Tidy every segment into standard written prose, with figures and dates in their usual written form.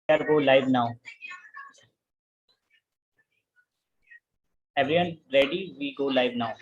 are go live now. Everyone ready? We go live now.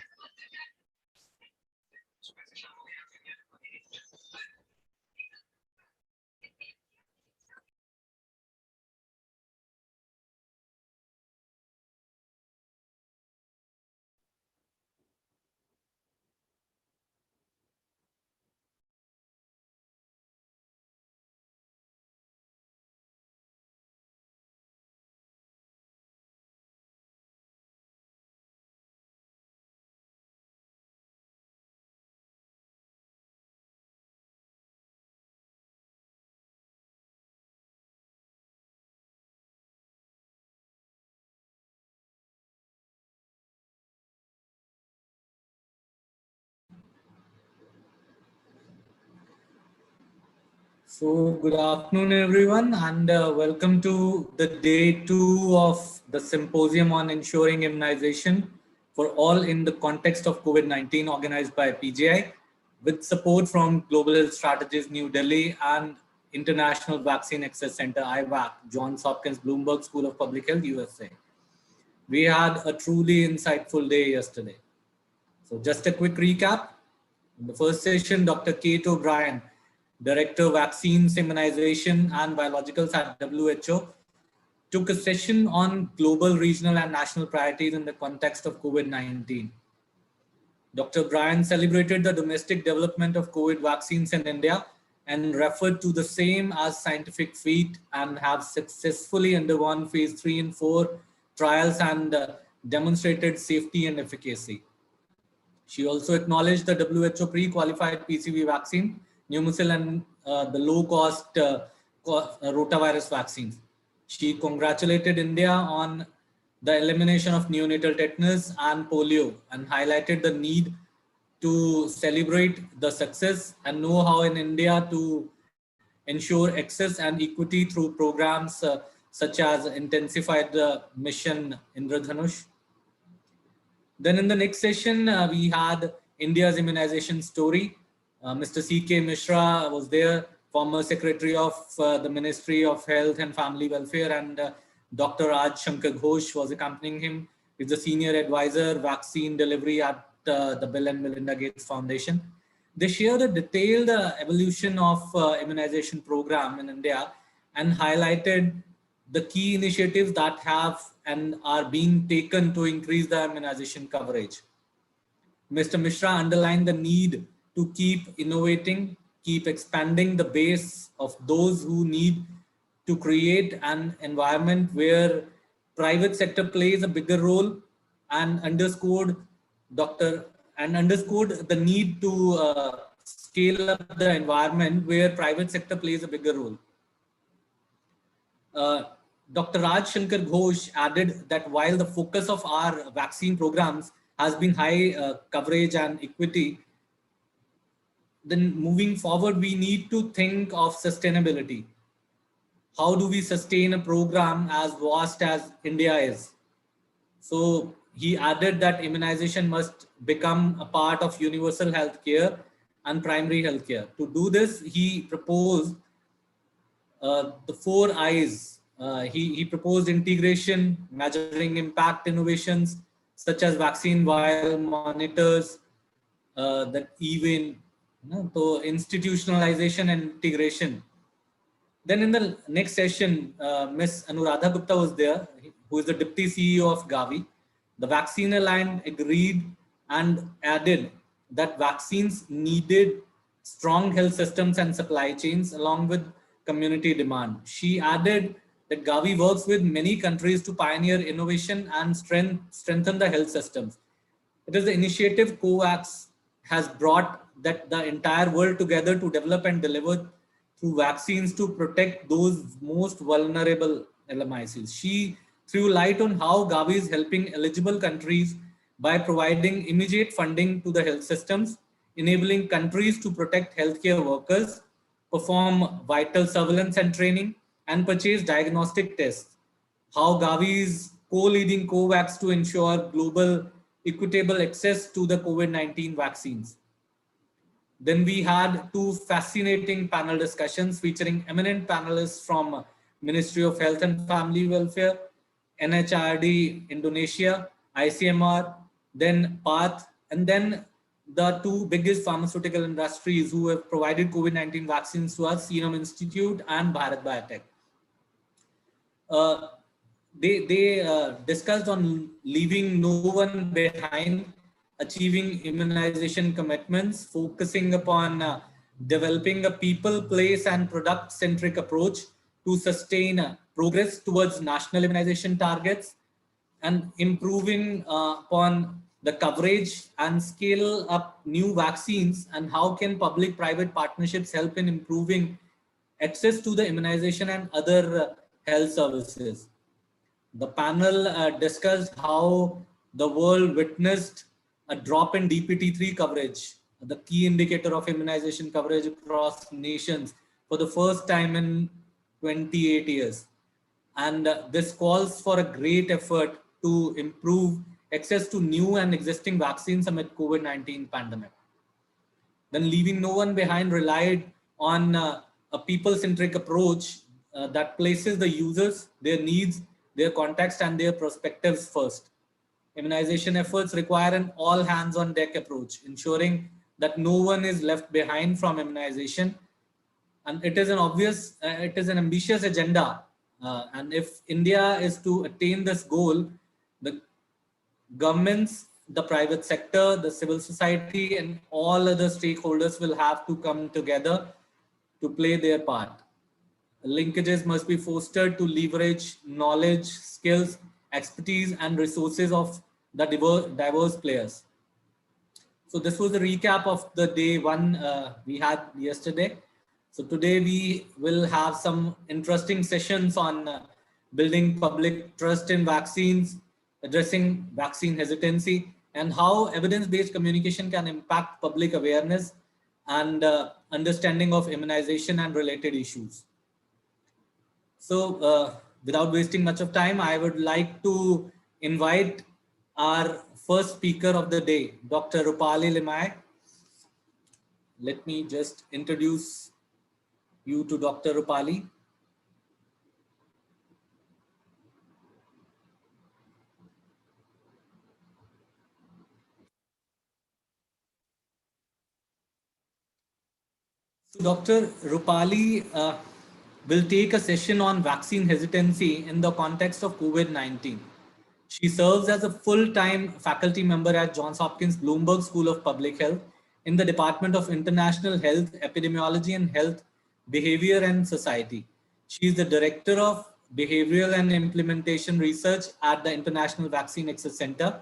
So, good afternoon, everyone, and welcome to the day 2 of the symposium on ensuring immunization for all in the context of COVID-19, organized by PGI, with support from Global Health Strategies New Delhi and International Vaccine Access Center, IVAC, Johns Hopkins Bloomberg School of Public Health, USA. We had a truly insightful day yesterday. So, just a quick recap. In the first session, Dr. Kate O'Brien, Director Vaccines, Immunization and Biologicals at WHO, took a session on global, regional and national priorities in the context of COVID-19. Dr. Bryan celebrated the domestic development of COVID vaccines in India and referred to the same as scientific feat and have successfully undergone phase 3 and 4 trials and demonstrated safety and efficacy. She also acknowledged the WHO pre-qualified PCV vaccine, Pneumocil, and the low-cost rotavirus vaccines. She congratulated India on the elimination of neonatal tetanus and polio and highlighted the need to celebrate the success and know how in India to ensure access and equity through programs such as intensified mission Indradhanush. Then in the next session, we had India's immunization story. Mr. C.K. Mishra was there, former Secretary of the Ministry of Health and Family Welfare, and Dr. Raj Shankar Ghosh was accompanying him. He's the Senior Advisor, Vaccine Delivery at the Bill and Melinda Gates Foundation. They shared a detailed evolution of immunization program in India and highlighted the key initiatives that have and are being taken to increase the immunization coverage. Mr. Mishra underlined the need to keep innovating, keep expanding the base of those who need to create an environment where private sector plays a bigger role, and underscored the need to scale up the environment where private sector plays a bigger role. Dr. Raj Shankar Ghosh added that while the focus of our vaccine programs has been high coverage and equity, then moving forward, we need to think of sustainability. How do we sustain a program as vast as India is? So he added that immunization must become a part of universal healthcare and primary healthcare. To do this, he proposed the 4 I's. He proposed integration, measuring impact innovations, such as vaccine vial monitors, that even so institutionalization and integration. Then in the next session, Ms. Anuradha Gupta was there, who is the Deputy CEO of Gavi. The vaccine line agreed and added that vaccines needed strong health systems and supply chains along with community demand. She added that Gavi works with many countries to pioneer innovation and strengthen the health systems. It is the initiative COVAX has brought that the entire world together to develop and deliver through vaccines to protect those most vulnerable LMICs. She threw light on how Gavi is helping eligible countries by providing immediate funding to the health systems, enabling countries to protect healthcare workers, perform vital surveillance and training, and purchase diagnostic tests. How Gavi is co-leading COVAX to ensure global equitable access to the COVID-19 vaccines. Then we had 2 fascinating panel discussions featuring eminent panelists from Ministry of Health and Family Welfare, NHRD Indonesia, ICMR, then PATH, and then the two biggest pharmaceutical industries who have provided COVID-19 vaccines to us, Serum Institute and Bharat Biotech. They discussed on leaving no one behind, achieving immunization commitments, focusing upon developing a people, place, and product-centric approach to sustain progress towards national immunization targets, and improving upon the coverage and scale up new vaccines, and how can public-private partnerships help in improving access to the immunization and other health services. The panel discussed how the world witnessed a drop in DPT-3 coverage, the key indicator of immunization coverage across nations, for the first time in 28 years. And this calls for a great effort to improve access to new and existing vaccines amid COVID-19 pandemic. Then leaving no one behind relied on a people-centric approach that places the users, their needs, their context, and their perspectives first. Immunization efforts require an all hands on deck approach, ensuring that no one is left behind from immunization. And it is an ambitious agenda. And if India is to attain this goal, the governments, the private sector, the civil society, and all other stakeholders will have to come together to play their part. Linkages must be fostered to leverage knowledge, skills, expertise, and resources of the diverse players. So this was a recap of the day one we had yesterday. So today we will have some interesting sessions on building public trust in vaccines, addressing vaccine hesitancy, and how evidence-based communication can impact public awareness and understanding of immunization and related issues. So without wasting much of time, I would like to invite our first speaker of the day, Dr. Rupali Limai. Let me just introduce you to Dr. Rupali. So Dr. Rupali will take a session on vaccine hesitancy in the context of COVID-19. She serves as a full-time faculty member at Johns Hopkins Bloomberg School of Public Health in the Department of International Health, Epidemiology and Health, Behavior and Society. She is the Director of Behavioral and Implementation Research at the International Vaccine Access Center.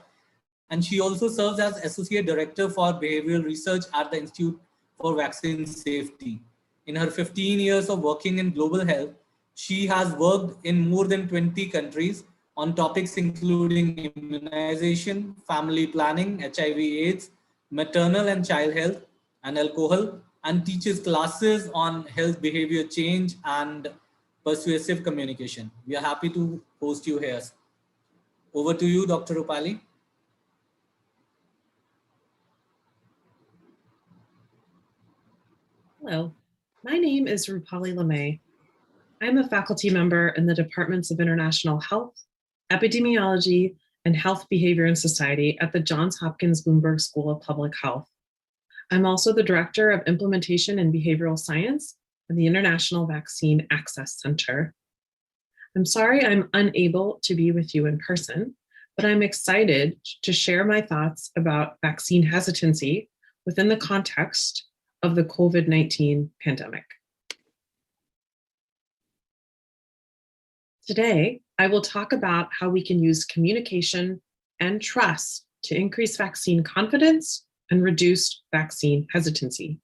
And she also serves as Associate Director for Behavioral Research at the Institute for Vaccine Safety. In her 15 years of working in global health, she has worked in more than 20 countries on topics including immunization, family planning, HIV/AIDS, maternal and child health, and alcohol, and teaches classes on health behavior change and persuasive communication. We are happy to host you here. Over to you, Dr. Rupali. Hello, my name is Rupali Limai. I'm a faculty member in the Departments of International Health, Epidemiology, and Health, Behavior, and Society at the Johns Hopkins Bloomberg School of Public Health. I'm also the Director of Implementation in Behavioral Science at the International Vaccine Access Center. I'm sorry I'm unable to be with you in person, but I'm excited to share my thoughts about vaccine hesitancy within the context of the COVID-19 pandemic. Today, I will talk about how we can use communication and trust to increase vaccine confidence and reduce vaccine hesitancy.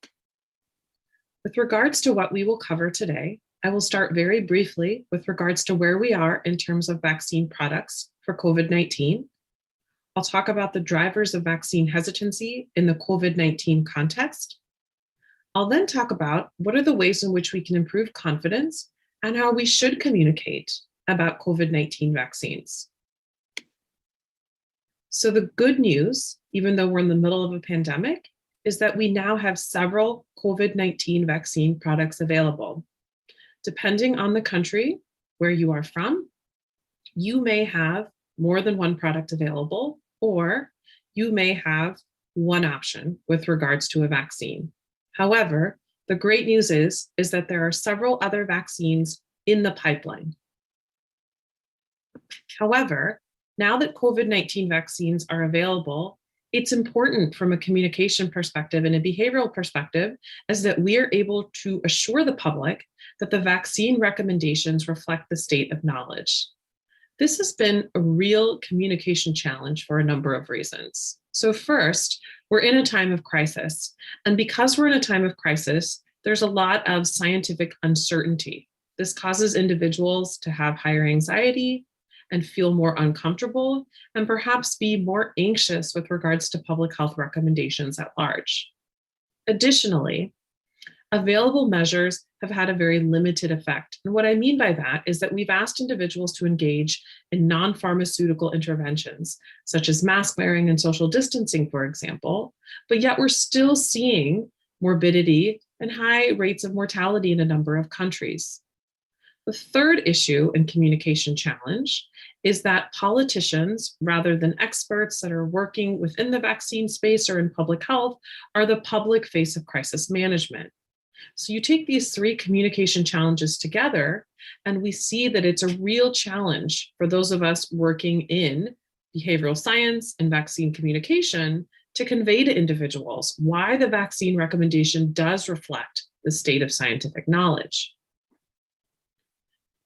With regards to what we will cover today, I will start very briefly with regards to where we are in terms of vaccine products for COVID-19. I'll talk about the drivers of vaccine hesitancy in the COVID-19 context. I'll then talk about what are the ways in which we can improve confidence and how we should communicate about COVID-19 vaccines. So the good news, even though we're in the middle of a pandemic, is that we now have several COVID-19 vaccine products available. Depending on the country, where you are from, you may have more than one product available, or you may have one option with regards to a vaccine. However, the great news is that there are several other vaccines in the pipeline. However, now that COVID-19 vaccines are available, it's important from a communication perspective and a behavioral perspective as that we are able to assure the public that the vaccine recommendations reflect the state of knowledge. This has been a real communication challenge for a number of reasons. So first, we're in a time of crisis. And because we're in a time of crisis, there's a lot of scientific uncertainty. This causes individuals to have higher anxiety and feel more uncomfortable, and perhaps be more anxious with regards to public health recommendations at large. Additionally, available measures have had a very limited effect. And what I mean by that is that we've asked individuals to engage in non-pharmaceutical interventions, such as mask wearing and social distancing, for example, but yet we're still seeing morbidity and high rates of mortality in a number of countries. The third issue and communication challenge is that politicians, rather than experts that are working within the vaccine space or in public health, are the public face of crisis management. So you take these three communication challenges together, and we see that it's a real challenge for those of us working in behavioral science and vaccine communication to convey to individuals why the vaccine recommendation does reflect the state of scientific knowledge.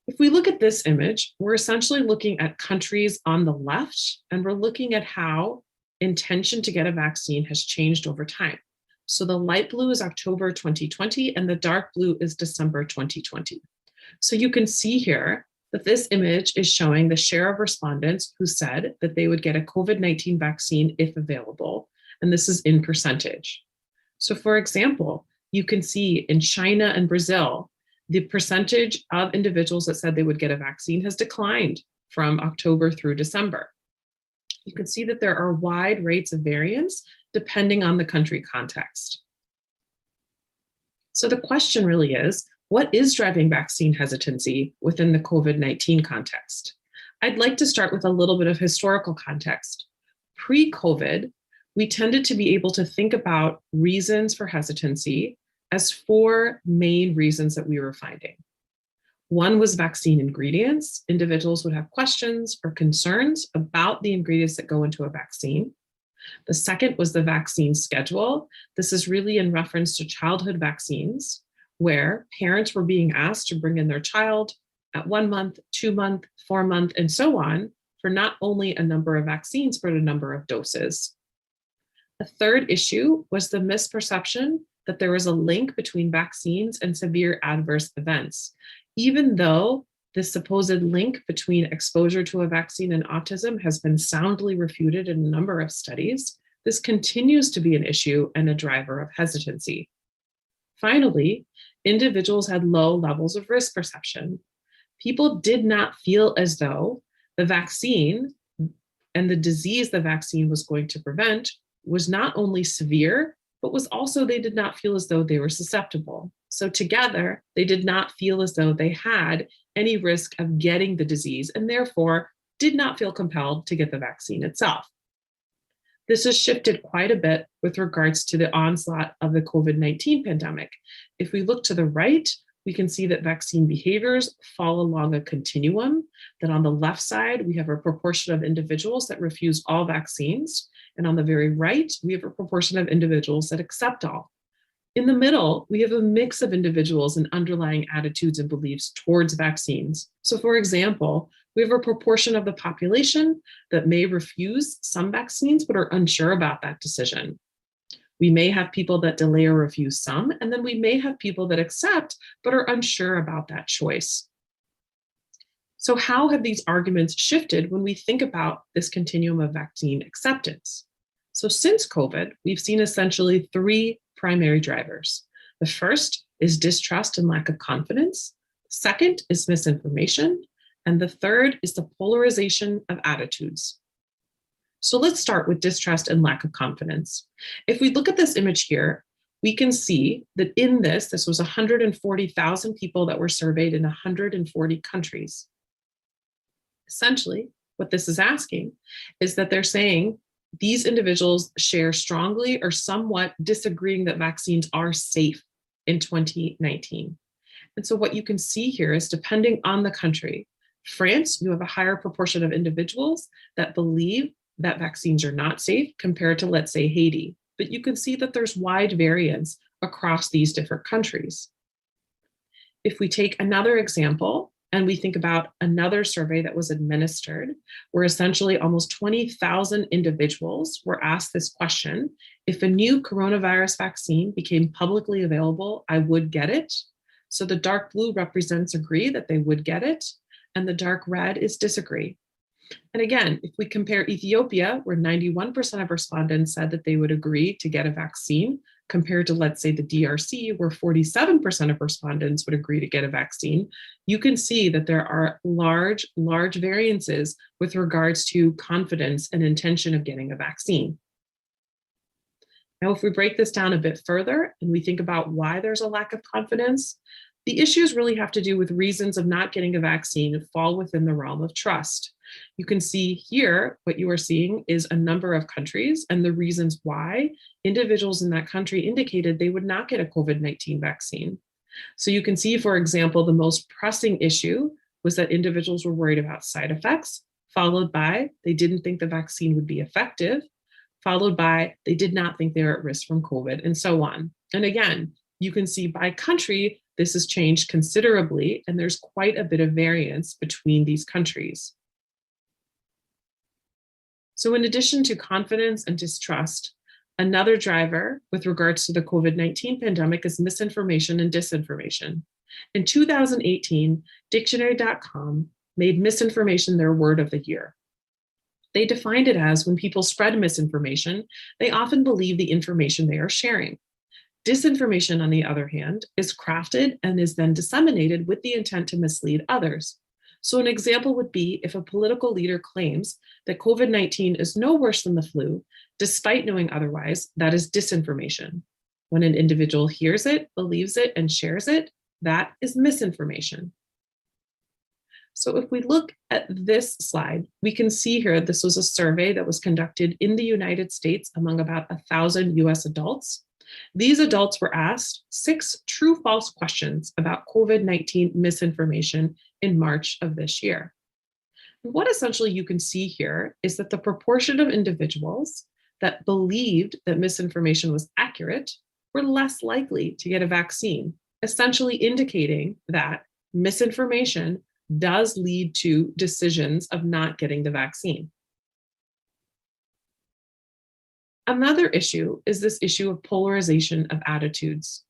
If we look at this image, we're essentially looking at countries on the left, and we're looking at how intention to get a vaccine has changed over time. So the light blue is October 2020, and the dark blue is December 2020. So you can see here that this image is showing the share of respondents who said that they would get a COVID-19 vaccine if available, and this is in percentage. So for example, you can see in China and Brazil, the percentage of individuals that said they would get a vaccine has declined from October through December. You can see that there are wide rates of variance depending on the country context. So the question really is, what is driving vaccine hesitancy within the COVID-19 context? I'd like to start with a little bit of historical context. Pre-COVID, we tended to be able to think about reasons for hesitancy as four main reasons that we were finding. One was vaccine ingredients. Individuals would have questions or concerns about the ingredients that go into a vaccine. The second was the vaccine schedule. This is really in reference to childhood vaccines, where parents were being asked to bring in their child at 1 month, 2 month, 4 month, and so on, for not only a number of vaccines, but a number of doses. A third issue was the misperception that there was a link between vaccines and severe adverse events. Even though the supposed link between exposure to a vaccine and autism has been soundly refuted in a number of studies, this continues to be an issue and a driver of hesitancy. Finally, individuals had low levels of risk perception. People did not feel as though the vaccine and the disease the vaccine was going to prevent was not only severe, but was also, they did not feel as though they were susceptible. So together, they did not feel as though they had any risk of getting the disease, and therefore did not feel compelled to get the vaccine itself. This has shifted quite a bit with regards to the onslaught of the COVID-19 pandemic. If we look to the right, we can see that vaccine behaviors fall along a continuum, that on the left side, we have a proportion of individuals that refuse all vaccines, and on the very right, we have a proportion of individuals that accept all. In the middle, we have a mix of individuals and underlying attitudes and beliefs towards vaccines. So for example, we have a proportion of the population that may refuse some vaccines, but are unsure about that decision. We may have people that delay or refuse some, and then we may have people that accept, but are unsure about that choice. So how have these arguments shifted when we think about this continuum of vaccine acceptance? So since COVID, we've seen essentially three primary drivers. The first is distrust and lack of confidence. Second is misinformation. And the third is the polarization of attitudes. So let's start with distrust and lack of confidence. If we look at this image here, we can see that in this was 140,000 people that were surveyed in 140 countries. Essentially, what this is asking is that they're saying these individuals share strongly or somewhat disagreeing that vaccines are safe in 2019. And so what you can see here is, depending on the country, France, you have a higher proportion of individuals that believe that vaccines are not safe compared to, let's say, Haiti. But you can see that there's wide variance across these different countries. If we take another example and we think about another survey that was administered, where essentially almost 20,000 individuals were asked this question: if a new coronavirus vaccine became publicly available, I would get it. So the dark blue represents agree that they would get it, and the dark red is disagree. And again, if we compare Ethiopia, where 91% of respondents said that they would agree to get a vaccine, compared to, let's say, the DRC, where 47% of respondents would agree to get a vaccine, you can see that there are large variances with regards to confidence and intention of getting a vaccine. Now, if we break this down a bit further and we think about why there's a lack of confidence, the issues really have to do with reasons of not getting a vaccine that fall within the realm of trust. You can see here, what you are seeing is a number of countries and the reasons why individuals in that country indicated they would not get a COVID-19 vaccine. So you can see, for example, the most pressing issue was that individuals were worried about side effects, followed by they didn't think the vaccine would be effective, followed by they did not think they were at risk from COVID, and so on. And again, you can see by country, this has changed considerably, and there's quite a bit of variance between these countries. So in addition to confidence and distrust, another driver with regards to the COVID-19 pandemic is misinformation and disinformation. In 2018, dictionary.com made misinformation their word of the year. They defined it as when people spread misinformation, they often believe the information they are sharing. Disinformation, on the other hand, is crafted and is then disseminated with the intent to mislead others. So an example would be if a political leader claims that COVID-19 is no worse than the flu, despite knowing otherwise, that is disinformation. When an individual hears it, believes it, and shares it, that is misinformation. So if we look at this slide, we can see here this was a survey that was conducted in the United States among about 1,000 US adults. These adults were asked 6 true-false questions about COVID-19 misinformation in March of this year. And what essentially you can see here is that the proportion of individuals that believed that misinformation was accurate were less likely to get a vaccine, essentially indicating that misinformation does lead to decisions of not getting the vaccine. Another issue is this issue of polarization of attitudes.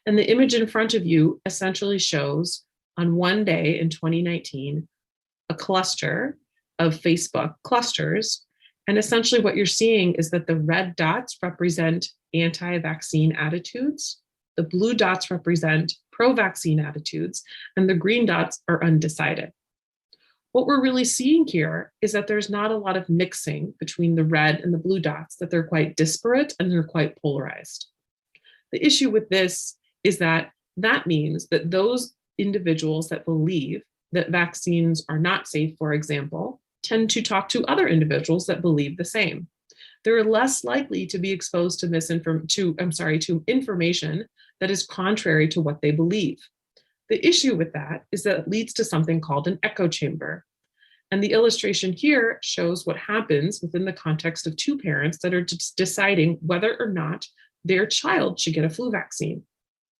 And the image in front of you essentially shows, on one day in 2019, a cluster of Facebook clusters. And essentially what you're seeing is that the red dots represent anti-vaccine attitudes, the blue dots represent pro-vaccine attitudes, and the green dots are undecided. What we're really seeing here is that there's not a lot of mixing between the red and the blue dots, that they're quite disparate and they're quite polarized. The issue with this is that that means that those individuals that believe that vaccines are not safe, for example, tend to talk to other individuals that believe the same. They're less likely to be exposed to information that is contrary to what they believe. The issue with that is that it leads to something called an echo chamber. And the illustration here shows what happens within the context of two parents that are deciding whether or not their child should get a flu vaccine.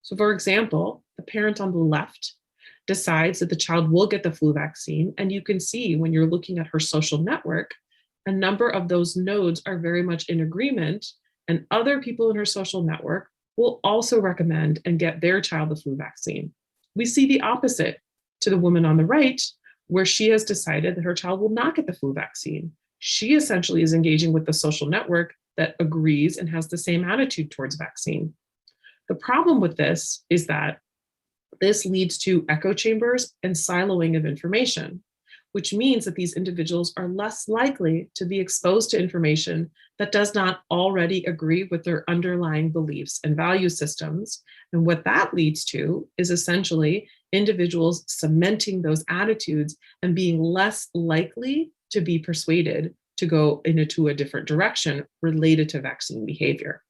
So for example, the parent on the left decides that the child will get the flu vaccine. And you can see when you're looking at her social network, a number of those nodes are very much in agreement, and other people in her social network will also recommend and get their child the flu vaccine. We see the opposite to the woman on the right, where she has decided that her child will not get the flu vaccine. She essentially is engaging with the social network that agrees and has the same attitude towards vaccine. The problem with this is that this leads to echo chambers and siloing of information. which means that these individuals are less likely to be exposed to information that does not already agree with their underlying beliefs and value systems. And what that leads to is essentially individuals cementing those attitudes and being less likely to be persuaded to go into a different direction related to vaccine behavior.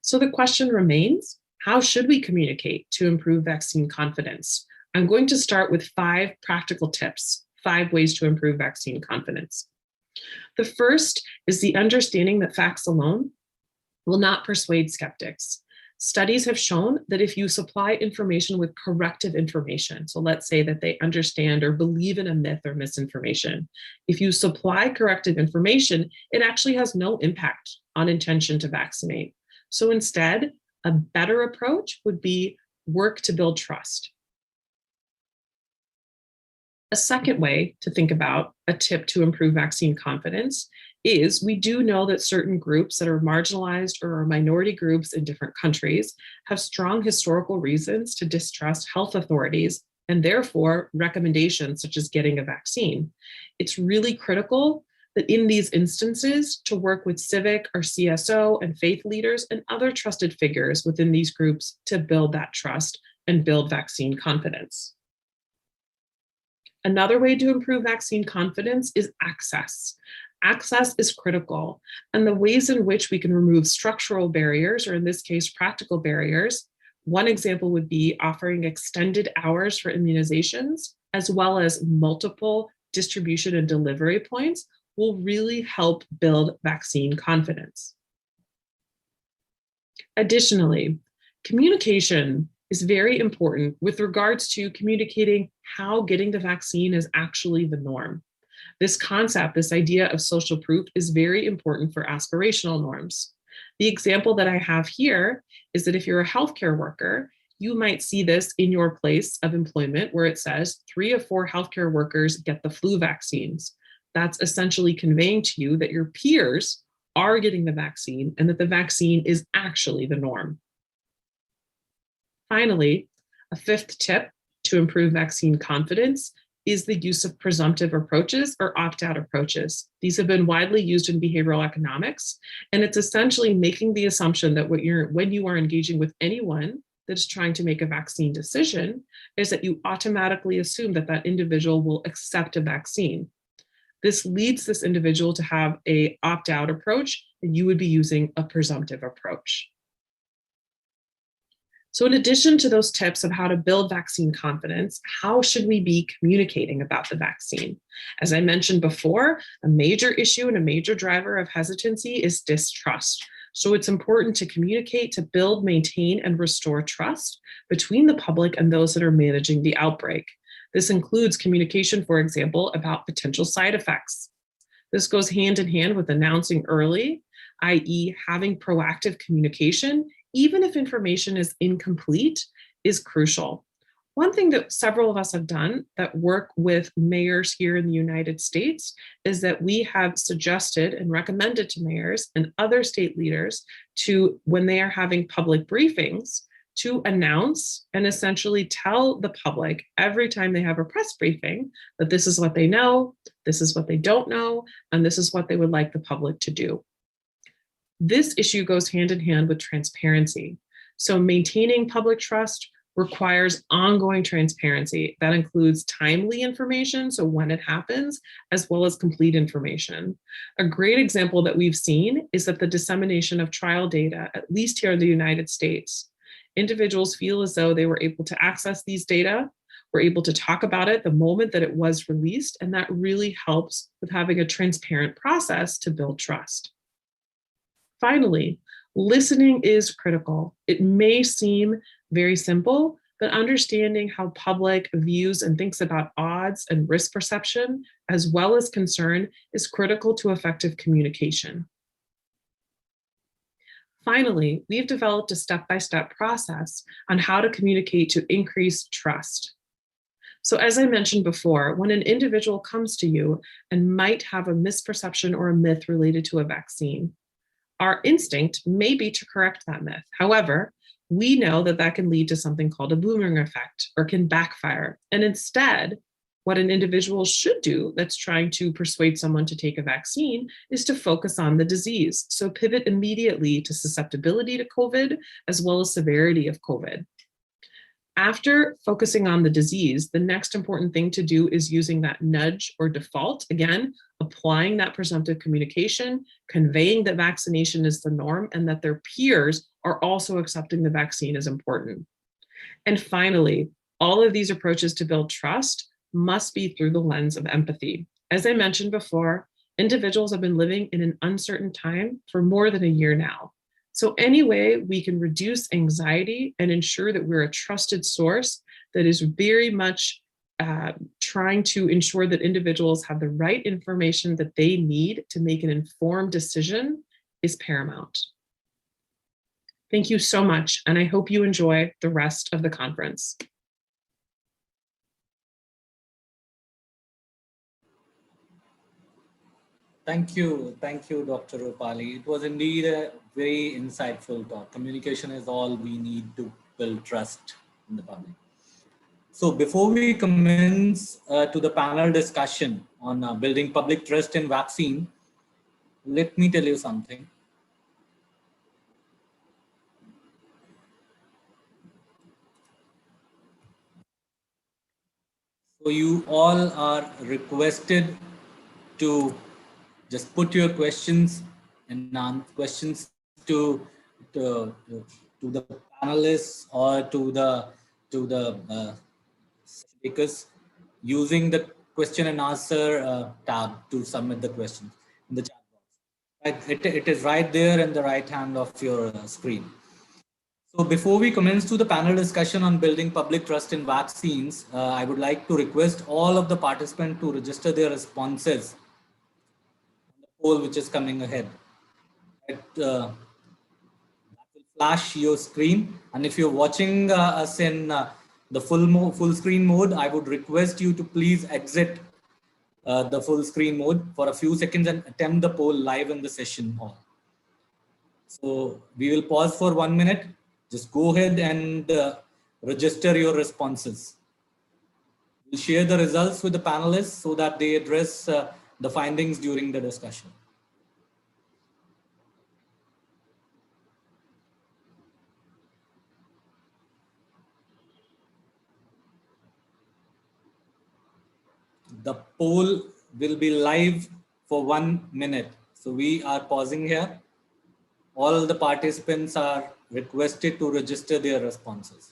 So the question remains, how should we communicate to improve vaccine confidence? I'm going to start with 5 practical tips, 5 ways to improve vaccine confidence. The first is the understanding that facts alone will not persuade skeptics. Studies have shown that if you supply information with corrective information, so let's say that they understand or believe in a myth or misinformation, if you supply corrective information, it actually has no impact on intention to vaccinate. So instead, a better approach would be work to build trust. A second way to think about a tip to improve vaccine confidence is we do know that certain groups that are marginalized or are minority groups in different countries have strong historical reasons to distrust health authorities and therefore recommendations such as getting a vaccine. It's really critical that in these instances to work with civic or CSO and faith leaders and other trusted figures within these groups to build that trust and build vaccine confidence. Another way to improve vaccine confidence is access. Access is critical, and the ways in which we can remove structural barriers, or in this case, practical barriers. One example would be offering extended hours for immunizations, as well as multiple distribution and delivery points, will really help build vaccine confidence. Additionally, communication is very important with regards to communicating how getting the vaccine is actually the norm. This concept, this idea of social proof, is very important for aspirational norms. The example that I have here is that if you're a healthcare worker, you might see this in your place of employment where it says 3 of 4 healthcare workers get the flu vaccines. That's essentially conveying to you that your peers are getting the vaccine and that the vaccine is actually the norm. Finally, a 5th tip to improve vaccine confidence is the use of presumptive approaches or opt-out approaches. These have been widely used in behavioral economics, and it's essentially making the assumption that when you are engaging with anyone that's trying to make a vaccine decision, is that you automatically assume that that individual will accept a vaccine. This leads this individual to have an opt-out approach, and you would be using a presumptive approach. So in addition to those tips of how to build vaccine confidence, how should we be communicating about the vaccine? As I mentioned before, a major issue and a major driver of hesitancy is distrust. So it's important to communicate to build, maintain, and restore trust between the public and those that are managing the outbreak. This includes communication, for example, about potential side effects. This goes hand in hand with announcing early, i.e., having proactive communication, even if information is incomplete, is crucial. One thing that several of us have done that work with mayors here in the United States is that we have suggested and recommended to mayors and other state leaders to, when they are having public briefings, to announce and essentially tell the public every time they have a press briefing that this is what they know, this is what they don't know, and this is what they would like the public to do. This issue goes hand in hand with transparency. So maintaining public trust requires ongoing transparency. That includes timely information, so when it happens, as well as complete information. A great example that we've seen is that the dissemination of trial data, at least here in the United States, individuals feel as though they were able to access these data, were able to talk about it the moment that it was released, and that really helps with having a transparent process to build trust. Finally, listening is critical. It may seem very simple, but understanding how public views and thinks about odds and risk perception, as well as concern, is critical to effective communication. Finally, we've developed a step-by-step process on how to communicate to increase trust. So as I mentioned before, when an individual comes to you and might have a misperception or a myth related to a vaccine, our instinct may be to correct that myth. However, we know that that can lead to something called a boomerang effect or can backfire. And instead, What an individual should do that's trying to persuade someone to take a vaccine is to focus on the disease. So pivot immediately to susceptibility to COVID as well as severity of COVID. After focusing on the disease, the next important thing to do is using that nudge or default. Again, applying that presumptive communication, conveying that vaccination is the norm and that their peers are also accepting the vaccine is important. And finally, all of these approaches to build trust must be through the lens of empathy. As I mentioned before, individuals have been living in an uncertain time for more than a year now. So any way we can reduce anxiety and ensure that we're a trusted source that is very much trying to ensure that individuals have the right information that they need to make an informed decision is paramount. Thank you so much, and I hope you enjoy the rest of the conference. Thank you, Dr. Rupali. It was indeed a very insightful talk. Communication is all we need to build trust in the public. So before we commence to the panel discussion on building public trust in vaccine, let me tell you something. So you all are requested to just put your questions and questions to the panelists or to the speakers using the question and answer tab to submit the questions in the chat box. It is right there in the right hand of your screen. So before we commence to the panel discussion on building public trust in vaccines, I would like to request all of the participants to register their responses on the poll which is coming ahead. That will flash your screen, and if you're watching us in the full screen mode, I would request you to please exit the full screen mode for a few seconds and attempt the poll live in the session hall. So we will pause for 1 minute. Just go ahead and register your responses. We'll share the results with the panelists so that they address the findings during the discussion. The poll will be live for 1 minute. So we are pausing here. All the participants are requested to register their responses.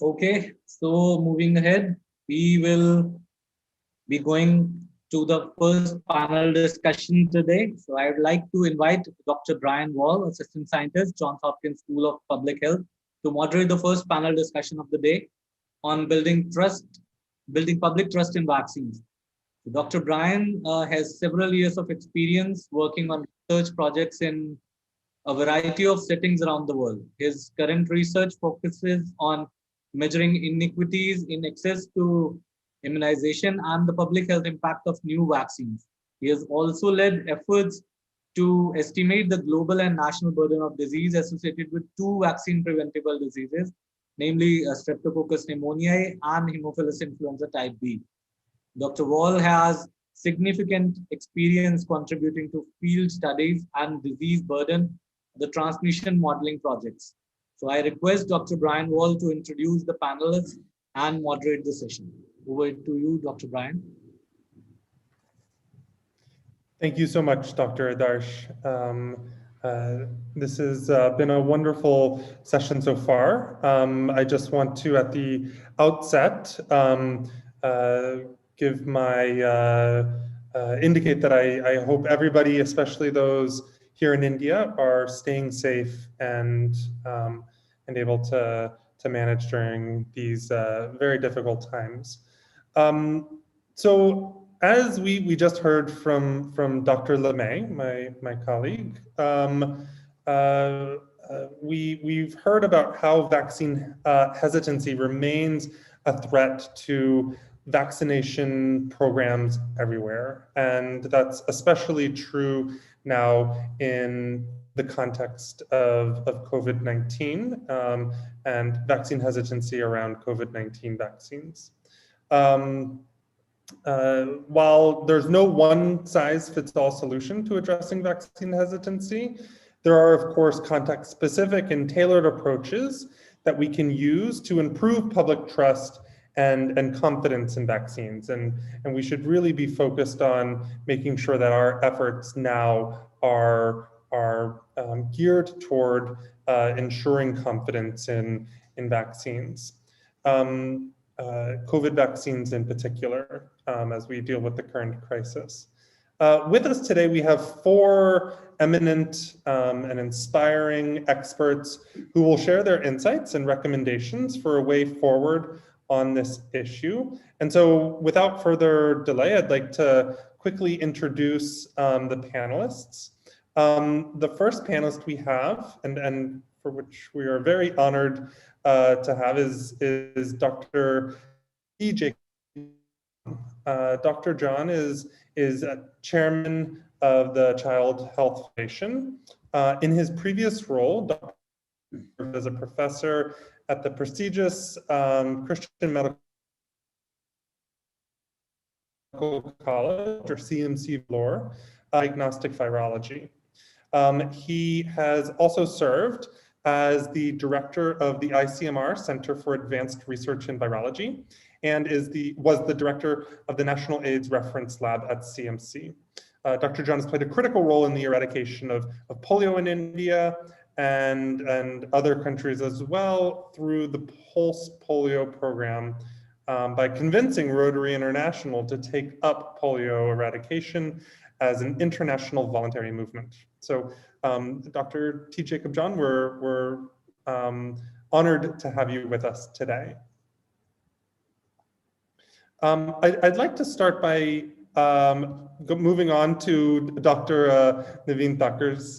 Okay, so moving ahead, we will be going to the first panel discussion today. So I would like to invite Dr. Brian Wall, Assistant Scientist, Johns Hopkins School of Public Health, to moderate the first panel discussion of the day on building public trust in vaccines. Dr. Brian has several years of experience working on research projects in a variety of settings around the world. His current research focuses on measuring inequities in access to immunization and the public health impact of new vaccines. He has also led efforts to estimate the global and national burden of disease associated with two vaccine preventable diseases, namely Streptococcus pneumoniae and Haemophilus influenza type B. Dr. Wall has significant experience contributing to field studies and disease burden, the transmission modeling projects. So I request Dr. Brian Wall to introduce the panelists and moderate the session. Over to you, Dr. Brian. Thank you so much, Dr. Adarsh. This has been a wonderful session so far. I just want to, at the outset, give my indicate that I hope everybody, especially those here in India, are staying safe and able to manage during these very difficult times. So as we just heard from Dr. Lemay, my colleague, we've heard about how vaccine hesitancy remains a threat to vaccination programs everywhere. And that's especially true now in the context of COVID-19 and vaccine hesitancy around COVID-19 vaccines. While there's no one-size-fits-all solution to addressing vaccine hesitancy, there are, of course, context-specific and tailored approaches that we can use to improve public trust and confidence in vaccines. And we should really be focused on making sure that our efforts now are geared toward ensuring confidence in vaccines. COVID vaccines in particular, as we deal with the current crisis. With us today, we have four eminent and inspiring experts who will share their insights and recommendations for a way forward on this issue. And so without further delay, I'd like to quickly introduce the panelists. The first panelist we have, and for which we are very honored to have, is Dr. T. Jacob. Dr. John is chairman of the Child Health Foundation. In his previous role, Dr. served as a professor at the prestigious Christian Medical College, or CMC Vellore, diagnostic virology. He has also served as the director of the ICMR Center for Advanced Research in Virology, and was the director of the National AIDS Reference Lab at CMC. Dr. John has played a critical role in the eradication of polio in India and other countries as well through the Pulse Polio program by convincing Rotary International to take up polio eradication as an international voluntary movement. So Dr. T. Jacob John, we're honored to have you with us today. I'd like to start by moving on to Dr. Naveen Thakkar's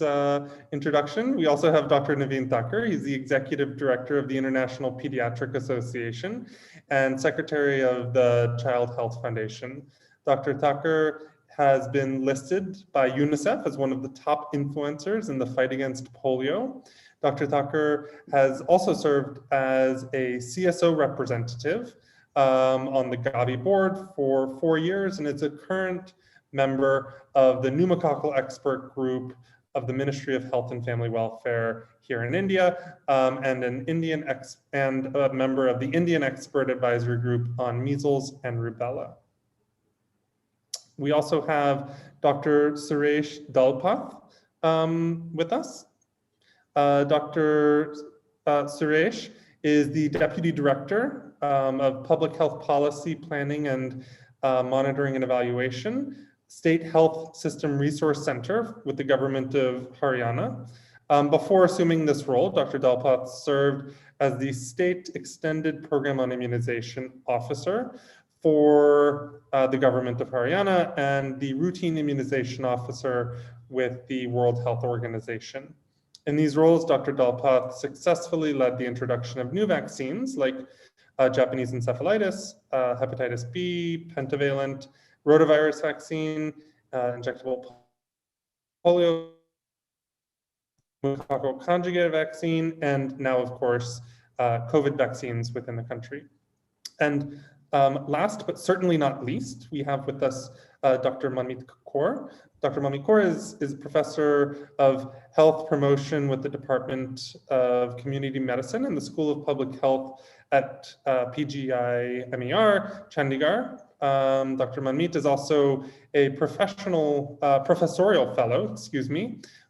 introduction. We also have Dr. Naveen Thakkar. He's the Executive Director of the International Pediatric Association and Secretary of the Child Health Foundation. Dr. Thakkar has been listed by UNICEF as one of the top influencers in the fight against polio. Dr. Thakkar has also served as a CSO representative on the Gavi board for 4 years, and is a current member of the pneumococcal expert group of the Ministry of Health and Family Welfare here in India, and a member of the Indian Expert Advisory Group on Measles and Rubella. We also have Dr. Suresh Dalpath with us. Dr. Suresh is the Deputy Director of Public Health Policy Planning and Monitoring and Evaluation, State Health System Resource Center with the Government of Haryana. Before assuming this role, Dr. Dalpath served as the State Extended Program on Immunization Officer for the government of Haryana and the routine immunization officer with the World Health Organization. In these roles, Dr. Dalpath successfully led the introduction of new vaccines like Japanese encephalitis, hepatitis B, pentavalent, rotavirus vaccine, injectable polio, pneumococcal conjugate vaccine, and now, of course, COVID vaccines within the country. And last but certainly not least, we have with us Dr. Manmeet Kaur. Dr. Manmeet Kaur is Professor of Health Promotion with the Department of Community Medicine in the School of Public Health at PGI MER, Chandigarh. Dr. Manmeet is also a professorial fellow,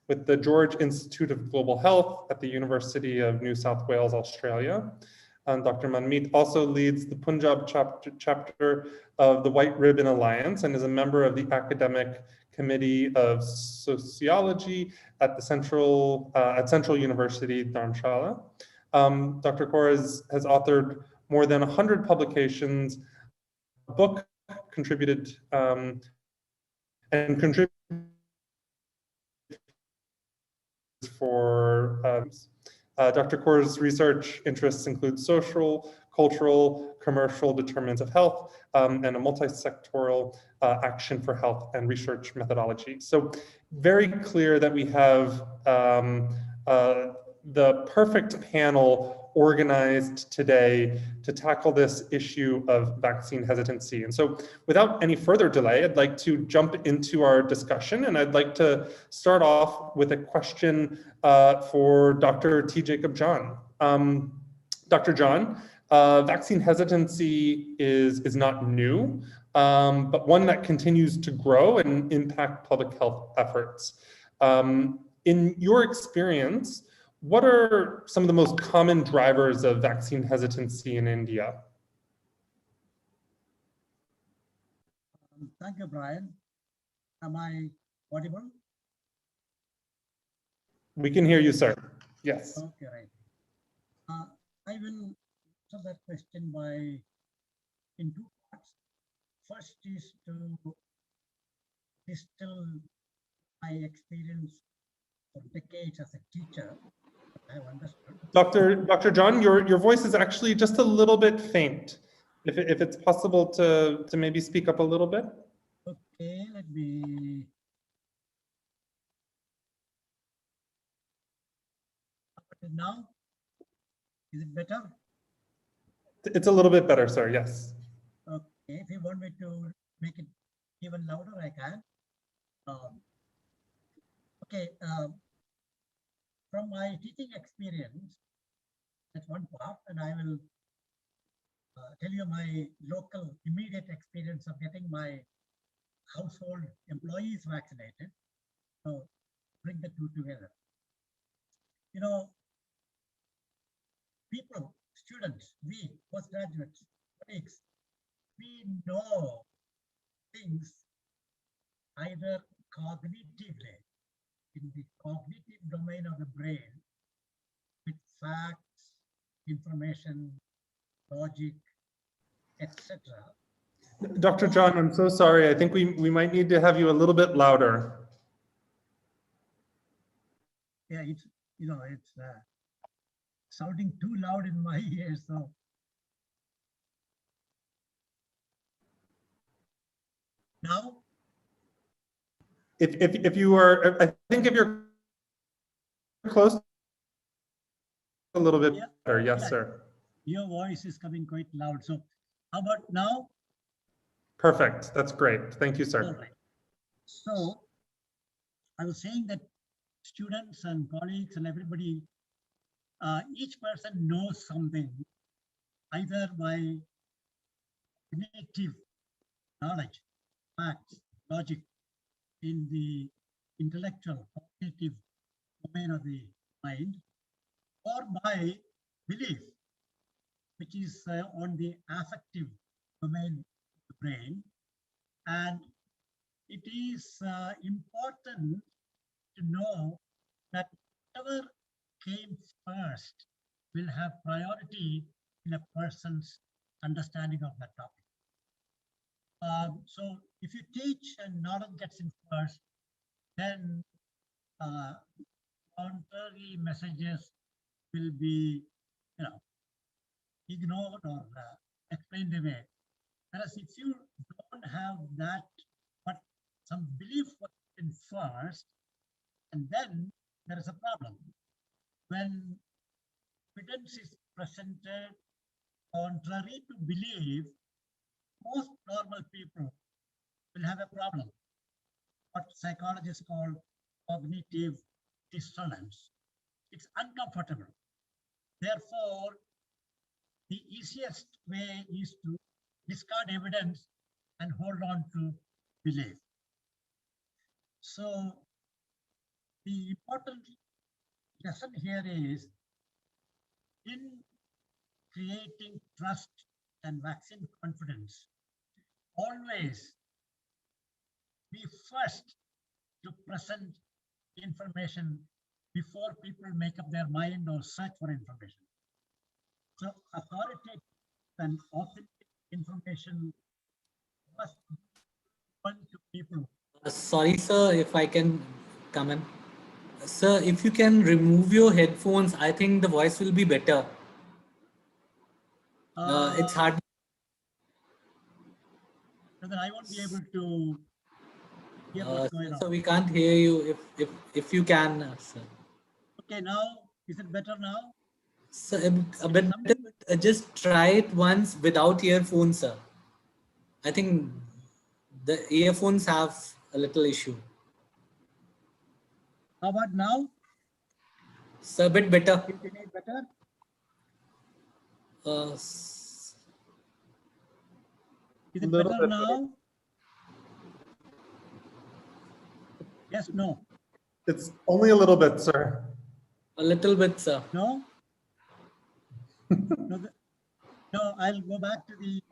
with the George Institute of Global Health at the University of New South Wales, Australia. Dr. Manmeet also leads the Punjab chapter of the White Ribbon Alliance and is a member of the Academic Committee of Sociology at the Central University, Dharamshala. Dr. Kaur has authored more than 100 publications, a book contributed for Dr. Kaur's research interests include social, cultural, commercial determinants of health, and a multi-sectoral action for health and research methodology. So very clear that we have the perfect panel organized today to tackle this issue of vaccine hesitancy. And so without any further delay, I'd like to jump into our discussion, and I'd like to start off with a question for Dr. T. Jacob John. Dr. John, vaccine hesitancy is not new, but one that continues to grow and impact public health efforts. In your experience, what are some of the most common drivers of vaccine hesitancy in India? Thank you, Brian. Am I audible? We can hear you, sir. Yes. Okay, right. I will answer that question in two parts. First is to distill my experience for decades as a teacher. I have understood. Dr. John, your voice is actually just a little bit faint. If it's possible to maybe speak up a little bit. Okay, let me. Now, is it better? It's a little bit better, sir. Yes. Okay, if you want me to make it even louder, I can. Okay, from my teaching experience, that's one part, and I will tell you my local immediate experience of getting my household employees vaccinated. So bring the two together. You know, people, students, we, postgraduates, colleagues, we know things either cognitively, in the cognitive domain of the brain, with facts, information, logic, etc. Dr. John, I'm so sorry. I think we might need to have you a little bit louder. Yeah, it's sounding too loud in my ears. So now, if you are, I think if you're close, a little bit better. Yes, yeah, sir. Your voice is coming quite loud. So how about now? Perfect. That's great. Thank you, sir. All right. So I was saying that students and colleagues and everybody, each person knows something, either by cognitive knowledge, facts, logic, in the intellectual, cognitive domain of the mind, or by belief, which is on the affective domain of the brain. And it is important to know that whatever came first will have priority in a person's understanding of that topic. So if you teach and knowledge gets enforced, then contrary messages will be, ignored or explained away. Whereas if you don't have that, but some belief was in first, and then there is a problem. When evidence is presented contrary to belief, most normal people will have a problem. What psychologists call cognitive dissonance. It's uncomfortable. Therefore, the easiest way is to discard evidence and hold on to belief. So the important lesson here is in creating trust and vaccine confidence, always be first to present information before people make up their mind or search for information. So authoritative and authentic information must be given to people. Sorry, sir, if I can come in. Sir, if you can remove your headphones, I think the voice will be better. It's hard. Then I won't be able to hear what's going on. So we can't hear you if you can, sir. Okay, now is it better now? So a bit better, but just try it once without earphones, sir. I think the earphones have a little issue. How about now? So a bit better. Is it any better? Is it better now? Yes, no. It's only a little bit, sir. A little bit, sir. No? No, I'll go back to the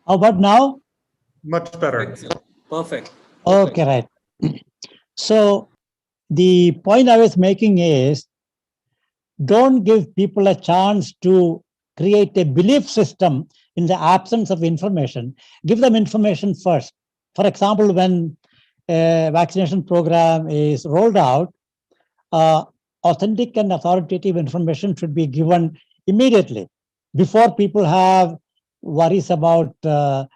How about now? Much better. Perfect. Okay, right. So the point I was making is don't give people a chance to create a belief system in the absence of information. Give them information first. For example, when a vaccination program is rolled out, authentic and authoritative information should be given immediately before people have worries about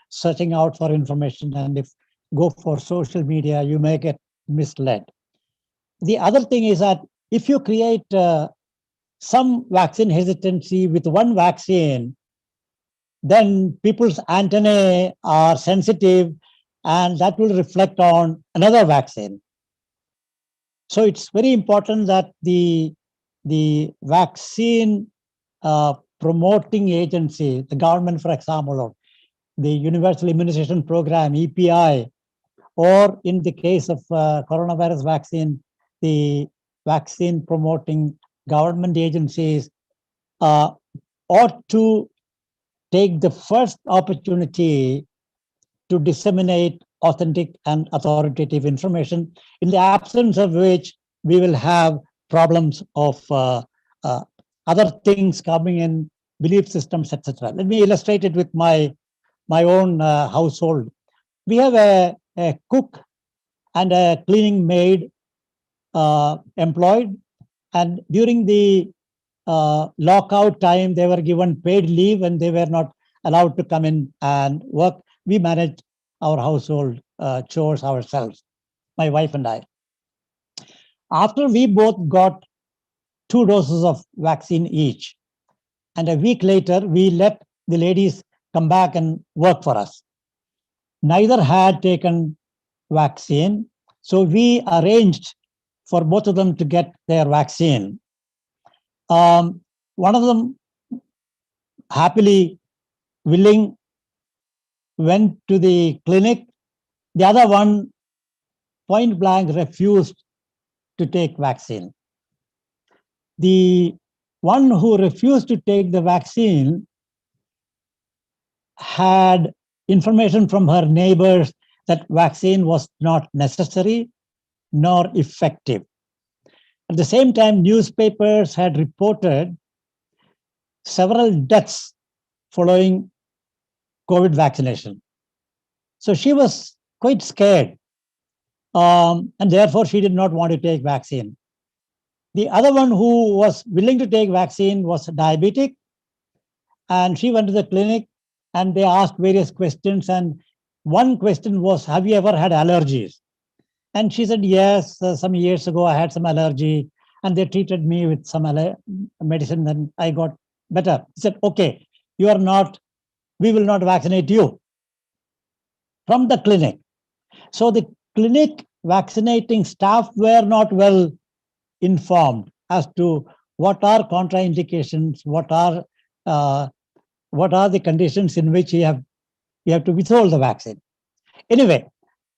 searching out for information, and if go for social media, you may get misled. The other thing is that if you create some vaccine hesitancy with one vaccine, then people's antennae are sensitive and that will reflect on another vaccine. So it's very important that the vaccine promoting agency, the government, for example, or the Universal Immunization Program, EPI, or in the case of coronavirus vaccine, the vaccine promoting government agencies ought to take the first opportunity to disseminate authentic and authoritative information, in the absence of which we will have problems of other things coming in, belief systems, etc. Let me illustrate it with my own household. We have a cook and a cleaning maid employed, and during the lockout time, they were given paid leave and they were not allowed to come in and work. We managed our household chores ourselves, my wife and I. After we both got 2 doses of vaccine each, and a week later, we let the ladies come back and work for us. Neither had taken vaccine, so we arranged for both of them to get their vaccine. One of them happily willing went to the clinic. The other one point blank refused to take vaccine. the one who refused to take the vaccine had information from her neighbors that vaccine was not necessary nor effective. At the same time, newspapers had reported several deaths following COVID vaccination. So she was quite scared, and therefore she did not want to take vaccine. The other one who was willing to take vaccine was diabetic, and she went to the clinic and they asked various questions, and one question was, have you ever had allergies? And she said, yes, some years ago I had some allergy and they treated me with some medicine and I got better. He said, okay, we will not vaccinate you from the clinic. So the clinic vaccinating staff were not well informed as to what are contraindications, what are the conditions in which you have to withhold the vaccine. Anyway,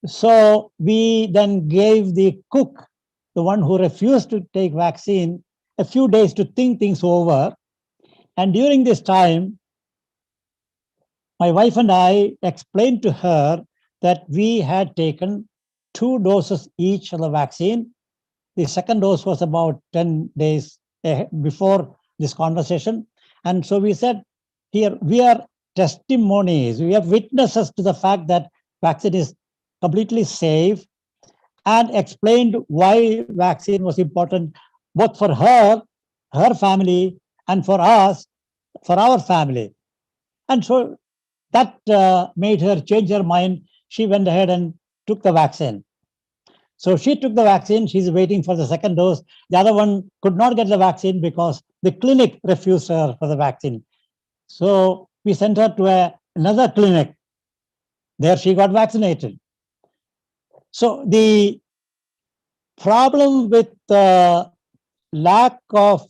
so we then gave the cook, the one who refused to take vaccine, a few days to think things over. And during this time, my wife and I explained to her that we had taken 2 doses each of the vaccine. The second dose was about 10 days before this conversation. And so we said, here we are testimonies, we have witnesses to the fact that vaccine is completely safe, and explained why vaccine was important, both for her family, and for us, for our family. And so that made her change her mind. She went ahead and took the vaccine. So she took the vaccine. She's waiting for the second dose. The other one could not get the vaccine because the clinic refused her for the vaccine. So we sent her to another clinic. There she got vaccinated. So the problem with the lack of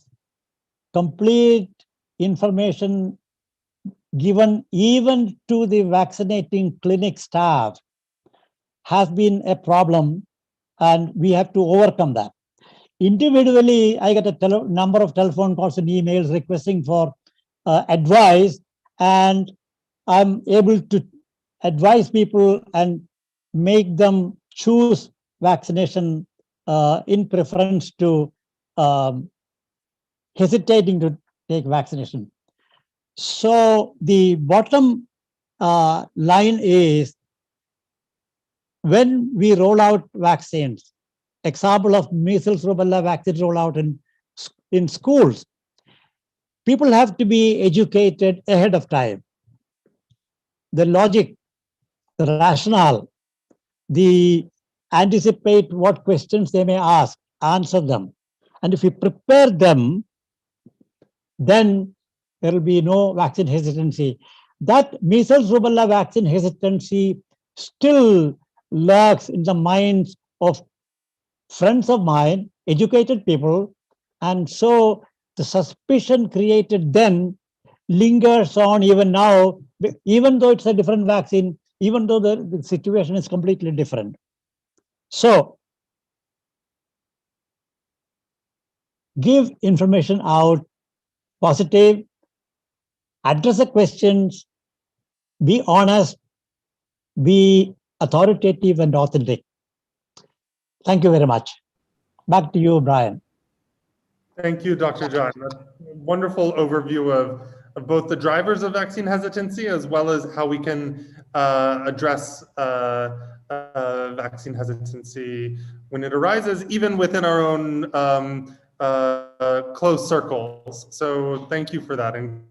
complete information given even to the vaccinating clinic staff has been a problem, and we have to overcome that. Individually, I get a number of telephone calls and emails requesting for advice, and I'm able to advise people and make them choose vaccination in preference to hesitating to take vaccination. So the bottom line is, when we roll out vaccines, example of measles rubella vaccine rollout in schools, people have to be educated ahead of time. The logic, the rationale, the anticipate what questions they may ask, answer them. And if we prepare them, then there will be no vaccine hesitancy. That measles rubella vaccine hesitancy still lurks in the minds of friends of mine, educated people, and so the suspicion created then lingers on even now, even though it's a different vaccine, even though the situation is completely different. So give information out, positive, address the questions, be honest, be authoritative and authentic. Thank you very much. Back to you, Brian. Thank you, Dr. John. Wonderful overview of both the drivers of vaccine hesitancy as well as how we can address vaccine hesitancy when it arises, even within our own close circles. So thank you for that, and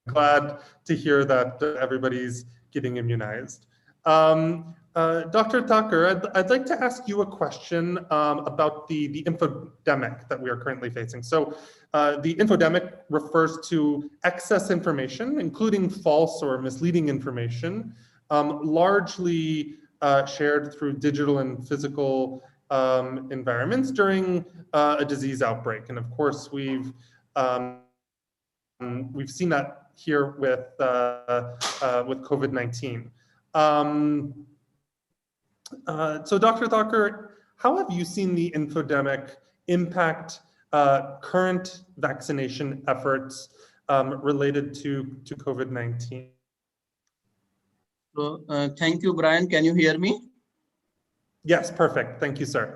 glad to hear that everybody's getting immunized. Dr. Thakur, I'd like to ask you a question about the infodemic that we are currently facing. So the infodemic refers to excess information, including false or misleading information, largely shared through digital and physical environments during a disease outbreak. And of course, we've seen that here with COVID-19. So Dr. Thakur, how have you seen the infodemic impact current vaccination efforts related to COVID-19. So, thank you, Brian. Can you hear me? Yes, perfect. Thank you, sir.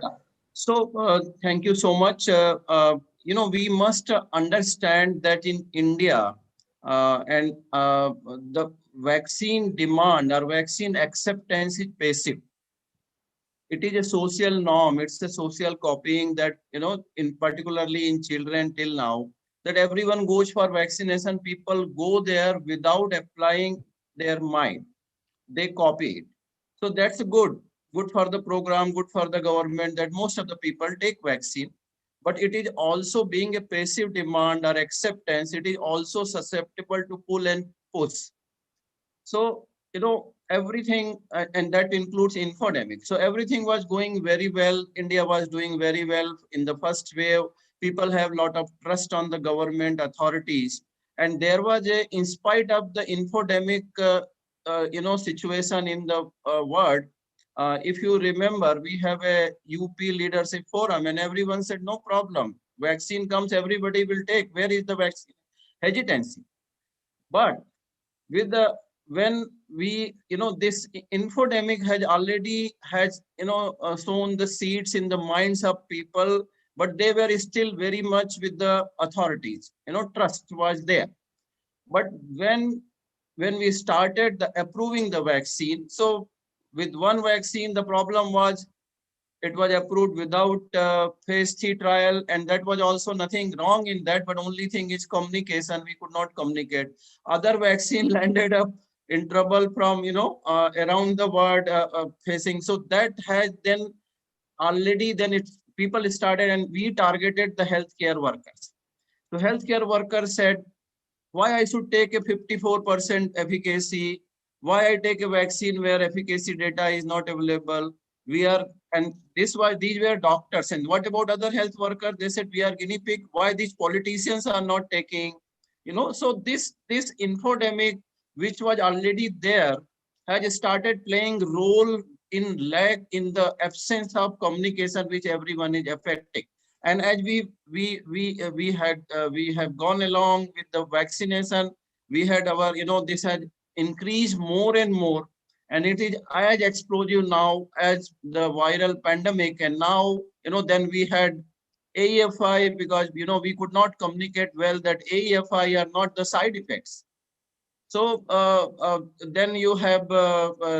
So, thank you so much. We must understand that in India, and the vaccine demand or vaccine acceptance is passive. It is a social norm. It's a social copying that, in particularly in children till now, that everyone goes for vaccination. People go there without applying their mind. They copy it. So that's good for the program, good for the government that most of the people take vaccine. But it is also being a passive demand or acceptance. It is also susceptible to pull and push. So, everything, and that includes infodemic. So everything was going very well. India was doing very well in the first wave. People have a lot of trust on the government authorities. And there was in spite of the infodemic, situation in the world, if you remember, we have a UP leadership forum and everyone said, no problem. Vaccine comes, everybody will take. Where is the vaccine? Hesitancy. But with the when we this infodemic has sown the seeds in the minds of people, but they were still very much with the authorities. Trust was there. But when we started the approving the vaccine, so with one vaccine the problem was it was approved without phase 3 trial, and that was also nothing wrong in that, but only thing is communication. We could not communicate. Other vaccine landed up in trouble from around the world facing. So that has then already then it people started, and we targeted the healthcare workers. So healthcare workers said, why I should take a 54% efficacy? Why I take a vaccine where efficacy data is not available? We are, and these were doctors. And what about other health workers? They said, we are guinea pig. Why these politicians are not taking? So this infodemic, which was already there, has started playing role in lack, in the absence of communication, which everyone is affecting. And as we have gone along with the vaccination, we had our this had increased more and more, and it is as explosive now as the viral pandemic. And now then we had AEFI, because we could not communicate well that AEFI are not the side effects. So then you have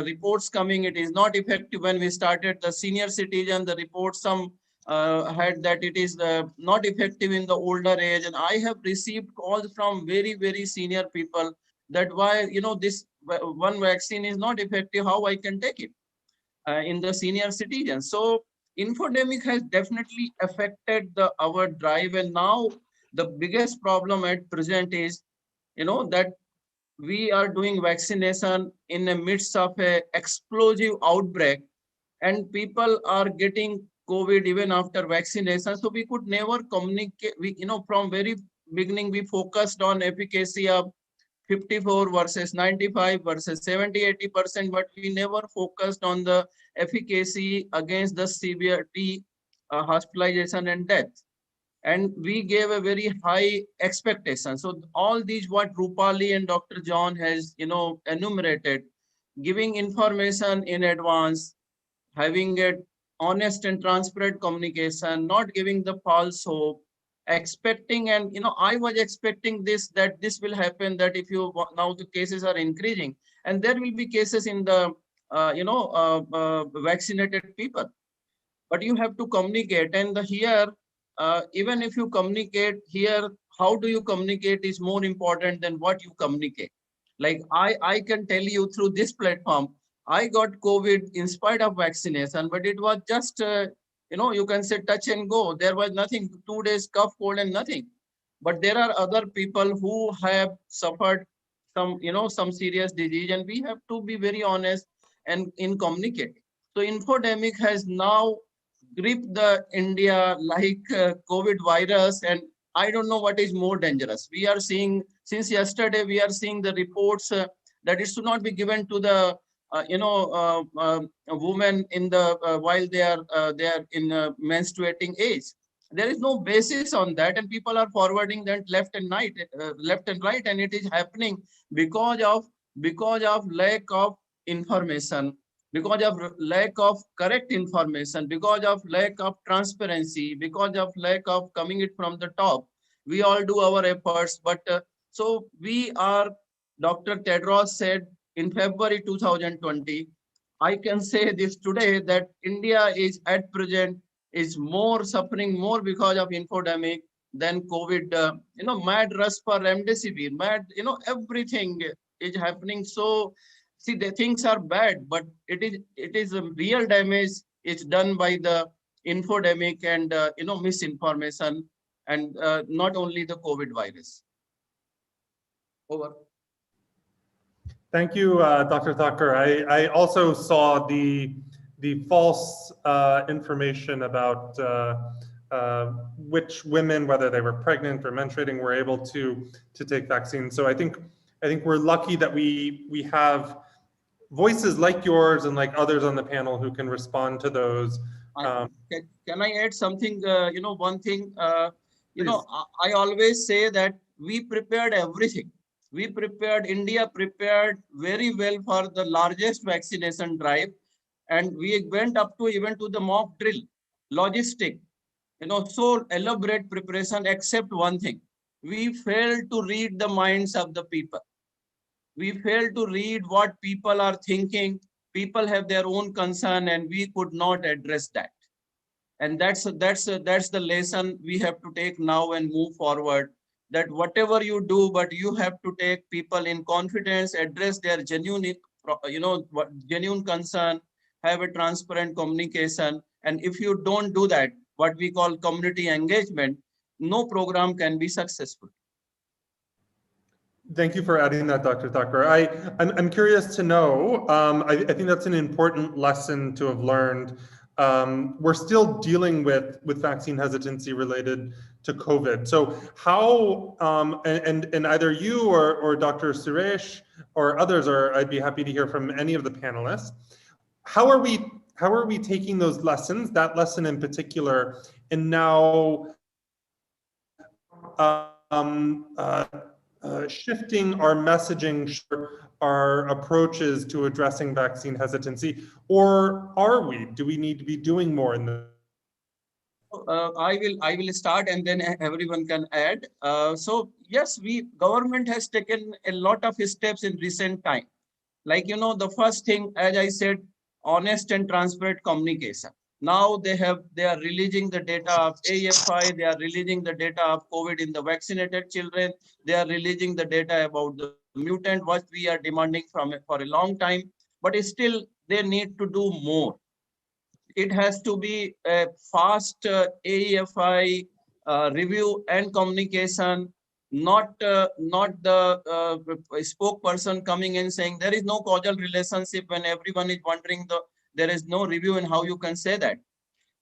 reports coming. It is not effective. When we started the senior citizen, the report some had that it is not effective in the older age. And I have received calls from very, very senior people that why this one vaccine is not effective, how I can take it in the senior citizens. So infodemic has definitely affected our drive. And now the biggest problem at present is that we are doing vaccination in the midst of a explosive outbreak, and people are getting COVID even after vaccination. So we could never communicate. We, from very beginning, we focused on efficacy of 54 versus 95 versus 70-80%, but we never focused on the efficacy against the severity, hospitalization and death. And we gave a very high expectation. So all these what Rupali and Dr. John has enumerated, giving information in advance, having a honest and transparent communication, not giving the false hope, expecting. And I was expecting that this will happen, that if you now the cases are increasing and there will be cases in the vaccinated people, but you have to communicate. And here even if you communicate here, how do you communicate is more important than what you communicate. Like I can tell you through this platform, I got COVID in spite of vaccination, but it was just you can say touch and go. There was nothing, 2 days cough, cold and nothing. But there are other people who have suffered some some serious disease, and we have to be very honest and in communicating. So infodemic has now grip the India like COVID virus, and I don't know what is more dangerous. We are seeing since yesterday, we are seeing the reports that it should not be given to the women in the while they are in menstruating age. There is no basis on that, and people are forwarding that left and right, and it is happening because of lack of information, because of lack of correct information, because of lack of transparency, because of lack of coming it from the top. We all do our efforts, but so we are. Dr. Tedros said in February 2020. I can say this today that India is at present is more suffering more because of infodemic than COVID. Mad rush for remdesivir, mad, everything is happening. So, see, the things are bad, but it is a real damage. It's done by the infodemic and misinformation, and not only the COVID virus. Over. Thank you, Dr. Thakur. I also saw the false information about which women, whether they were pregnant or menstruating, were able to take vaccines. So I think we're lucky that we have voices like yours and like others on the panel who can respond to those. Can I add something? One thing. I always say that we prepared everything. India prepared very well for the largest vaccination drive, and we went up to even to the mock drill, logistic, so elaborate preparation, except one thing. We failed to read the minds of the people. We failed to read what people are thinking. People have their own concern, and we could not address that. And that's the lesson we have to take now and move forward, that whatever you do, but you have to take people in confidence, address their genuine concern, have a transparent communication. And if you don't do that, what we call community engagement, no program can be successful. Thank you for adding that, Dr. Thakur. I'm curious to know, I think that's an important lesson to have learned. We're still dealing with vaccine hesitancy related to COVID. So how, and either you or Dr. Suresh or others, or I'd be happy to hear from any of the panelists, how are we taking those lessons, that lesson in particular, and now shifting our messaging, our approaches to addressing vaccine hesitancy, or are we? Do we need to be doing more in the? I will start, and then everyone can add. So yes, government has taken a lot of steps in recent time. Like, the first thing, as I said, honest and transparent communication. Now they are releasing the data of AFI, they are releasing the data of COVID in the vaccinated children, they are releasing the data about the mutant, what we are demanding for a long time, but still they need to do more. It has to be a fast AFI review and communication, not the spokesperson coming in saying there is no causal relationship when everyone is wondering there is no review, and how you can say that.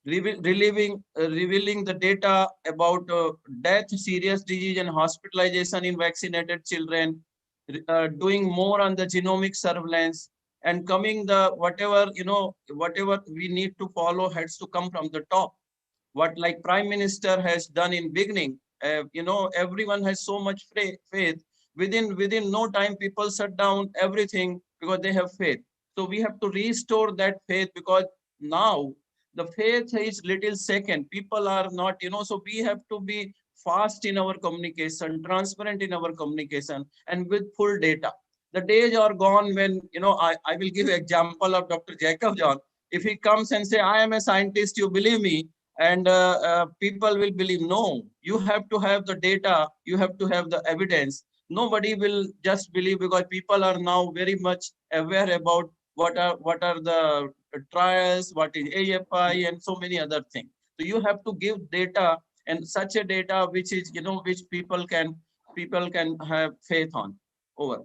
Revealing the data about death, serious disease, and hospitalization in vaccinated children, doing more on the genomic surveillance, and coming the whatever we need to follow has to come from the top. What like Prime Minister has done in beginning, everyone has so much faith. Within no time, people shut down everything because they have faith. So we have to restore that faith, because now the faith is little second. People are not, so we have to be fast in our communication, transparent in our communication, and with full data. The days are gone when, I will give example of Dr. Jacob John. If he comes and say, I am a scientist, you believe me, and people will believe. No, you have to have the data, you have to have the evidence. Nobody will just believe, because people are now very much aware about what are the trials, what is AFI, and so many other things. So you have to give data, and such a data which is, which people can have faith on. Over.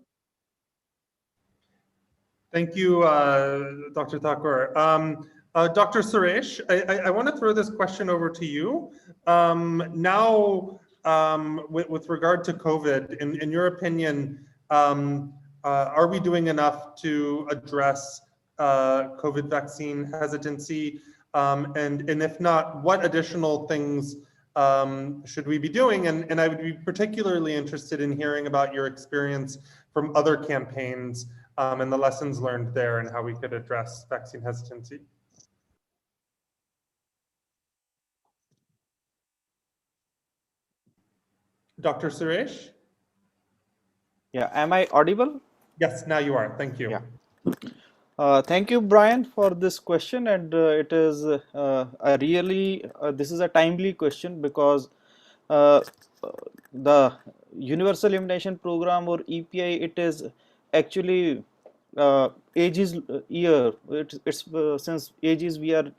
Thank you, Dr. Thakur. Dr. Suresh, I want to throw this question over to you. Now, with regard to COVID, in your opinion, are we doing enough to address COVID vaccine hesitancy? And if not, what additional things should we be doing? And I would be particularly interested in hearing about your experience from other campaigns and the lessons learned there and how we could address vaccine hesitancy. Dr. Suresh? Yeah, am I audible? Yes, now you are. Thank you. Yeah. Thank you, Brian, for this question, and it is a really this is a timely question because uh, the Universal Immunization Program or EPI, it is actually ages year. It's since ages we are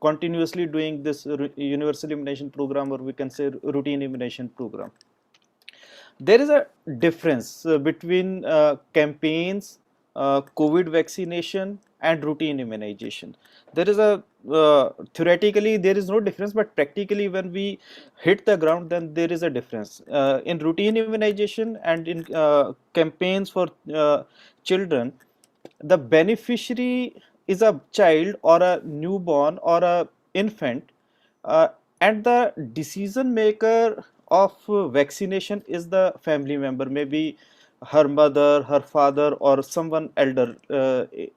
continuously doing this Universal Immunization Program, or we can say routine immunization program. There is a difference between campaigns, COVID vaccination, and routine immunization. There is a theoretically there is no difference, but practically when we hit the ground, then there is a difference. In routine immunization and in campaigns for children, the beneficiary is a child or a newborn or a infant, uh, and the decision maker of vaccination is the family member, maybe her mother, her father, or someone elder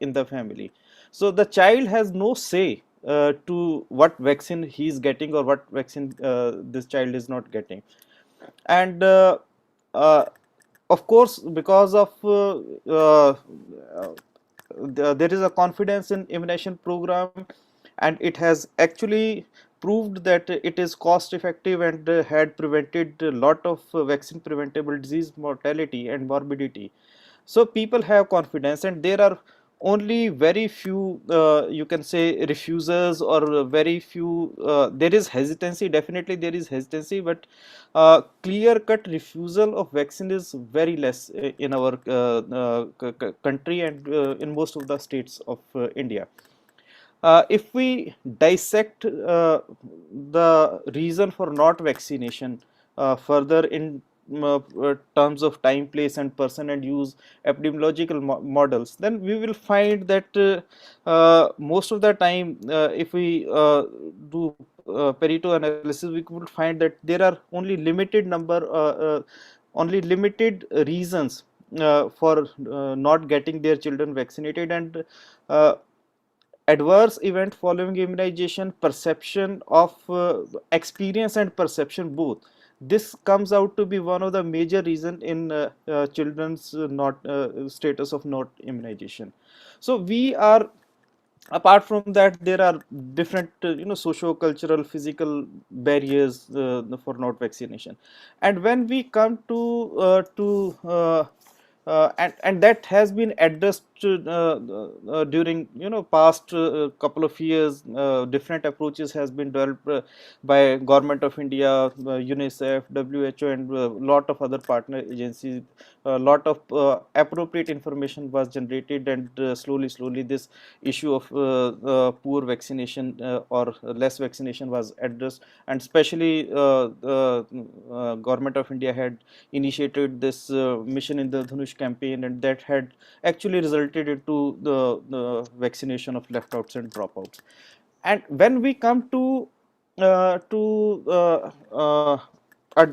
in the family. So the child has no say to what vaccine he is getting or what vaccine this child is not getting. And uh, of course, because of there is a confidence in immunization program, and it has actually proved that it is cost effective and had prevented a lot of vaccine preventable disease mortality and morbidity. So people have confidence, and there are only very few you can say refusers, or very few there is hesitancy, definitely there is hesitancy, but clear cut refusal of vaccine is very less in our country and in most of the states of India. If we dissect the reason for not vaccination further in terms of time, place, and person, and use epidemiological models, then we will find that most of the time, if we do Pareto analysis, we would find that there are only only limited reasons for not getting their children vaccinated, and adverse event following immunization, perception of experience and perception both. This comes out to be one of the major reason in children's not status of not immunization. So we are, apart from that, there are different socio-cultural, physical barriers for not vaccination. And when we come and that has been addressed during past couple of years. Different approaches has been developed by Government of India, UNICEF, WHO, and a lot of other partner agencies. A lot of appropriate information was generated, and slowly this issue of poor vaccination or less vaccination was addressed. And especially Government of India had initiated this mission in the Dhanush campaign, and that had actually resulted into the vaccination of left outs and dropouts. And when we come to uh, to uh, uh, a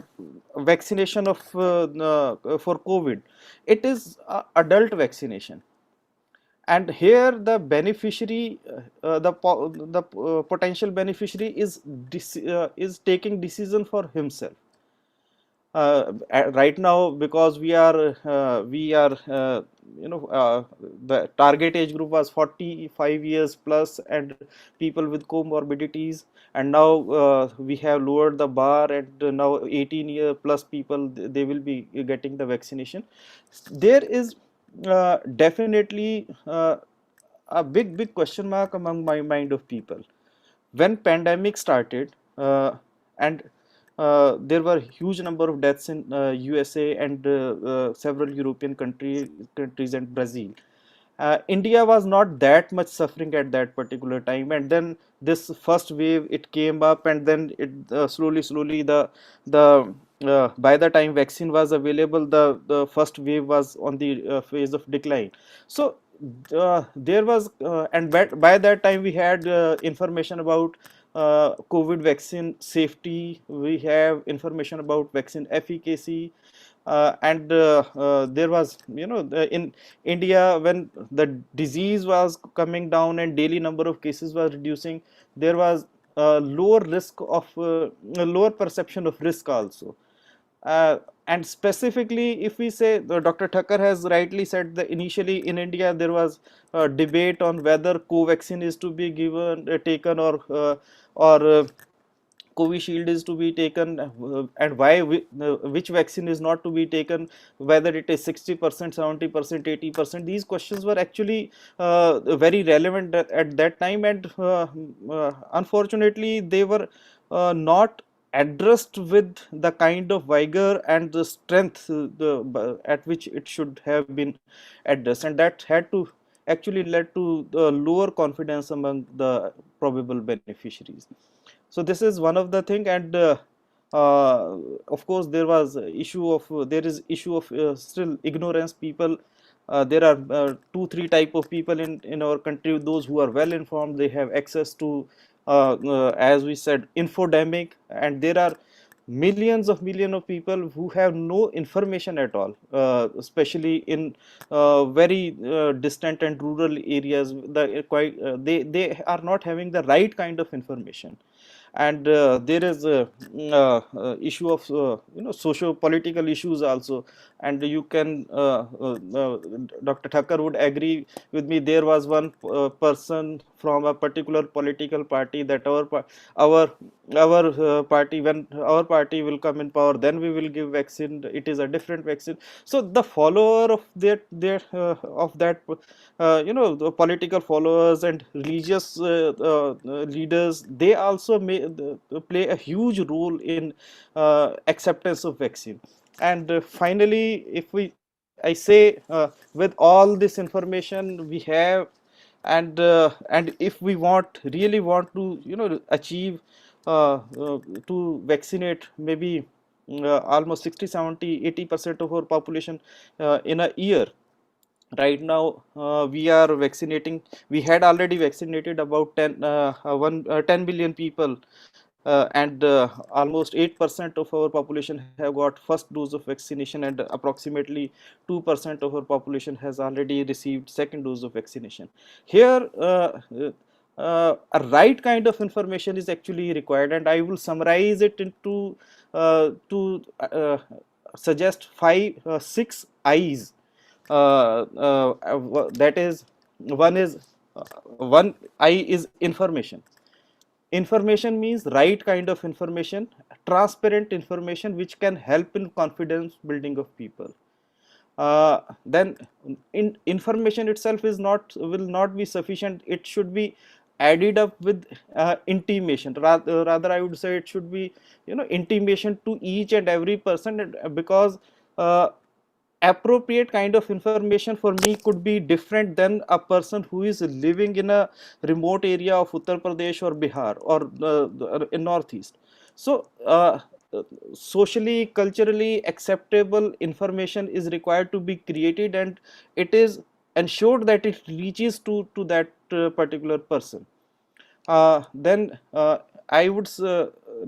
vaccination of for COVID, it is adult vaccination, and here the beneficiary, the potential beneficiary is taking decision for himself. Right now, because we are the target age group was 45 years plus and people with comorbidities, and now we have lowered the bar, and now 18-year plus people, they will be getting the vaccination. There is definitely a big question mark among my mind of people when pandemic started, and there were huge number of deaths in USA and several European countries and Brazil. India was not that much suffering at that particular time, and then this first wave it came up, and then it slowly the by the time vaccine was available, the first wave was on the phase of decline. So there was and by that time we had information about COVID vaccine safety, we have information about vaccine efficacy, and there was, in India, when the disease was coming down and daily number of cases was reducing, there was lower risk of a lower perception of risk also. And specifically, if we say, Dr. Thakkar has rightly said that initially in India there was a debate on whether co-vaccine is to be given, taken, or Covishield is to be taken, and why which vaccine is not to be taken, whether it is 60%, 70%, 80%. These questions were actually very relevant at that time, and unfortunately they were not addressed with the kind of vigor and the strength at which it should have been addressed, and that had to actually led to the lower confidence among the probable beneficiaries. So this is one of the thing, and of course there was issue of there is issue of still ignorance. People, there are 2-3 type of people in our country. Those who are well informed, they have access to as we said, infodemic, and there are millions of people who have no information at all, especially in very distant and rural areas. They are not having the right kind of information, and there is a issue of socio-political issues also. And you can Dr. Thakkar would agree with me, there was one person from a particular political party that our party, when our party will come in power, then we will give vaccine, it is a different vaccine. So the follower of their of that the political followers and religious leaders, they also play a huge role in acceptance of vaccine. And finally, I say, with all this information we have, and if we really want to achieve to vaccinate maybe almost 60, 70, 80% of our population in a year. Right now we are vaccinating, we had already vaccinated about 10 billion people, and almost 8% of our population have got first dose of vaccination, and approximately 2% of our population has already received second dose of vaccination. Here a right kind of information is actually required, and I will summarize it into to suggest 6 I's. That is, one I is information. Information means right kind of information, transparent information which can help in confidence building of people. Then information itself will not be sufficient. It should be added up with intimation. Rather I would say it should be intimation to each and every person, because appropriate kind of information for me could be different than a person who is living in a remote area of Uttar Pradesh or Bihar or in Northeast. So socially, culturally acceptable information is required to be created, and it is ensured that it reaches to that particular person. Then I would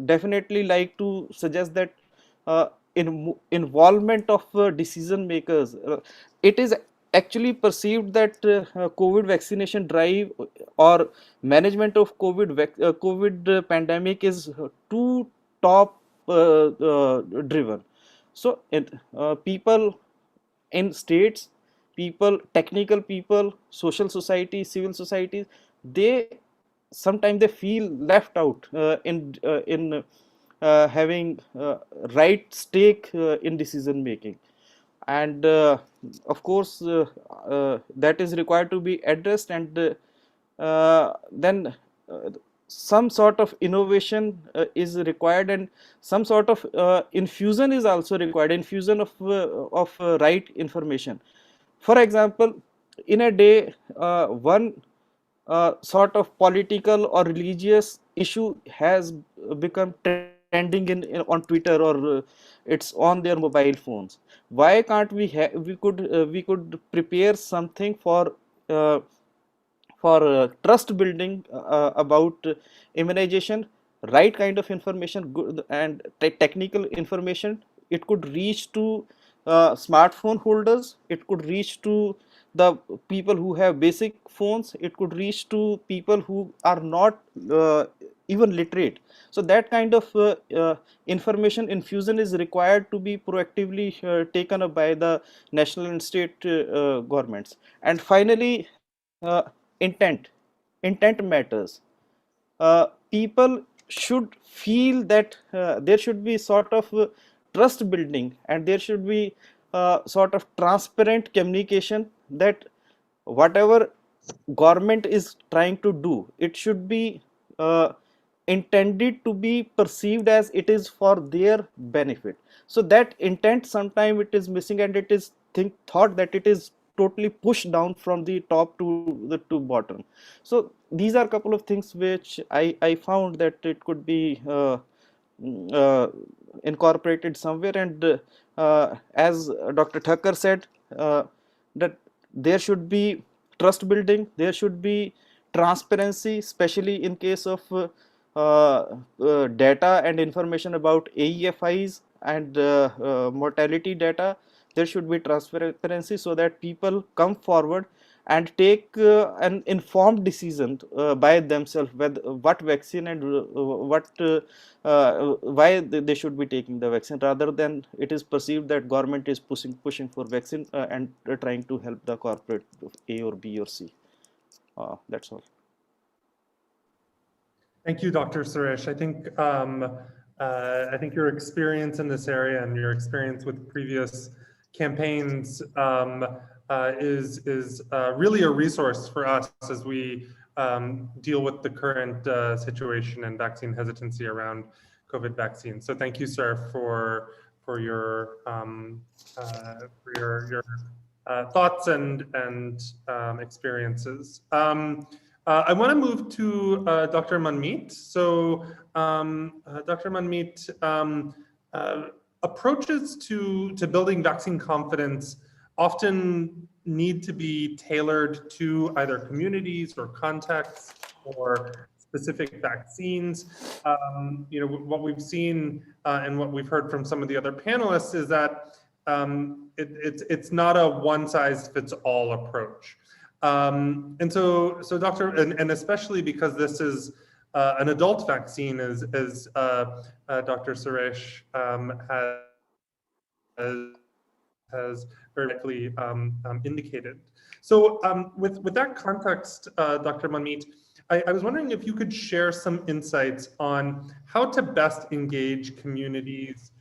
definitely like to suggest that involvement of decision makers. It is actually perceived that COVID vaccination drive or management of COVID pandemic is too top driven. So people in states, people, technical people, social society, civil societies, they sometimes they feel left out in having right stake in decision making. And of course that is required to be addressed, and then some sort of innovation is required, and some sort of infusion is also required, infusion of right information. For example, in a day, one sort of political or religious issue has become trending in on Twitter, or it's on their mobile phones. Why can't we we could prepare something uh, for trust building about immunization, right kind of information, good and technical information. It could reach to smartphone holders, it could reach to the people who have basic phones, it could reach to people who are not even literate. So that kind of information infusion is required to be proactively taken up by the national and state governments. And finally, intent matters. People should feel that there should be sort of trust building, and there should be sort of transparent communication that whatever government is trying to do, it should be uh, intended to be perceived as it is for their benefit. So that intent sometimes it is missing, and it is thought that it is totally pushed down from the top to bottom. So these are a couple of things which I found that it could be uh, incorporated somewhere. And as Dr. Thakkar said, that there should be trust building, there should be transparency, especially in case of data and information about AEFIs and mortality data. There should be transparency so that people come forward and take an informed decision by themselves whether what vaccine and why they should be taking the vaccine, rather than it is perceived that government is pushing for vaccine and trying to help the corporate A or B or C. That's all. Thank you, Dr. Suresh. I think your experience in this area and your experience with previous campaigns is really a resource for us as we deal with the current situation and vaccine hesitancy around COVID vaccines. So thank you, sir, for your thoughts and experiences. I want to move to Dr. Manmeet. So, Dr. Manmeet, approaches to building vaccine confidence often need to be tailored to either communities or contexts or specific vaccines. What we've seen and what we've heard from some of the other panelists is that it's not a one-size-fits-all approach. And so Doctor, and especially because this is an adult vaccine, as Dr. Suresh has very correctly indicated. So with that context, Dr. Manmeet, I was wondering if you could share some insights on how to best engage communities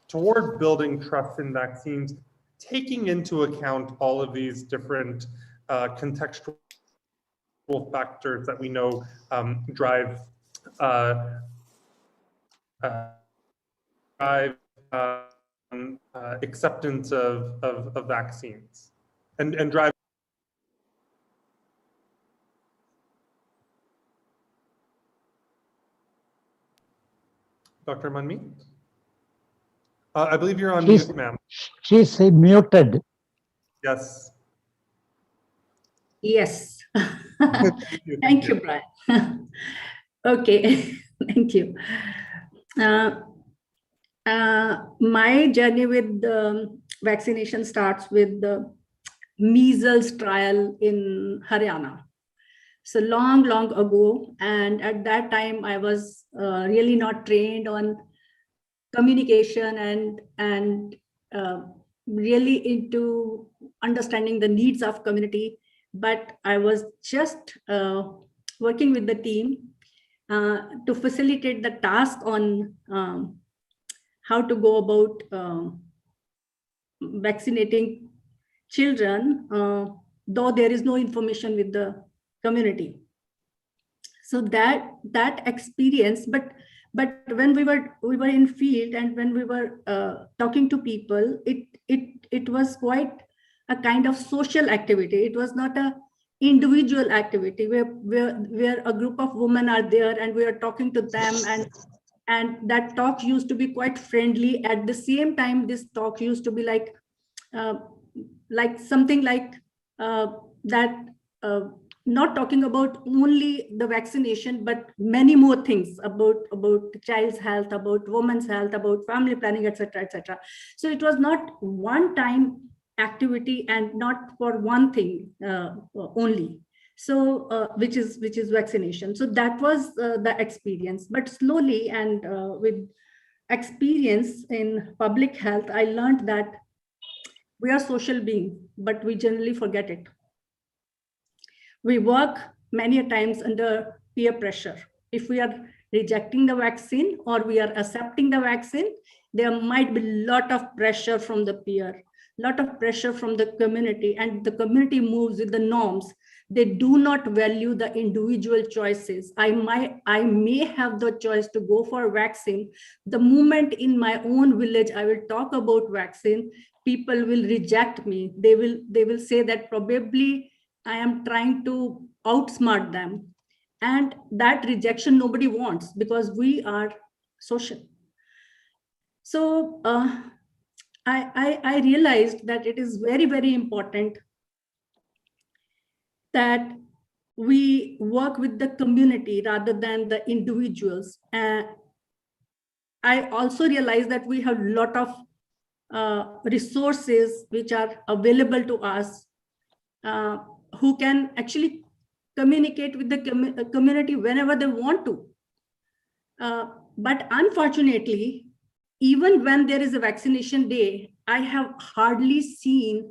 toward building trust in vaccines, taking into account all of these different contextual factors that we know drive acceptance of vaccines and drive. Dr. Manmeet? I believe you're on mute, ma'am. She's muted. Yes. Yes. Thank you, Brian. Okay, thank you. My journey with vaccination starts with the measles trial in Haryana. So long ago, and at that time I was really not trained on communication and really into understanding the needs of community. But I was just working with the team to facilitate the task on how to go about vaccinating children, though there is no information with the community. So that experience, but when we were in field and when we were talking to people, it was quite a kind of social activity. It was not a individual activity where a group of women are there and we are talking to them, and that talk used to be quite friendly. At the same time, this talk used to be like something like that not talking about only the vaccination, but many more things about child's health, about women's health, about family planning, etc., etc. So it was not one time activity and not for one thing only. So which is vaccination. So that was the experience. But slowly and with experience in public health, I learned that we are social beings, but we generally forget it. We work many times under peer pressure. If we are rejecting the vaccine or we are accepting the vaccine, there might be a lot of pressure from the peer, lot of pressure from the community, and the community moves with the norms. They do not value the individual choices. I may have the choice to go for vaccine. The moment in my own village I will talk about vaccine, people will reject me. They will say that probably I am trying to outsmart them. And that rejection nobody wants, because we are social. So I realized that it is very, very important that we work with the community rather than the individuals. I also realized that we have a lot of resources which are available to us, who can actually communicate with the community whenever they want to. But unfortunately, even when there is a vaccination day, I have hardly seen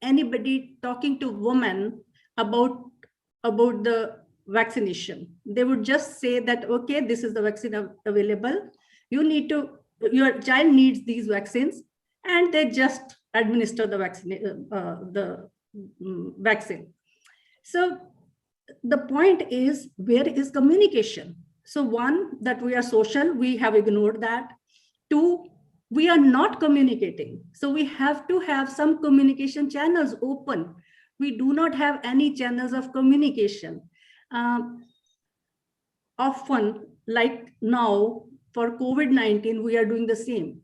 anybody talking to women about the vaccination. They would just say that, okay, this is the vaccine available. Your child needs these vaccines, and they just administer the vaccine. So the point is, where is communication? So one, that we are social, we have ignored that. Two, we are not communicating. So we have to have some communication channels open. We do not have any channels of communication. Often, like now, for COVID-19, we are doing the same.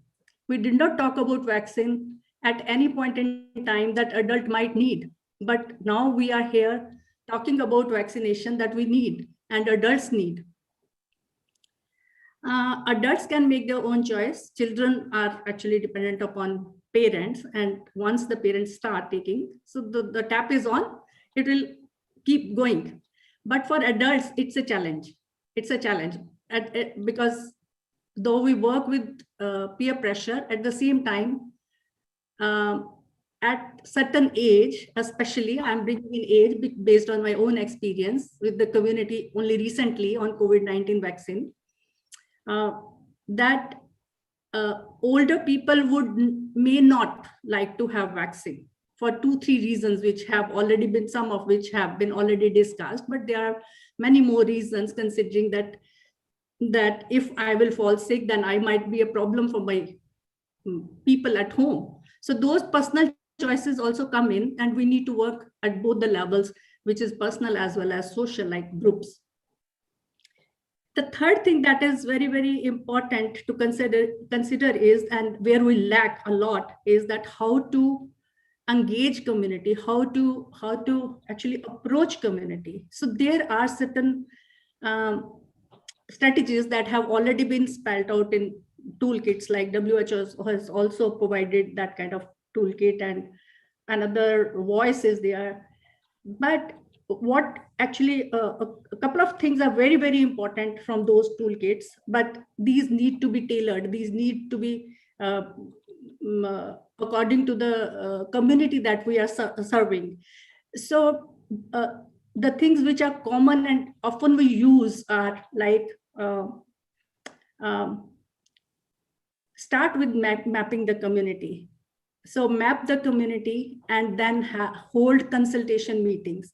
We did not talk about vaccine at any point in time that adult might need. But now we are here talking about vaccination that we need and adults need. Adults can make their own choice. Children are actually dependent upon parents. And once the parents start taking, so the tap is on, it will keep going. But for adults, it's a challenge. It's a challenge because though we work with peer pressure, at the same time, at certain age, especially I'm bringing in age based on my own experience with the community only recently on COVID-19 vaccine, that older people may not like to have vaccine for 2-3 reasons, which have already been, some of which have been already discussed, but there are many more reasons, considering that if I will fall sick, then I might be a problem for my people at home. So those personal choices also come in, and we need to work at both the levels, which is personal as well as social, like groups. The third thing that is very, very important to consider is, and where we lack a lot, is that how to engage community, how to actually approach community. So there are certain strategies that have already been spelled out in toolkits, like WHO has also provided that kind of toolkit, and another voice is there. But what actually, a couple of things are very, very important from those toolkits, but these need to be tailored. These need to be according to the community that we are serving. So the things which are common and often we use are like, start with mapping the community. So map the community and then hold consultation meetings.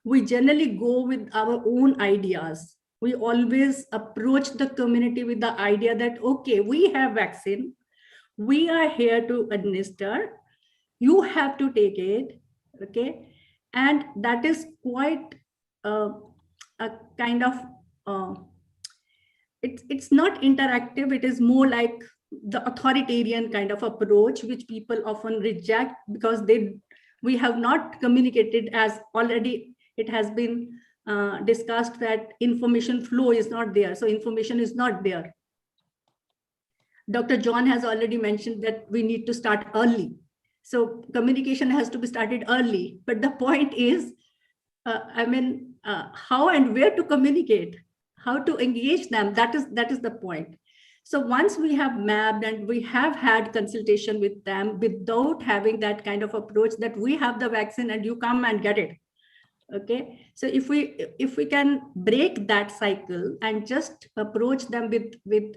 We generally go with our own ideas. We always approach the community with the idea that, okay, we have vaccine. We are here to administer. You have to take it, okay? And that is quite a kind of, it's not interactive. It is more like the authoritarian kind of approach, which people often reject because we have not communicated as already it has been discussed that information flow is not there. So information is not there. Dr. John has already mentioned that we need to start early. So communication has to be started early. But the point is, how and where to communicate, how to engage them. That is the point. So once we have mapped and we have had consultation with them without having that kind of approach that we have the vaccine and you come and get it. Okay, so if we can break that cycle and just approach them with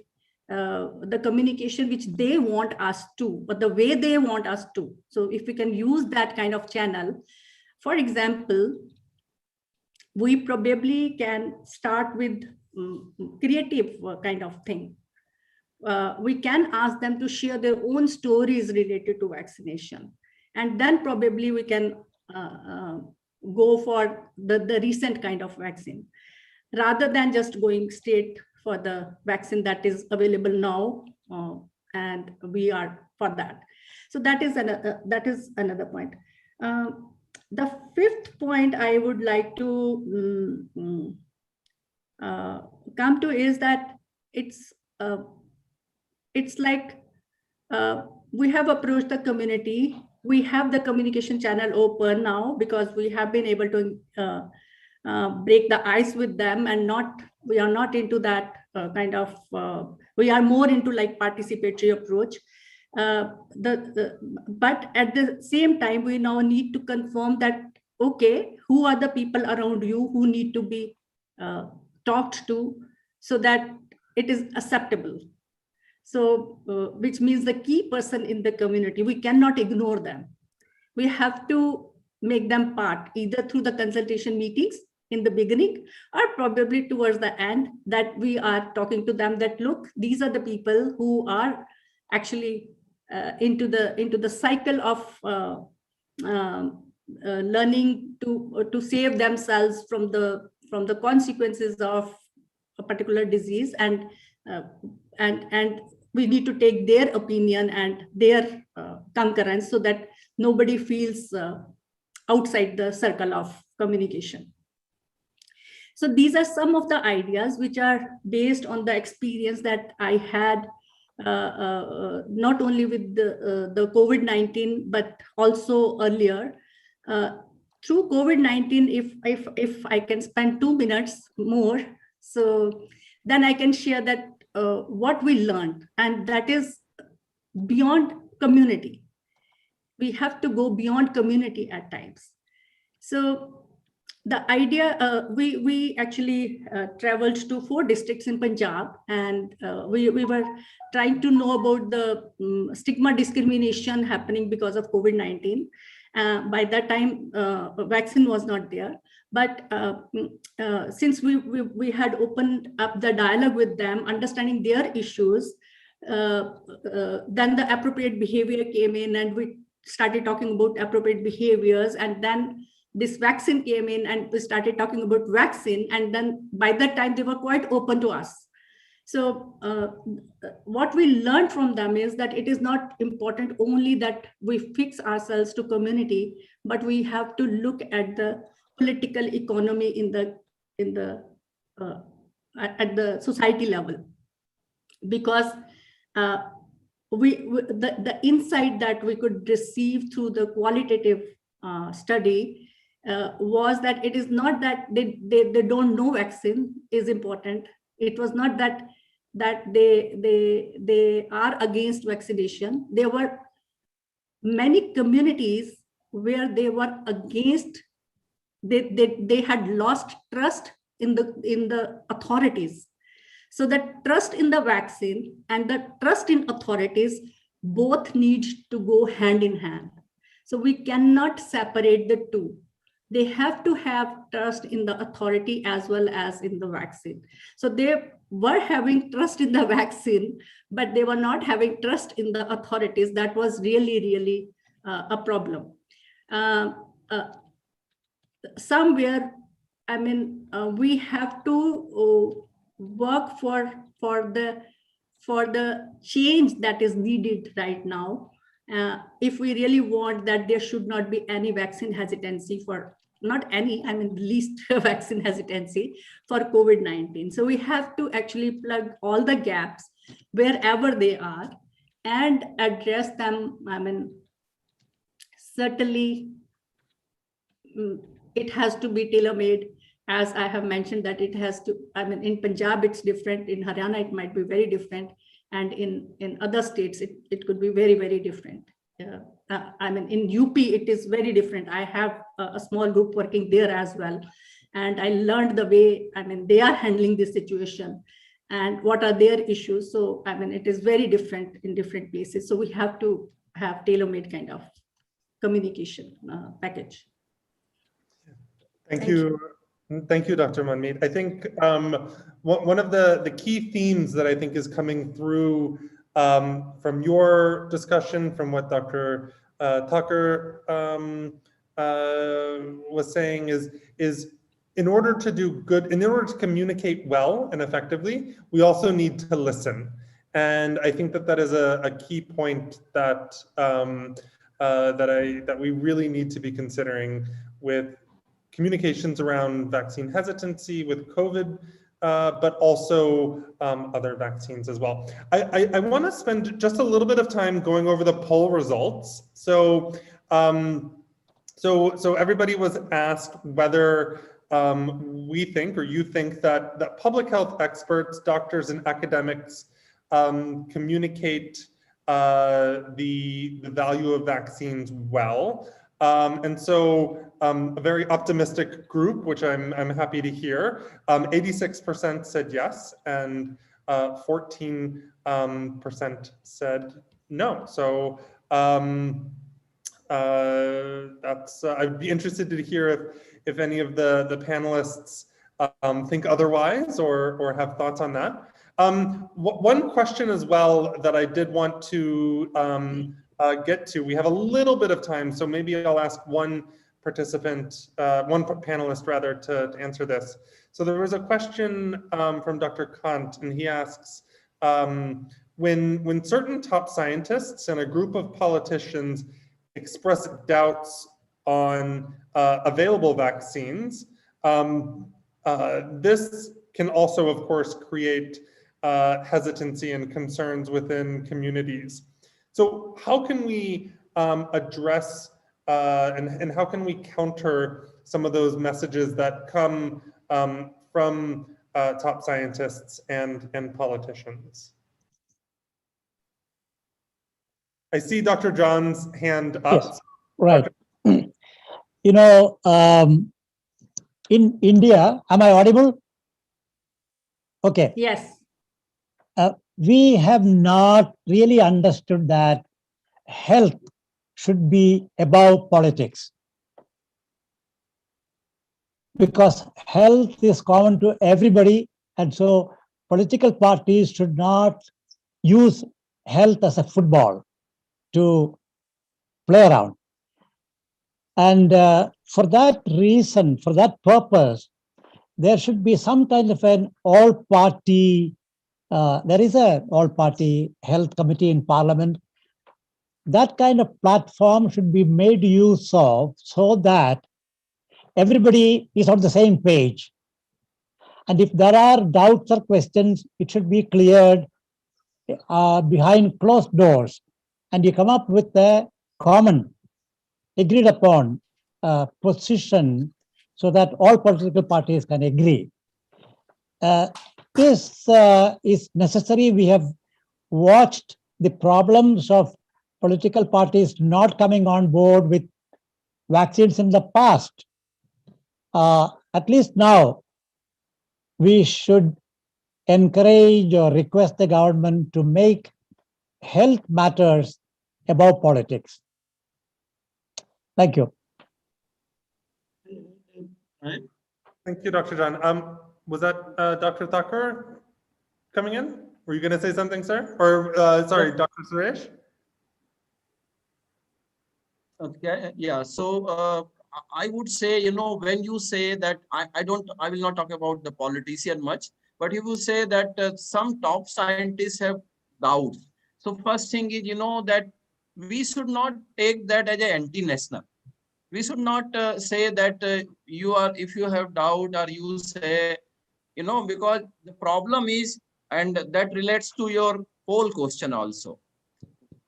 the communication which they want us to, but the way they want us to. So if we can use that kind of channel, for example, we probably can start with creative kind of thing. We can ask them to share their own stories related to vaccination. And then probably we can go for the recent kind of vaccine, rather than just going straight for the vaccine that is available now, and we are for that. So that is another point. The fifth point I would like to come to is that it's like we have approached the community. We have the communication channel open now because we have been able to break the ice with them, and we are not into that kind of, we are more into like participatory approach. But at the same time, we now need to confirm that, okay, who are the people around you who need to be talked to so that it is acceptable. So, which means the key person in the community, we cannot ignore them. We have to make them part, either through the consultation meetings in the beginning, or probably towards the end, that we are talking to them that, look, these are the people who are actually into the cycle of learning to save themselves from the consequences of a particular disease, and we need to take their opinion and their concurrence so that nobody feels outside the circle of communication. So these are some of the ideas which are based on the experience that I had, not only with the COVID-19, but also earlier. Through COVID-19, if I can spend 2 minutes more, so then I can share that what we learned, and that is beyond community. We have to go beyond community at times. So the idea, we actually traveled to 4 districts in Punjab, and we were trying to know about the stigma discrimination happening because of COVID-19. By that time, vaccine was not there. But since we had opened up the dialogue with them, understanding their issues, then the appropriate behavior came in, and we started talking about appropriate behaviors, and then this vaccine came in, and we started talking about vaccine, and then by that time they were quite open to us. So what we learned from them is that it is not important only that we fix ourselves to community, but we have to look at the political economy at the society level, because the insight that we could receive through the qualitative study was that it is not that they don't know vaccine is important. It was not that they are against vaccination. There were many communities where they were against. They had lost trust in the authorities. So the trust in the vaccine and the trust in authorities both need to go hand in hand. So we cannot separate the two. They have to have trust in the authority as well as in the vaccine. So they were having trust in the vaccine, but they were not having trust in the authorities. That was really, really a problem. Somewhere, we have to work for the change that is needed right now. If we really want that there should not be any vaccine hesitancy for not any, I mean, least vaccine hesitancy for COVID-19. So we have to actually plug all the gaps wherever they are and address them. I mean, certainly it has to be tailor-made, as I have mentioned that it has to, I mean, in Punjab, it's different. In Haryana, it might be very different. And in other states, it could be very, very different. I mean, in UP, it is very different. I have a small group working there as well. And I learned the way, I mean, they are handling this situation and what are their issues. So, I mean, it is very different in different places. So we have to have tailor-made kind of communication package. Thank you. Thank you, Dr. Manmeet. I think one of the key themes that I think is coming through from your discussion, from what Dr. Tucker was saying is in order to do good, in order to communicate well and effectively, we also need to listen. And I think that is a key point that that we really need to be considering with communications around vaccine hesitancy with COVID, but also other vaccines as well. I want to spend just a little bit of time going over the poll results. So, so everybody was asked whether we think, or you think, that public health experts, doctors, and academics communicate the value of vaccines well. And so a very optimistic group, which I'm happy to hear. 86% said yes, and 14% said no. So that's I'd be interested to hear if any of the panelists think otherwise or have thoughts on that. One question as well that I did want to get to, we have a little bit of time, so maybe I'll ask one participant, one panelist rather, to answer this. So there was a question from Dr. Kant, and he asks, when certain top scientists and a group of politicians express doubts on available vaccines, this can also, of course, create hesitancy and concerns within communities. So how can we address and how can we counter some of those messages that come from top scientists and politicians? I see Dr. John's hand up. Yes, right. You know, in India, am I audible? Okay. Yes. We have not really understood that health should be above politics, because health is common to everybody, and so political parties should not use health as a football to play around. And for that reason, for that purpose, there should be some kind of an all-party, there is an all-party health committee in Parliament. That kind of platform should be made use of so that everybody is on the same page. And if there are doubts or questions, it should be cleared behind closed doors. And you come up with a common, agreed upon position so that all political parties can agree. This is necessary. We have watched the problems of political parties not coming on board with vaccines in the past. At least now, we should encourage or request the government to make health matters above politics. Thank you. Thank you, Dr. John. Was that Dr. Thakur coming in? Were you going to say something, sir? Or sorry, Dr. Suresh? Okay, yeah. So I would say, you know, when you say that, I will not talk about the politician much, but you will say that some top scientists have doubts. So first thing is, you know, that we should not take that as an anti-national. We should not say that if you have doubt or you say, because the problem is, and that relates to your whole question also.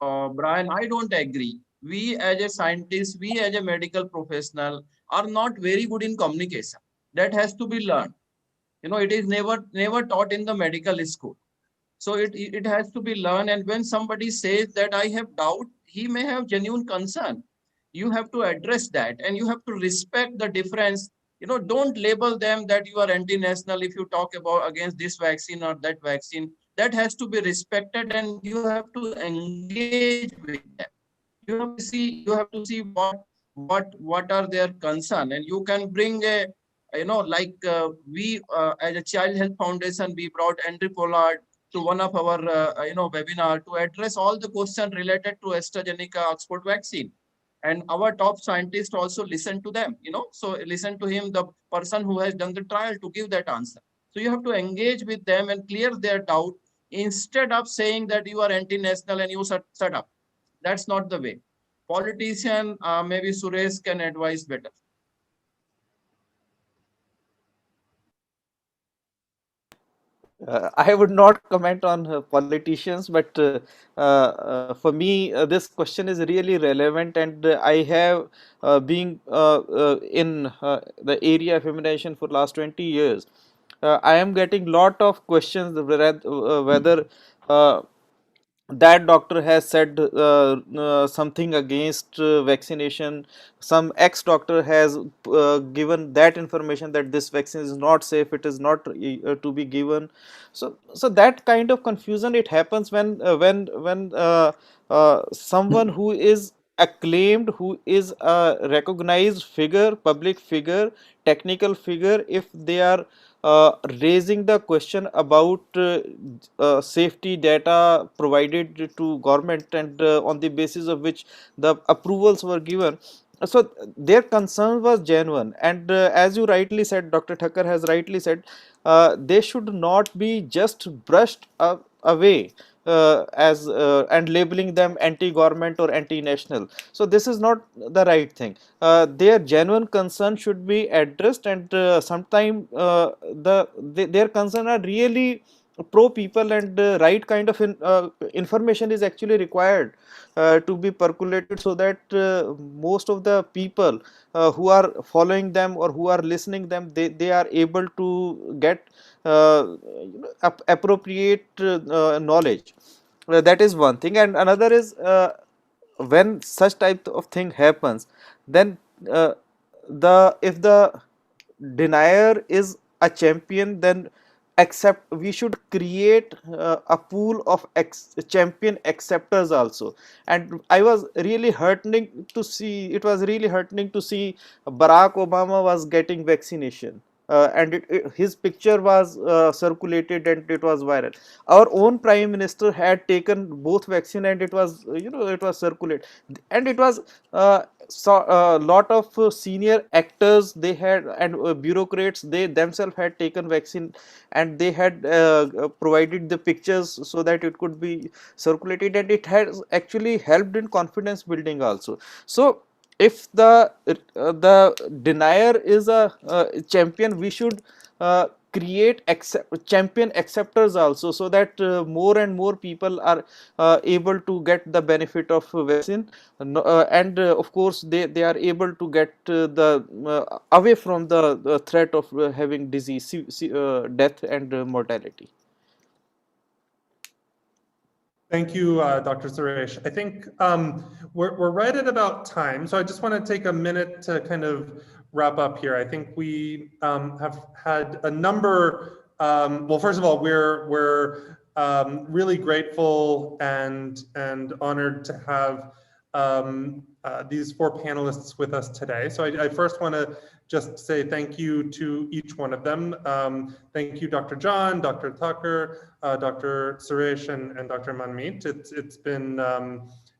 Brian, I don't agree. We as a scientist, we as a medical professional are not very good in communication. That has to be learned. It is never taught in the medical school. So it has to be learned. And when somebody says that I have doubt, he may have genuine concern. You have to address that, and you have to respect the difference. Don't label them that you are anti-national if you talk about against this vaccine or that vaccine. That has to be respected, and you have to engage with them. You have to see what are their concern, and you can bring a, like we as a Child Health Foundation, we brought Andrew Pollard to one of our webinar to address all the questions related to AstraZeneca Oxford vaccine, and our top scientists also listen to them. So listen to him, the person who has done the trial, to give that answer. So you have to engage with them and clear their doubt, instead of saying that you are anti-national and you shut up. That's not the way. Politician, maybe Suresh can advise better. I would not comment on politicians, but for me, this question is really relevant, and I have been in the area of immunization for last 20 years. I am getting lot of questions whether that doctor has said something against vaccination. Some ex-doctor has given that information that this vaccine is not safe, it is not to be given. So that kind of confusion, it happens when someone who is acclaimed, who is a recognized figure, public figure, technical figure, if they are raising the question about safety data provided to government, and on the basis of which the approvals were given. So their concern was genuine, and as you rightly said, Dr. Thakkar has rightly said, they should not be just brushed away as and labeling them anti-government or anti-national. So this is not the right thing. Their genuine concern should be addressed, and sometimes their concern are really pro people, and right kind of information is actually required to be percolated, so that most of the people who are following them or who are listening them, they are able to get appropriate knowledge. That is one thing, and another is when such type of thing happens, then uh, if the denier is a champion, then we should create a pool of champion acceptors also. And I was really heartening to see, it was really heartening to see Barack Obama was getting vaccination, and his picture was circulated and it was viral. Our own prime minister had taken both vaccine, and it was it was circulated, and it was so a lot of senior actors they had, and bureaucrats, they themselves had taken vaccine, and they had provided the pictures so that it could be circulated, and it has actually helped in confidence building also. So if the denier is a champion, we should create champion acceptors also, so that more and more people are able to get the benefit of vaccine, and of course they are able to get the away from the threat of having disease, death and mortality. Thank you, Dr. Suresh. I think we're right at about time, so I just want to take a minute to kind of wrap up here. I think we have had a number. Well, first of all, we're really grateful and honored to have these four panelists with us today. So I first want to just say thank you to each one of them. Thank you, Dr. John, Dr. Thakkar, Dr. Suresh, and Dr. Manmeet.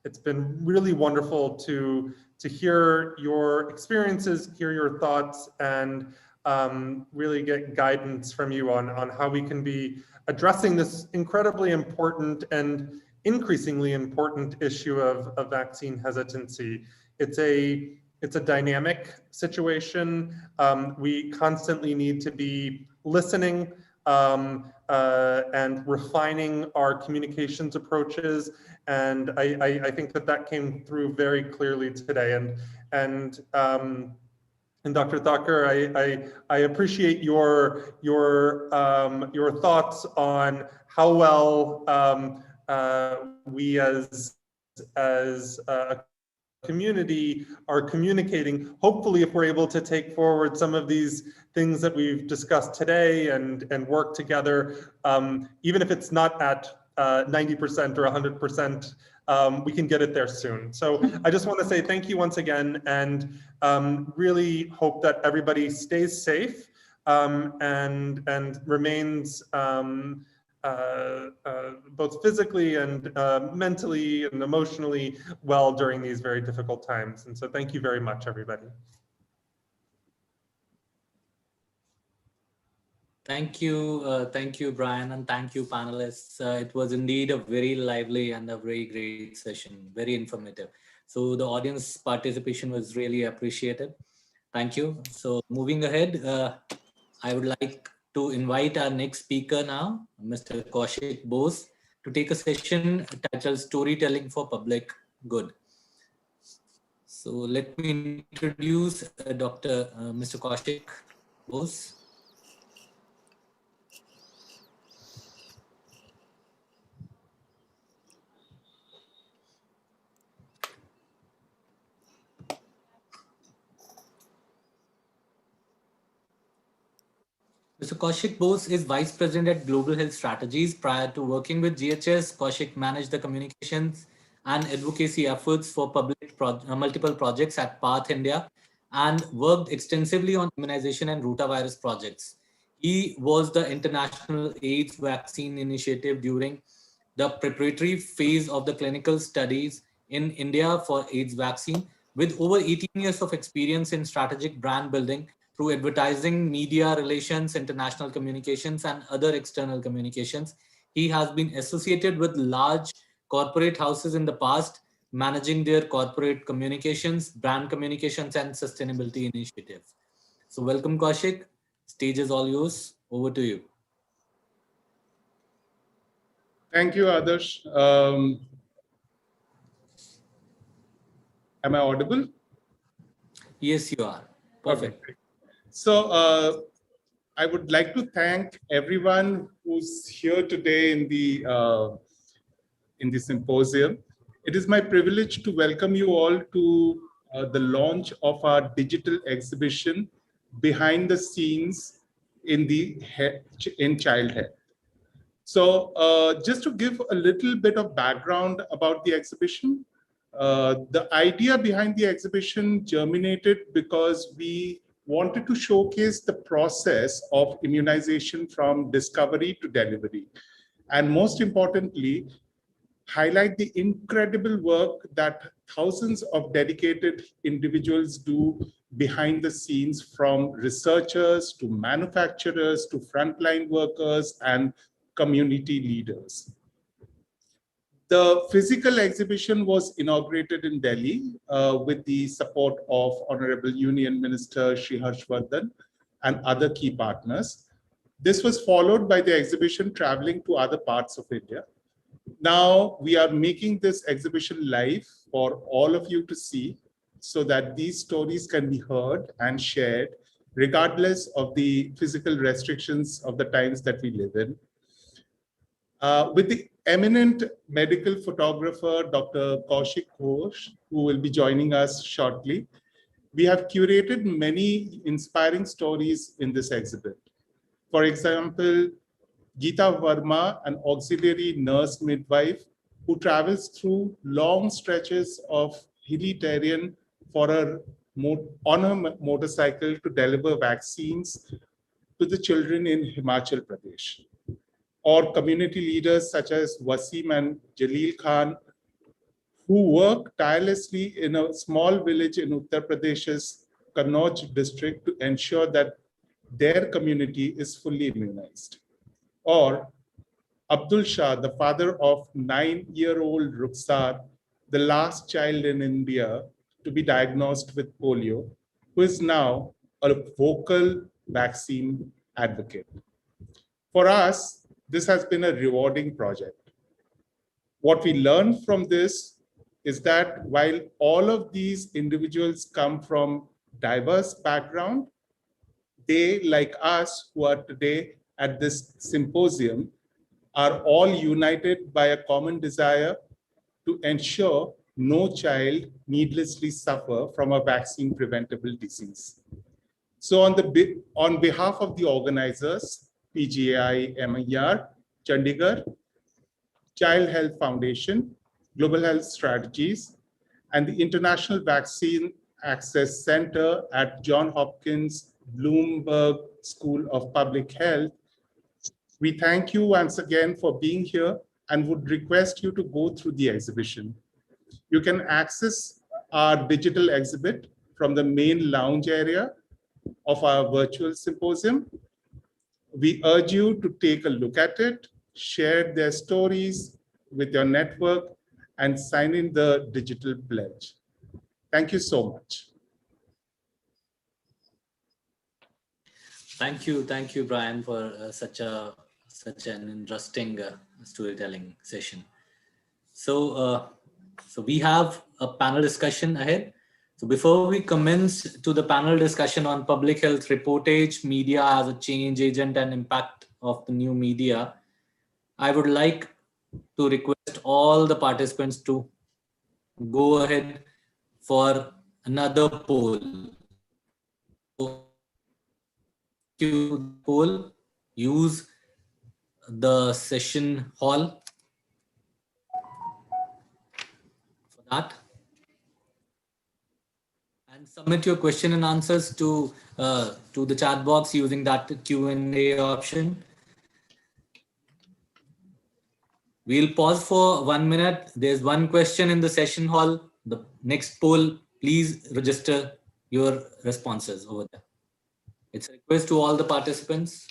It's been really wonderful to hear your experiences, hear your thoughts, and really get guidance from you on how we can be addressing this incredibly important and increasingly important issue of vaccine hesitancy. It's a it's a dynamic situation. We constantly need to be listening and refining our communications approaches. And I think that came through very clearly today. And Dr. Thakur, I appreciate your thoughts on how well we as a community are communicating. Hopefully, if we're able to take forward some of these things that we've discussed today and work together, even if it's not at 90% or 100%, we can get it there soon. So I just want to say thank you once again, and really hope that everybody stays safe and remains both physically and mentally and emotionally well during these very difficult times. And so thank you very much, everybody. Thank you, Brian, and thank you, panelists. It was indeed a very lively and a very great session, very informative. So the audience participation was really appreciated. Thank you. So moving ahead, I would like to invite our next speaker now, Mr. Kaushik Bose, to take a session titled Storytelling for Public Good. So let me introduce Mr. Kaushik Bose. Mr. Kaushik Bose is Vice President at Global Health Strategies. Prior to working with GHS, Kaushik managed the communications and advocacy efforts for multiple projects at PATH India and worked extensively on immunization and rotavirus projects. He was the International AIDS Vaccine Initiative during the preparatory phase of the clinical studies in India for AIDS vaccine. With over 18 years of experience in strategic brand building, through advertising, media relations, international communications, and other external communications. He has been associated with large corporate houses in the past, managing their corporate communications, brand communications, and sustainability initiatives. So welcome, Kaushik. Stage is all yours. Over to you. Thank you, Adarsh. Am I audible? Yes, you are. Perfect. Okay. So I would like to thank everyone who's here today in the symposium. It is my privilege to welcome you all to the launch of our digital exhibition, Behind the Scenes in Child Health. So just to give a little bit of background about the exhibition, the idea behind the exhibition germinated because we wanted to showcase the process of immunization from discovery to delivery. And most importantly, highlight the incredible work that thousands of dedicated individuals do behind the scenes, from researchers to manufacturers to frontline workers and community leaders. The physical exhibition was inaugurated in Delhi with the support of Honorable Union Minister Shri Harshvardhan and other key partners. This was followed by the exhibition traveling to other parts of India. Now we are making this exhibition live for all of you to see, so that these stories can be heard and shared regardless of the physical restrictions of the times that we live in. With the eminent medical photographer, Dr. Kaushik Bose, who will be joining us shortly, we have curated many inspiring stories in this exhibit. For example, Geeta Verma, an auxiliary nurse midwife who travels through long stretches of hilly terrain on a motorcycle to deliver vaccines to the children in Himachal Pradesh. Or community leaders such as Wasim and Jalil Khan, who work tirelessly in a small village in Uttar Pradesh's Kannauj district to ensure that their community is fully immunized. Or Abdul Shah, the father of 9-year-old Rukhsar, the last child in India, to be diagnosed with polio, who is now a vocal vaccine advocate. For us, this has been a rewarding project. What we learned from this is that while all of these individuals come from diverse background, they, like us who are today at this symposium, are all united by a common desire to ensure no child needlessly suffer from a vaccine preventable disease. So on behalf of the organizers, PGI MER, Chandigarh, Child Health Foundation, Global Health Strategies, and the International Vaccine Access Center at Johns Hopkins Bloomberg School of Public Health, we thank you once again for being here and would request you to go through the exhibition. You can access our digital exhibit from the main lounge area of our virtual symposium. We urge you to take a look at it, share their stories with your network, and sign in the digital pledge. Thank you so much. Thank you, Brian, for such an interesting storytelling session. So we have a panel discussion ahead. So before we commence to the panel discussion on public health reportage, media as a change agent and impact of the new media, I would like to request all the participants to go ahead for another poll. Use the session hall for that, and submit your question and answers to the chat box using that Q&A option. We'll pause for 1 minute. There's one question in the session hall. The next poll, please register your responses over there. It's a request to all the participants.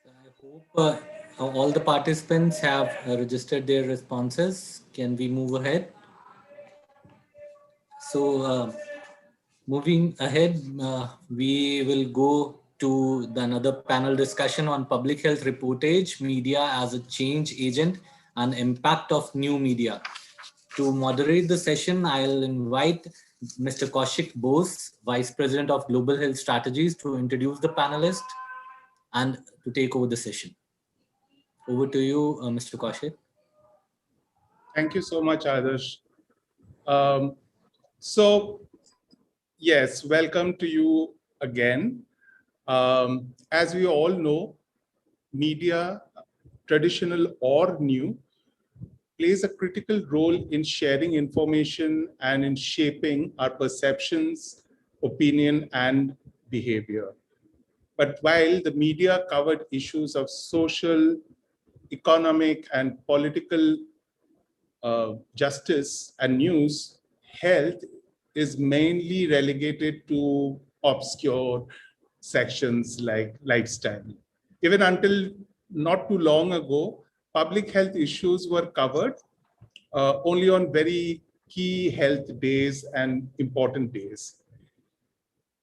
I hope all the participants have registered their responses. Can we move ahead? So, moving ahead, we will go to another panel discussion on public health reportage, media as a change agent, and impact of new media. To moderate the session, I'll invite Mr. Kaushik Bose, Vice President of Global Health Strategies, to introduce the panelists and to take over the session. Over to you, Mr. Kaushik. Thank you so much, Adarsh. So, yes, welcome to you again. As we all know, media, traditional or new, plays a critical role in sharing information and in shaping our perceptions, opinion, and behavior. But while the media covered issues of social, economic, and political justice and news, health is mainly relegated to obscure sections like lifestyle. Even until not too long ago, public health issues were covered only on very key health days and important days.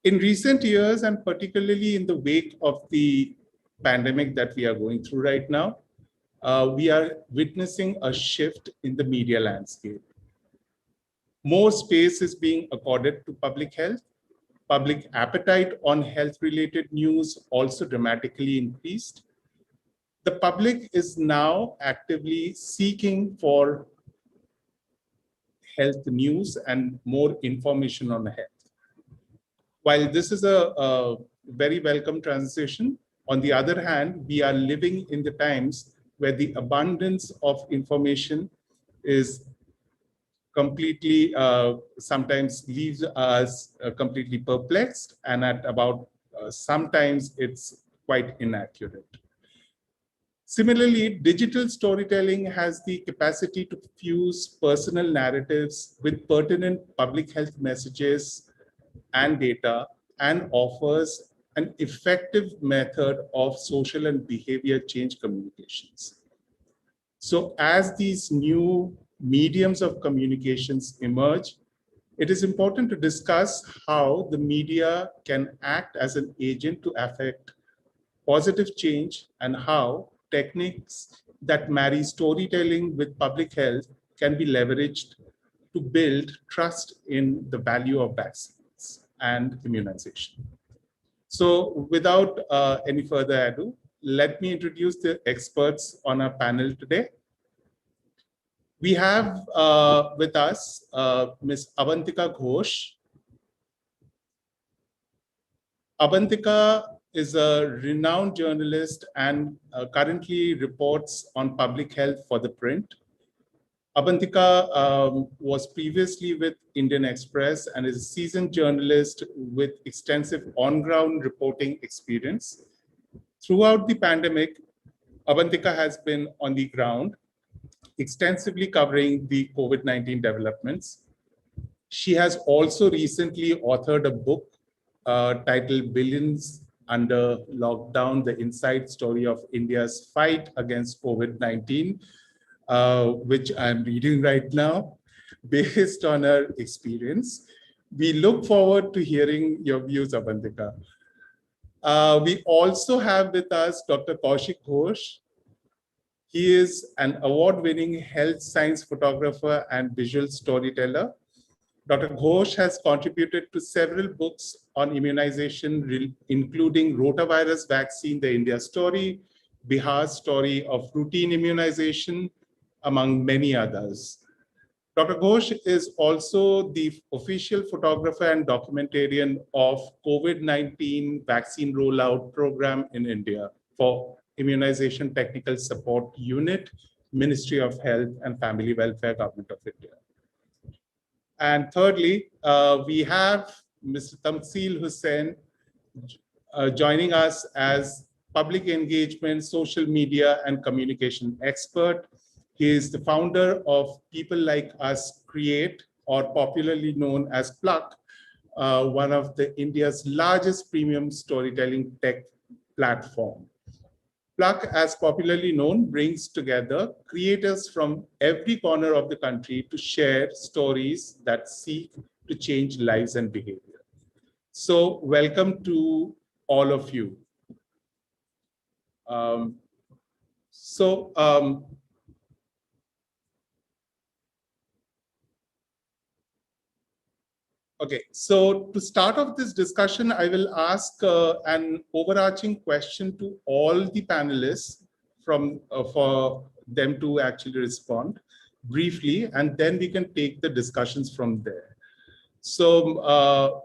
In recent years, and particularly in the wake of the pandemic that we are going through right now, we are witnessing a shift in the media landscape. More space is being accorded to public health. Public appetite on health-related news also dramatically increased. The public is now actively seeking for health news and more information on health. While this is a very welcome transition, on the other hand, we are living in the times where the abundance of information is completely, sometimes leaves us completely perplexed, and at about sometimes it's quite inaccurate. Similarly, digital storytelling has the capacity to fuse personal narratives with pertinent public health messages and data, and offers an effective method of social and behavior change communications. So as these new mediums of communications emerge, it is important to discuss how the media can act as an agent to affect positive change, and how techniques that marry storytelling with public health can be leveraged to build trust in the value of vaccines and immunization. So without any further ado, let me introduce the experts on our panel today. We have with us Ms. Avantika Ghosh. Avantika is a renowned journalist and currently reports on public health for The Print. Avantika was previously with Indian Express and is a seasoned journalist with extensive on-ground reporting experience. Throughout the pandemic, Avantika has been on the ground, extensively covering the COVID-19 developments. She has also recently authored a book titled Billions Under Lockdown, the inside story of India's fight against COVID-19, which I'm reading right now, based on her experience. We look forward to hearing your views, Avantika. We also have with us Dr. Kaushik Ghosh. He is an award-winning health science photographer and visual storyteller. Dr. Ghosh has contributed to several books on immunization, including Rotavirus Vaccine, the India Story, Bihar's Story of Routine Immunization, among many others. Dr. Ghosh is also the official photographer and documentarian of COVID-19 vaccine rollout program in India for Immunization Technical Support Unit, Ministry of Health and Family Welfare, Government of India. And thirdly, we have Mr. Tamsil Hussain joining us as public engagement, social media, and communication expert. He is the founder of People Like Us Create, or popularly known as Pluck, one of India's largest premium storytelling tech platform. Pluck, as popularly known, brings together creators from every corner of the country to share stories that seek to change lives and behavior. So welcome to all of you. Okay, so to start off this discussion, I will ask an overarching question to all the panelists for them to actually respond briefly, and then we can take the discussions from there. So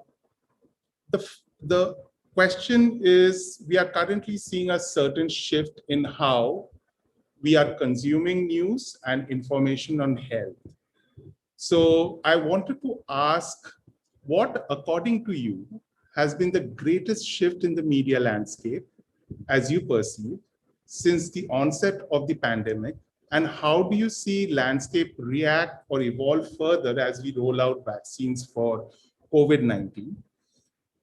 the question is, we are currently seeing a certain shift in how we are consuming news and information on health. So I wanted to ask, what, according to you, has been the greatest shift in the media landscape, as you perceive, since the onset of the pandemic? And how do you see landscape react or evolve further as we roll out vaccines for COVID-19?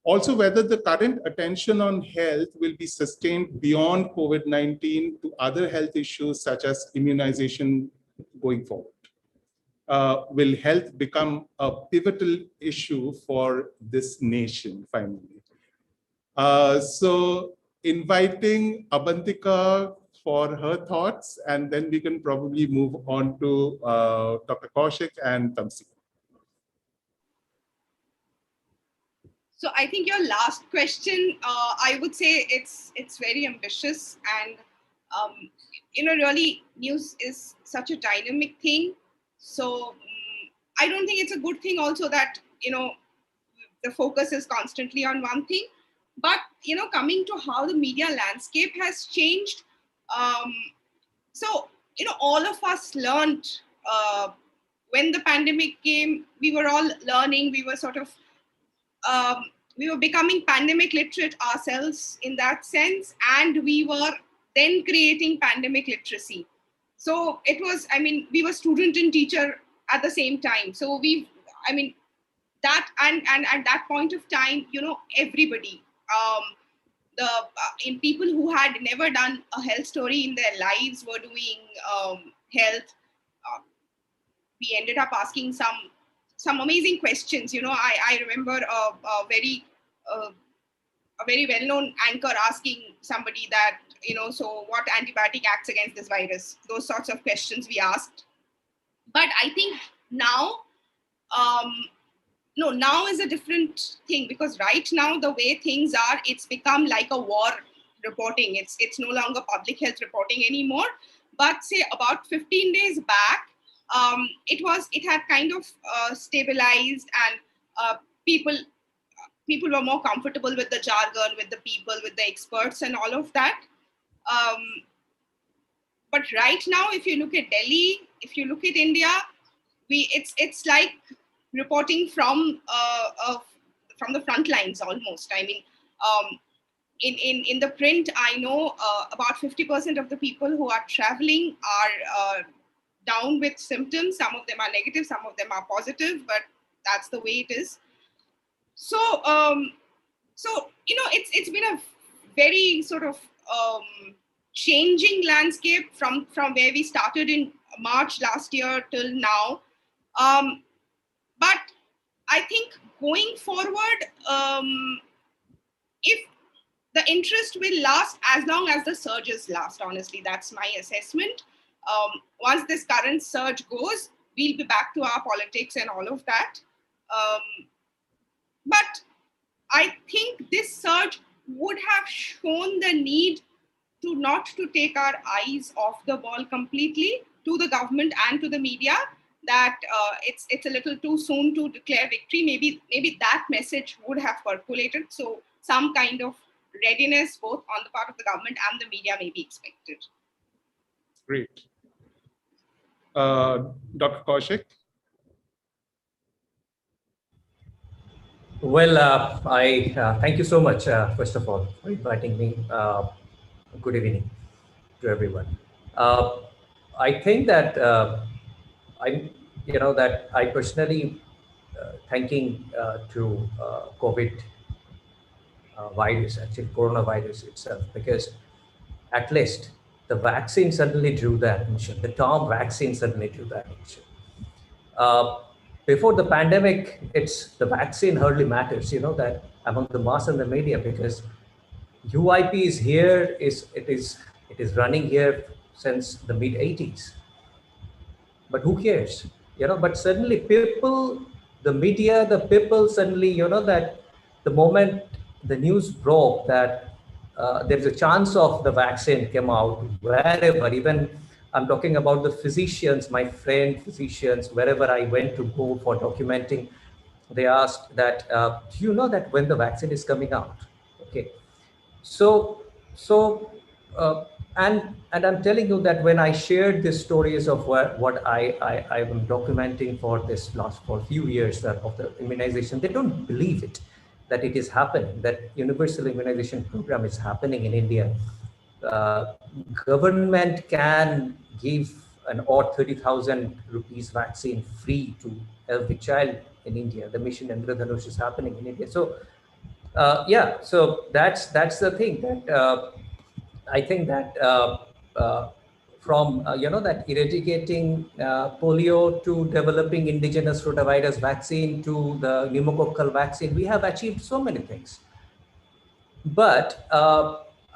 Also, whether the current attention on health will be sustained beyond COVID-19 to other health issues such as immunization going forward. Will health become a pivotal issue for this nation finally? So inviting Abantika for her thoughts, and then we can probably move on to Dr. Kaushik and Tamsi. So I think your last question, I would say it's very ambitious, and really news is such a dynamic thing. So I don't think it's a good thing also that the focus is constantly on one thing. But coming to how the media landscape has changed, so all of us learned when the pandemic came. We were all learning. We were sort of we were becoming pandemic literate ourselves in that sense, and we were then creating pandemic literacy. So it was, we were student and teacher at the same time. So that and at that point of time, everybody, in people who had never done a health story in their lives were doing health. We ended up asking some amazing questions. I remember a very well-known anchor asking somebody that, so what antibiotic acts against this virus? Those sorts of questions we asked. But I think now, now is a different thing, because right now the way things are, it's become like a war reporting. It's no longer public health reporting anymore. But say about 15 days back, it had kind of stabilized, and people were more comfortable with the jargon, with the people, with the experts and all of that. But right now, if you look at Delhi, if you look at India, it's like reporting from the front lines almost. In the print, I know about 50% of the people who are traveling are down with symptoms. Some of them are negative, some of them are positive, but that's the way it is. So, it's been a very sort of changing landscape from where we started in March last year till now. But I think going forward, if the interest will last as long as the surges last, honestly, that's my assessment. Once this current surge goes, we'll be back to our politics and all of that. But I think this surge would have shown the need to not to take our eyes off the ball completely, to the government and to the media, that it's a little too soon to declare victory. Maybe that message would have percolated. So some kind of readiness both on the part of the government and the media may be expected. Great. Dr. Kaushik? Well, I thank you so much, first of all, for inviting me. Good evening to everyone. I think that I personally thanking to COVID virus, actually coronavirus itself, because at least the vaccine suddenly drew the attention. The term vaccine suddenly drew the attention. Uh, Before the pandemic, it's the vaccine hardly matters, that among the mass and the media, because UIP is here, it is running here since the mid 80s. But who cares? But suddenly the media, the people suddenly, that the moment the news broke that there's a chance of the vaccine came out, wherever, even I'm talking about the physicians, my friend physicians, wherever I went to go for documenting, they asked that, do you know that when the vaccine is coming out? Okay. So, so, and I'm telling you that when I shared these stories of what I am documenting for a few years of the immunization, they don't believe it, that it is happening, that universal immunization program is happening in India. Government can give an odd 30,000 rupees vaccine free to every child in India. The mission Indradhanush is happening in India. So yeah, so that's the thing that I think that from that eradicating polio to developing indigenous rotavirus vaccine to the pneumococcal vaccine, we have achieved so many things. But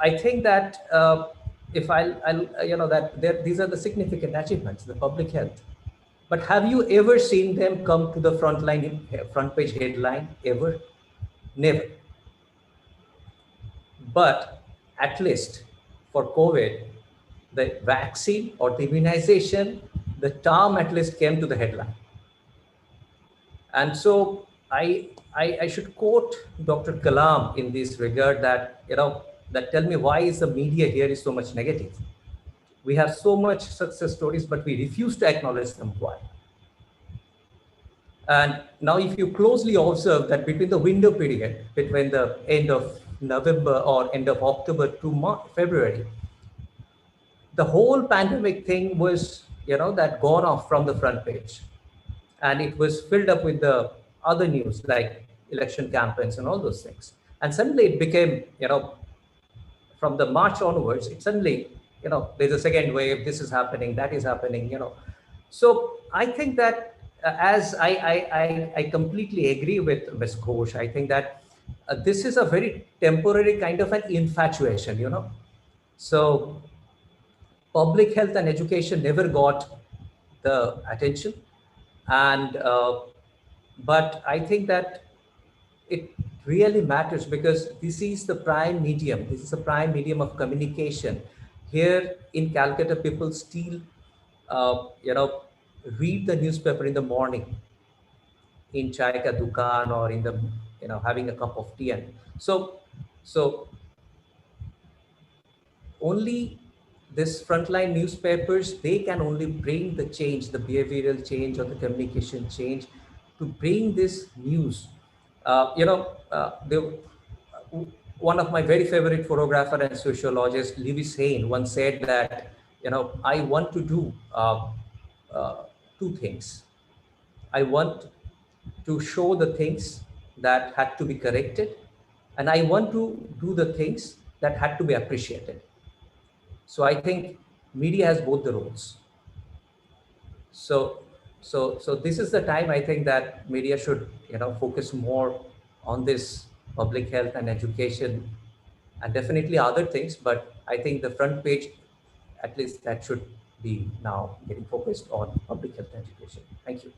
I think that if I'll that these are the significant achievements, the public health. But have you ever seen them come to the front page headline ever? Never. But at least for COVID, the vaccine or the immunization, the term at least came to the headline. And so I should quote Dr. Kalam in this regard that, that tell me why is the media here is so much negative. We have so much success stories, but we refuse to acknowledge them. Why? And now if you closely observe that between the window period, between the end of November or end of October to February, the whole pandemic thing was, that gone off from the front page. And it was filled up with the other news like election campaigns and all those things. And suddenly it became, from the March onwards, it suddenly, there's a second wave, this is happening, that is happening, So I think that as I completely agree with Ms. Ghosh, I think that this is a very temporary kind of an infatuation, So public health and education never got the attention. And, but I think that it really matters because this is the prime medium. This is the prime medium of communication. Here in Calcutta, people still, read the newspaper in the morning in chai ka dukan or in the, having a cup of tea. And so only this frontline newspapers, they can only bring the change, the behavioral change or the communication change to bring this news. One of my very favorite photographer and sociologist, Lewis Hayne, once said that, I want to do two things. I want to show the things that had to be corrected, and I want to do the things that had to be appreciated. So I think media has both the roles. So this is the time I think that media should, focus more on this public health and education, and definitely other things. But I think the front page, at least that should be now getting focused on public health and education. Thank you.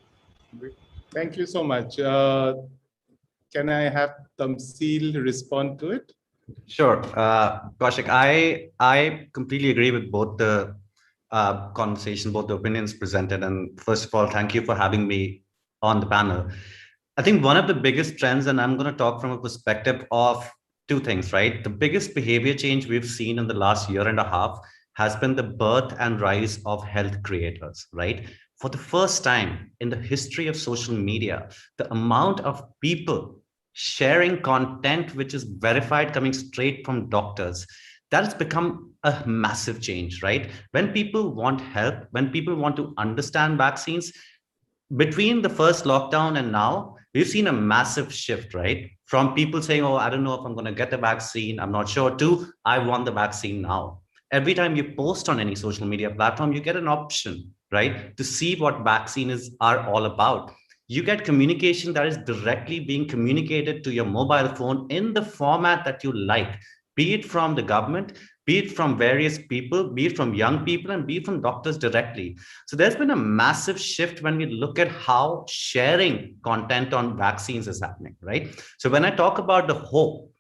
Thank you so much. Can I have Tamsil respond to it? Sure. Kaushik, I completely agree with both the conversation, both the opinions presented. And first of all, thank you for having me on the panel. I think one of the biggest trends, and I'm going to talk from a perspective of two things, right? The biggest behavior change we've seen in the last year and a half has been the birth and rise of health creators, right? For the first time in the history of social media, the amount of people sharing content which is verified coming straight from doctors, that has become a massive change, right? When people want help, when people want to understand vaccines, between the first lockdown and now, we've seen a massive shift, right? From people saying, oh, I don't know if I'm going to get the vaccine, I'm not sure, to I want the vaccine now. Every time you post on any social media platform, you get an option, right, to see what vaccines are all about. You get communication that is directly being communicated to your mobile phone in the format that you like, be it from the government, be it from various people, be it from young people, and be it from doctors directly. So there's been a massive shift when we look at how sharing content on vaccines is happening, right? So when I talk about the hope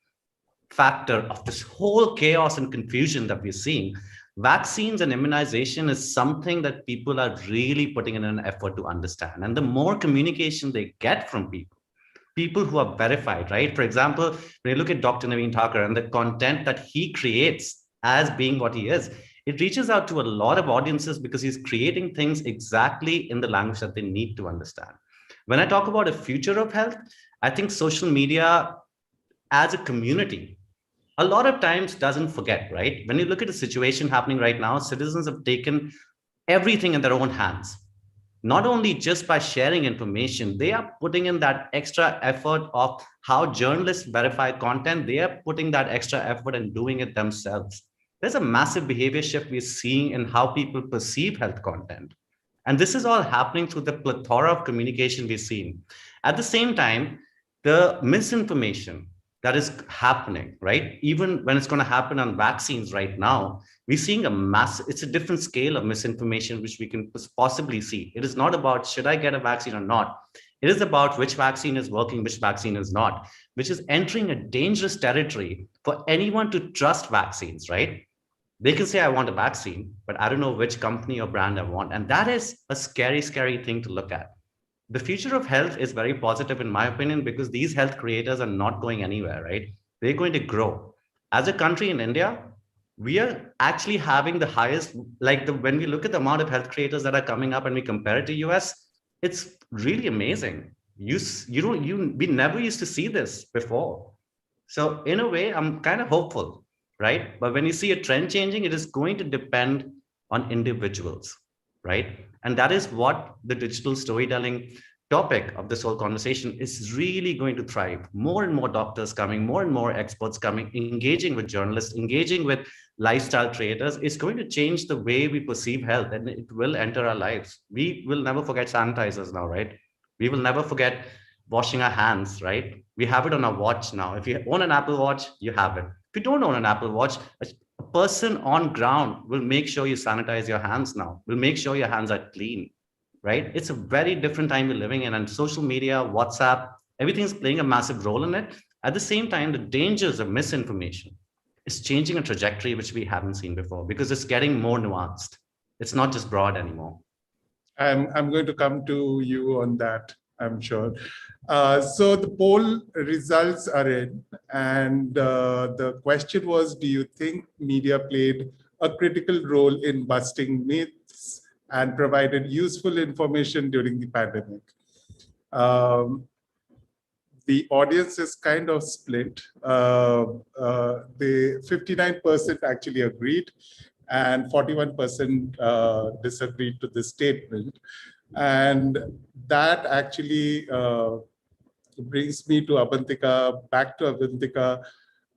factor of this whole chaos and confusion that we're seeing, vaccines and immunization is something that people are really putting in an effort to understand. And the more communication they get from people who are verified, right? For example, when you look at Dr. Naveen Thakur and the content that he creates as being what he is, it reaches out to a lot of audiences because he's creating things exactly in the language that they need to understand. When I talk about a future of health, I think social media as a community, a lot of times doesn't forget, right? When you look at the situation happening right now, citizens have taken everything in their own hands. Not only just by sharing information, they are putting in that extra effort of how journalists verify content. They are putting that extra effort and doing it themselves. There's a massive behavior shift we're seeing in how people perceive health content. And this is all happening through the plethora of communication we're seeing. At the same time, the misinformation that is happening, right? Even when it's going to happen on vaccines right now, we're seeing it's a different scale of misinformation, which we can possibly see. It is not about, should I get a vaccine or not? It is about which vaccine is working, which vaccine is not, which is entering a dangerous territory for anyone to trust vaccines, right? They can say, I want a vaccine, but I don't know which company or brand I want. And that is a scary, scary thing to look at. The future of health is very positive, in my opinion, because these health creators are not going anywhere, right? They're going to grow. As a country in India, we are actually having the highest, when we look at the amount of health creators that are coming up and we compare it to US, it's really amazing. We never used to see this before. So in a way, I'm kind of hopeful, right? But when you see a trend changing, it is going to depend on individuals, right? And that is what the digital storytelling topic of this whole conversation is really going to thrive. More and more doctors coming, more and more experts coming, engaging with journalists, engaging with lifestyle traders. It's going to change the way we perceive health, and it will enter our lives. We will never forget sanitizers now, right? We will never forget washing our hands, right? We have it on our watch now. If you own an Apple Watch, you have it. If you don't own an Apple Watch, a person on ground will make sure you sanitize your hands now, will make sure your hands are clean, right? It's a very different time we're living in, and social media, WhatsApp, everything's playing a massive role in it. At the same time, the dangers of misinformation is changing a trajectory which we haven't seen before because it's getting more nuanced. It's not just broad anymore. I'm going to come to you on that, I'm sure. So the poll results are in, and the question was, do you think media played a critical role in busting myths and provided useful information during the pandemic? The audience is kind of split. The 59% actually agreed, and 41% disagreed to this statement. And that actually brings me to Abantika, back to Abantika.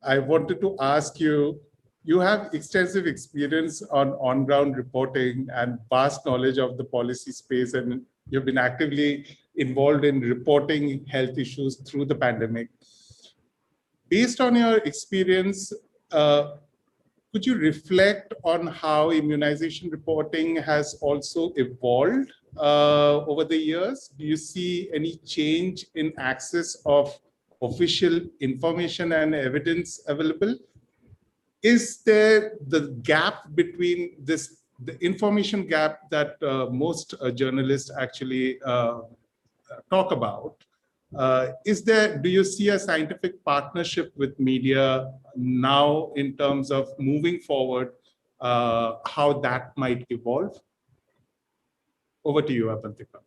I wanted to ask you, you have extensive experience on ground reporting and vast knowledge of the policy space, and you've been actively involved in reporting health issues through the pandemic. Based on your experience, could you reflect on how immunization reporting has also evolved over the years? Do you see any change in access of official information and evidence available? Is there the gap between this the information gap that most journalists actually talk about. Do you see a scientific partnership with media now in terms of moving forward, how that might evolve? Over to you, Avantika.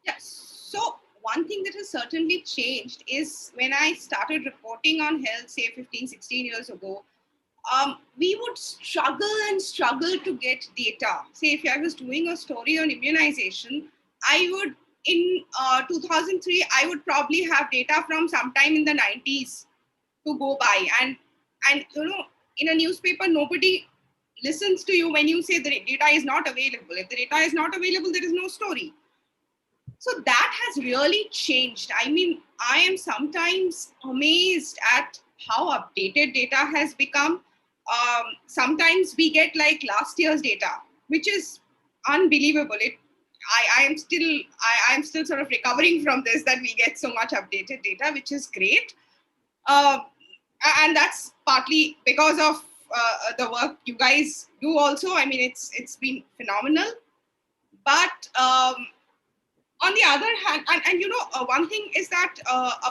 Yes. So one thing that has certainly changed is when I started reporting on health, say 15, 16 years ago, we would struggle and struggle to get data. Say if I was doing a story on immunization, I would, in 2003, I would probably have data from sometime in the 90s to go by. And you know, in a newspaper, nobody listens to you when you say the data is not available. If the data is not available, there is no story. So that has really changed. I mean, I am sometimes amazed at how updated data has become. Sometimes we get like last year's data, which is unbelievable. I am still sort of recovering from this, that we get so much updated data, which is great. And that's partly because of the work you guys do also. I mean, it's been phenomenal. But on the other hand, and you know, one thing is that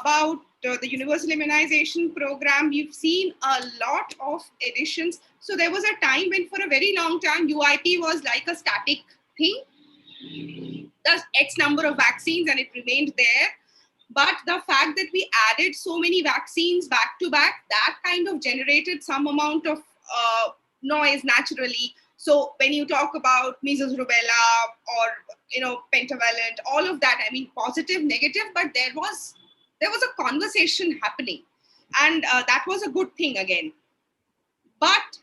about the universal immunization program, we've seen a lot of additions. So there was a time when for a very long time, UIP was like a static thing. There's X number of vaccines and it remained there. But the fact that we added so many vaccines back to back, that kind of generated some amount of noise naturally. So when you talk about measles, rubella, or you know, pentavalent, all of that, I mean, positive, negative, but there was a conversation happening, and that was a good thing again. But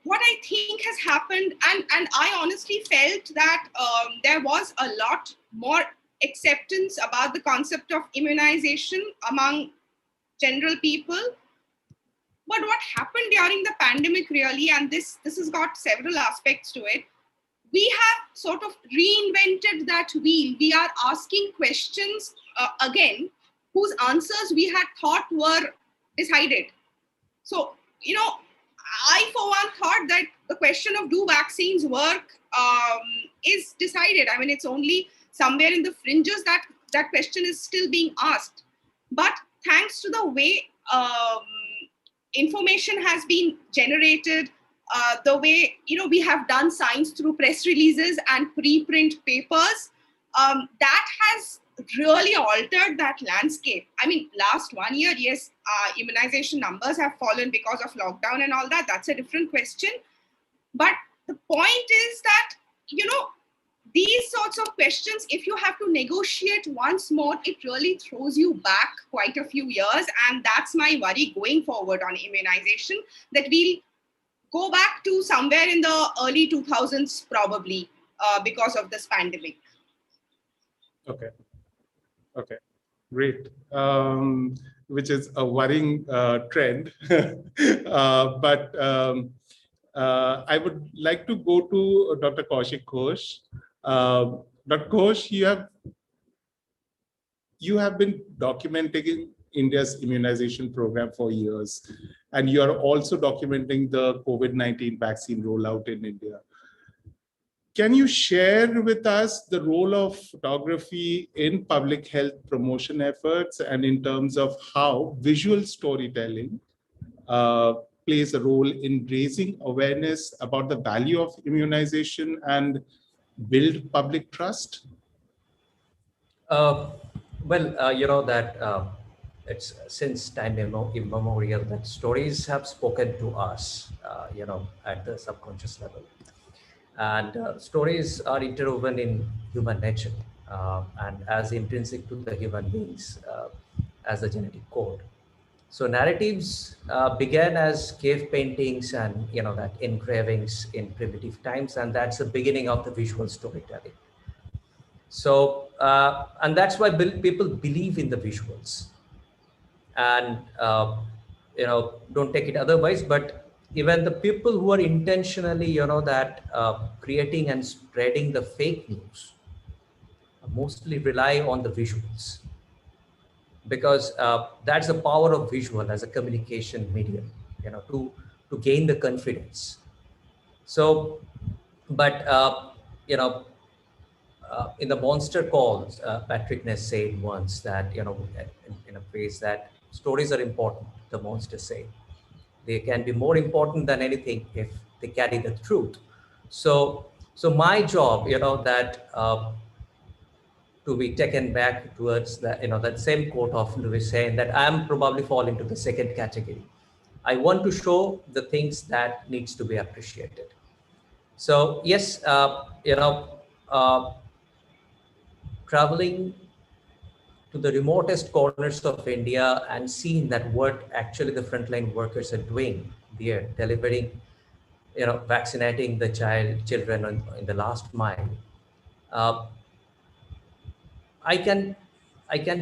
what I think has happened, and I honestly felt that there was a lot more acceptance about the concept of immunization among general people. But what happened during the pandemic really, and this has got several aspects to it, we have sort of reinvented that wheel. We are asking questions again, whose answers we had thought were decided. So, you know, I for one thought that the question of do vaccines work is decided. I mean, it's only somewhere in the fringes that that question is still being asked. But thanks to the way information has been generated, the way, you know, we have done science through press releases and preprint papers, that has really altered that landscape. I mean, last 1 year, yes, immunization numbers have fallen because of lockdown and all that. That's a different question. But the point is that, you know, these sorts of questions, if you have to negotiate once more, it really throws you back quite a few years. And that's my worry going forward on immunization, that we'll go back to somewhere in the early 2000s, probably, because of this pandemic. Okay, great. Which is a worrying trend. But I would like to go to Dr. Kaushik Ghosh. Dr. Ghosh, you have been documenting India's immunization program for years, and you are also documenting the COVID-19 vaccine rollout in India. Can you share with us the role of photography in public health promotion efforts, and in terms of how visual storytelling plays a role in raising awareness about the value of immunization and build public trust? You know that it's since time immemorial that stories have spoken to us, you know, at the subconscious level. And stories are interwoven in human nature and as intrinsic to the human beings as a genetic code. So narratives began as cave paintings and, you know, that engravings in primitive times, and that's the beginning of the visual storytelling. So, and that's why people believe in the visuals, and you know, don't take it otherwise, but even the people who are intentionally, you know, that creating and spreading the fake news mostly rely on the visuals, because that's the power of visual as a communication medium, you know, to gain the confidence. So, but in the monster calls, Patrick Ness said once that, in a phrase, that stories are important, the monsters say. They can be more important than anything if they carry the truth. So my job, that to be taken back towards that, that same quote of Lewis saying that I'm probably fall into the second category. I want to show the things that needs to be appreciated. So yes, traveling to the remotest corners of India and seeing that what actually the frontline workers are doing there, delivering, vaccinating the children in the last mile. I can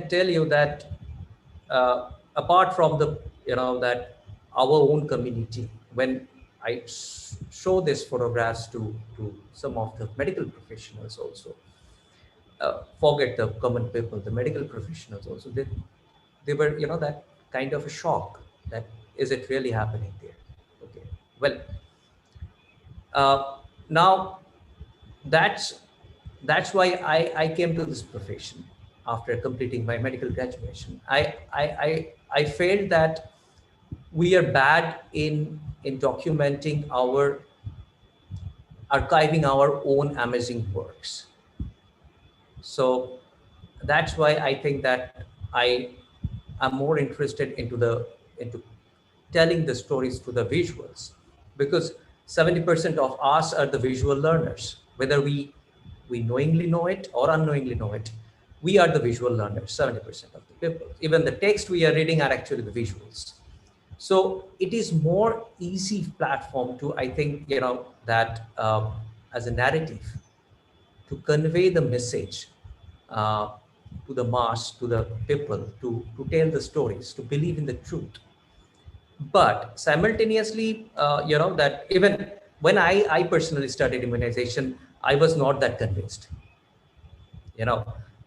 tell you that apart from the, that our own community, when I show these photographs to some of the medical professionals also, forget the common people, the medical professionals also, they were, that kind of a shock that, is it really happening there? Okay, well, now that's why I came to this profession after completing my medical graduation. I felt that we are bad in documenting archiving our own amazing works. So that's why I think that I am more interested into telling the stories through the visuals, because 70% of us are the visual learners, whether we knowingly know it or unknowingly know it. We are the visual learners, 70% of the people. Even the text we are reading are actually the visuals. So it is more easy platform to, I think, that as a narrative, to convey the message to the mass, to the people, to tell the stories, to believe in the truth. But simultaneously, that even when I personally studied immunization, I was not that convinced,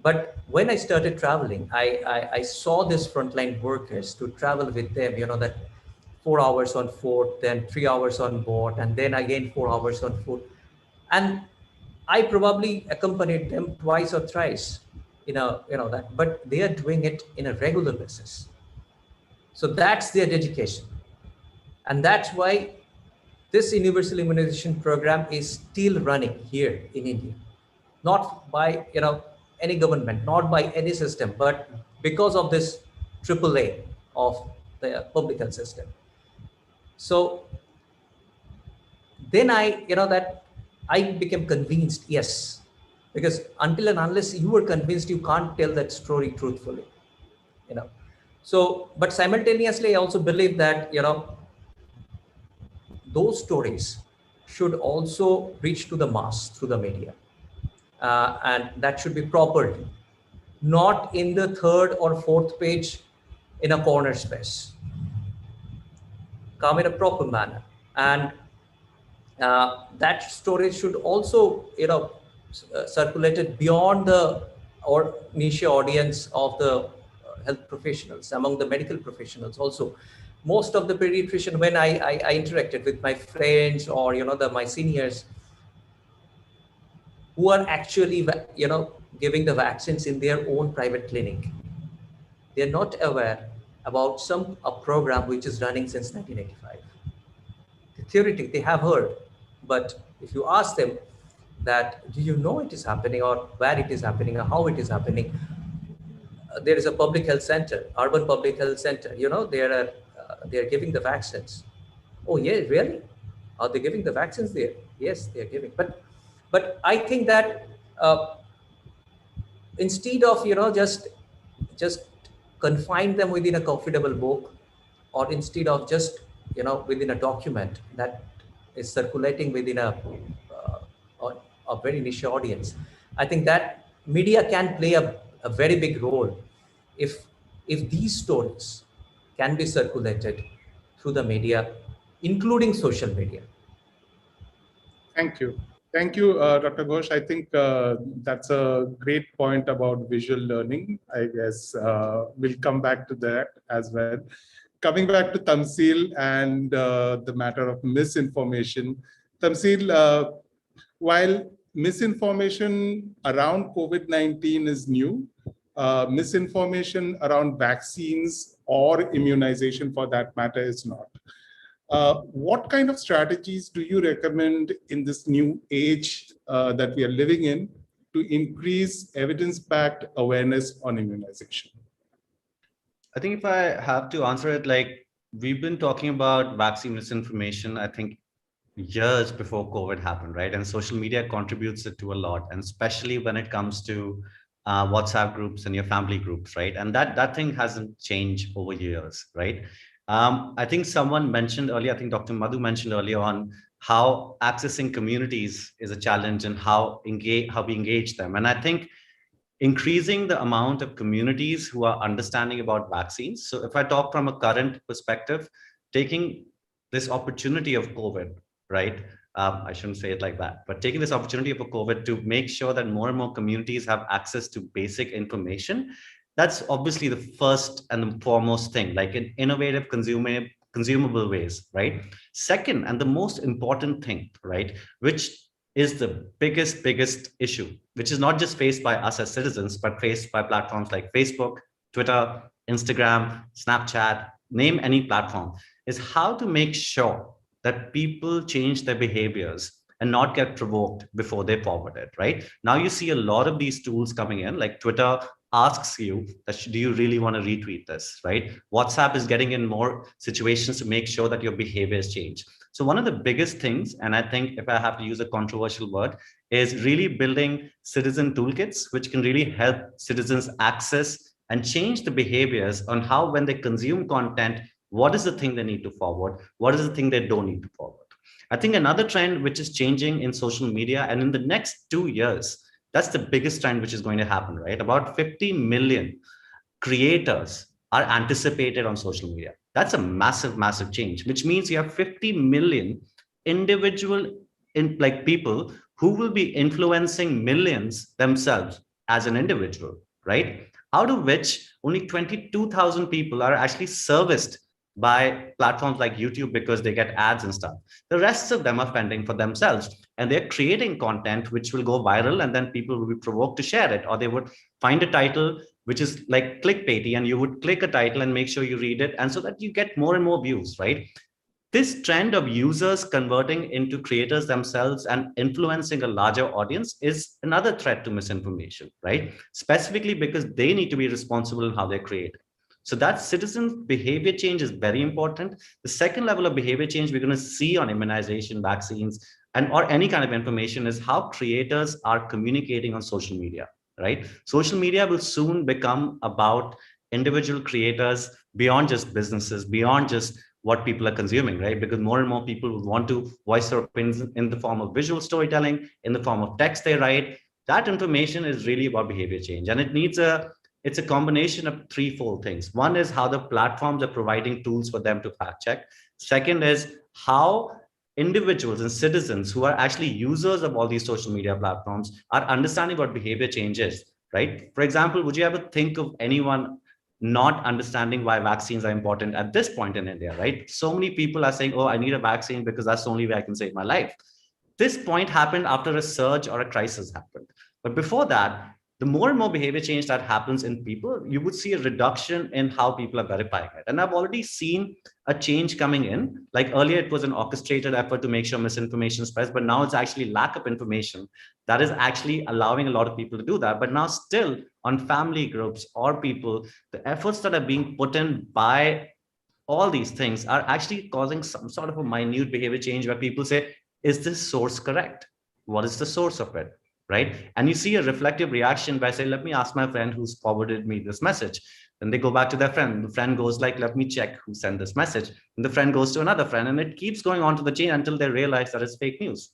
But when I started traveling, I saw these frontline workers to travel with them, that 4 hours on foot, then 3 hours on board, and then again 4 hours on foot. And I probably accompanied them twice or thrice, that, but they are doing it in a regular basis. So that's their dedication. And that's why this universal immunization program is still running here in India, not by, any government, not by any system, but because of this AAA of the public health system. So then that I became convinced, yes, because until and unless you were convinced, you can't tell that story truthfully, So, but simultaneously, I also believe that, those stories should also reach to the mass through the media. And that should be properly, not in the third or fourth page in a corner space. Come in a proper manner. And that story should also, circulated beyond the or niche audience of the health professionals, among the medical professionals also. Most of the pediatrician, when I interacted with my friends or, my seniors who are actually, giving the vaccines in their own private clinic, they're not aware about a program which is running since 1985. Theoretically, they have heard, but if you ask them that, do you know it is happening, or where it is happening, or how it is happening? There is a public health center, urban public health center, they are giving the vaccines. Oh yeah, really? Are they giving the vaccines there? Yes, they are giving. But I think that instead of, just confine them within a comfortable book, or instead of just, within a document that is circulating within a very niche audience, I think that media can play a very big role if these stories can be circulated through the media, including social media. Thank you. Thank you, Dr. Ghosh. I think that's a great point about visual learning. I guess we'll come back to that as well. Coming back to Tamsil and the matter of misinformation, Tamsil, while misinformation around COVID-19 is new, misinformation around vaccines or immunization for that matter is not. What kind of strategies do you recommend in this new age that we are living in to increase evidence-backed awareness on immunization? I think if I have to answer it, like we've been talking about vaccine misinformation, I think years before COVID happened, right? And social media contributes it to a lot, and especially when it comes to WhatsApp groups and your family groups, right? And that thing hasn't changed over years, right? I think someone mentioned earlier, I think Dr. Madhu mentioned earlier on how accessing communities is a challenge and how we engage them. And I think increasing the amount of communities who are understanding about vaccines. So if I talk from a current perspective, taking this opportunity of COVID, right? I shouldn't say it like that, but taking this opportunity of a COVID to make sure that more and more communities have access to basic information, that's obviously the first and the foremost thing, like in innovative consumable ways, right? Second, and the most important thing, right, which is the biggest issue, which is not just faced by us as citizens, but faced by platforms like Facebook, Twitter, Instagram, Snapchat, name any platform, is how to make sure that people change their behaviors and not get provoked before they forward it, right? Now you see a lot of these tools coming in, like Twitter asks you that, do you really want to retweet this, right? WhatsApp is getting in more situations to make sure that your behaviors change. So one of the biggest things, and I think if I have to use a controversial word, is really building citizen toolkits, which can really help citizens access and change the behaviors on how, when they consume content, what is the thing they need to forward? What is the thing they don't need to forward? I think another trend which is changing in social media, and in the next 2 years, that's the biggest trend which is going to happen, right? About 50 million creators are anticipated on social media. That's a massive change, which means you have 50 million individual people who will be influencing millions themselves as an individual, right? Out of which only 22,000 people are actually serviced by platforms like YouTube because they get ads and stuff. The rest of them are fending for themselves, and they're creating content which will go viral, and then people will be provoked to share it, or they would find a title which is like clickbaity, and you would click a title and make sure you read it, and so that you get more and more views, right? This trend of users converting into creators themselves and influencing a larger audience is another threat to misinformation, right? Specifically because they need to be responsible in how they create. So that citizen behavior change is very important. The second level of behavior change we're going to see on immunization, vaccines, or any kind of information is how creators are communicating on social media, right? Social media will soon become about individual creators beyond just businesses, beyond just what people are consuming, right? Because more and more people will want to voice their opinions in the form of visual storytelling, in the form of text they write. That information is really about behavior change, and it's a combination of threefold things. One is how the platforms are providing tools for them to fact check. Second is how individuals and citizens who are actually users of all these social media platforms are understanding what behavior change is, right? For example, would you ever think of anyone not understanding why vaccines are important at this point in India, right? So many people are saying, oh, I need a vaccine because that's the only way I can save my life. This point happened after a surge or a crisis happened. But before that, the more and more behavior change that happens in people, you would see a reduction in how people are verifying it. And I've already seen a change coming in. Like earlier, it was an orchestrated effort to make sure misinformation spreads, but now it's actually lack of information that is actually allowing a lot of people to do that. But now still on family groups or people, the efforts that are being put in by all these things are actually causing some sort of a minute behavior change where people say, is this source correct? What is the source of it? Right? And you see a reflective reaction by saying, let me ask my friend who's forwarded me this message. Then they go back to their friend. The friend goes like, let me check who sent this message. And the friend goes to another friend, and it keeps going on to the chain until they realize that it's fake news,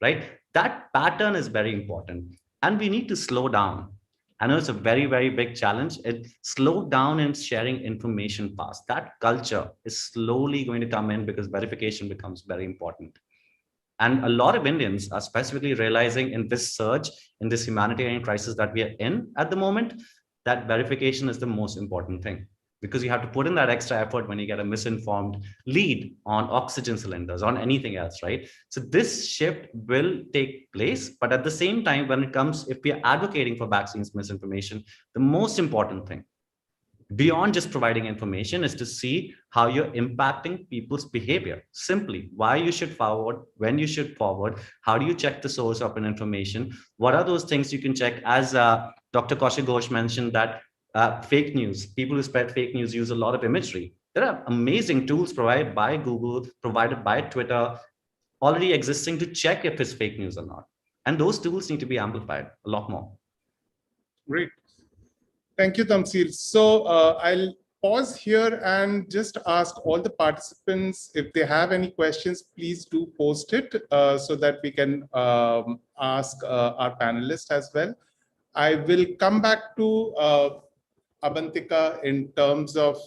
right? That pattern is very important. And we need to slow down. I know it's a very big challenge. It slow down in sharing information fast. That culture is slowly going to come in because verification becomes very important. And a lot of Indians are specifically realizing in this surge, in this humanitarian crisis that we are in at the moment, that verification is the most important thing. because you have to put in that extra effort when you get a misinformed lead on oxygen cylinders, on anything else, right? So this shift will take place, but at the same time, when it comes, if we are advocating for vaccines misinformation, the most important thing beyond just providing information is to see how you're impacting people's behavior. Simply why you should forward, when you should forward, how do you check the source of an information, what are those things you can check. As Dr. Kaushik Ghosh mentioned, that fake news, people who spread fake news use a lot of imagery. There are amazing tools provided by Google, provided by Twitter, already existing to check if it's fake news or not. And those tools need to be amplified a lot more. Great. Thank you, Tamsil. So I'll pause here and just ask all the participants, if they have any questions, please do post it so that we can ask our panelists as well. I will come back to Abantika in terms of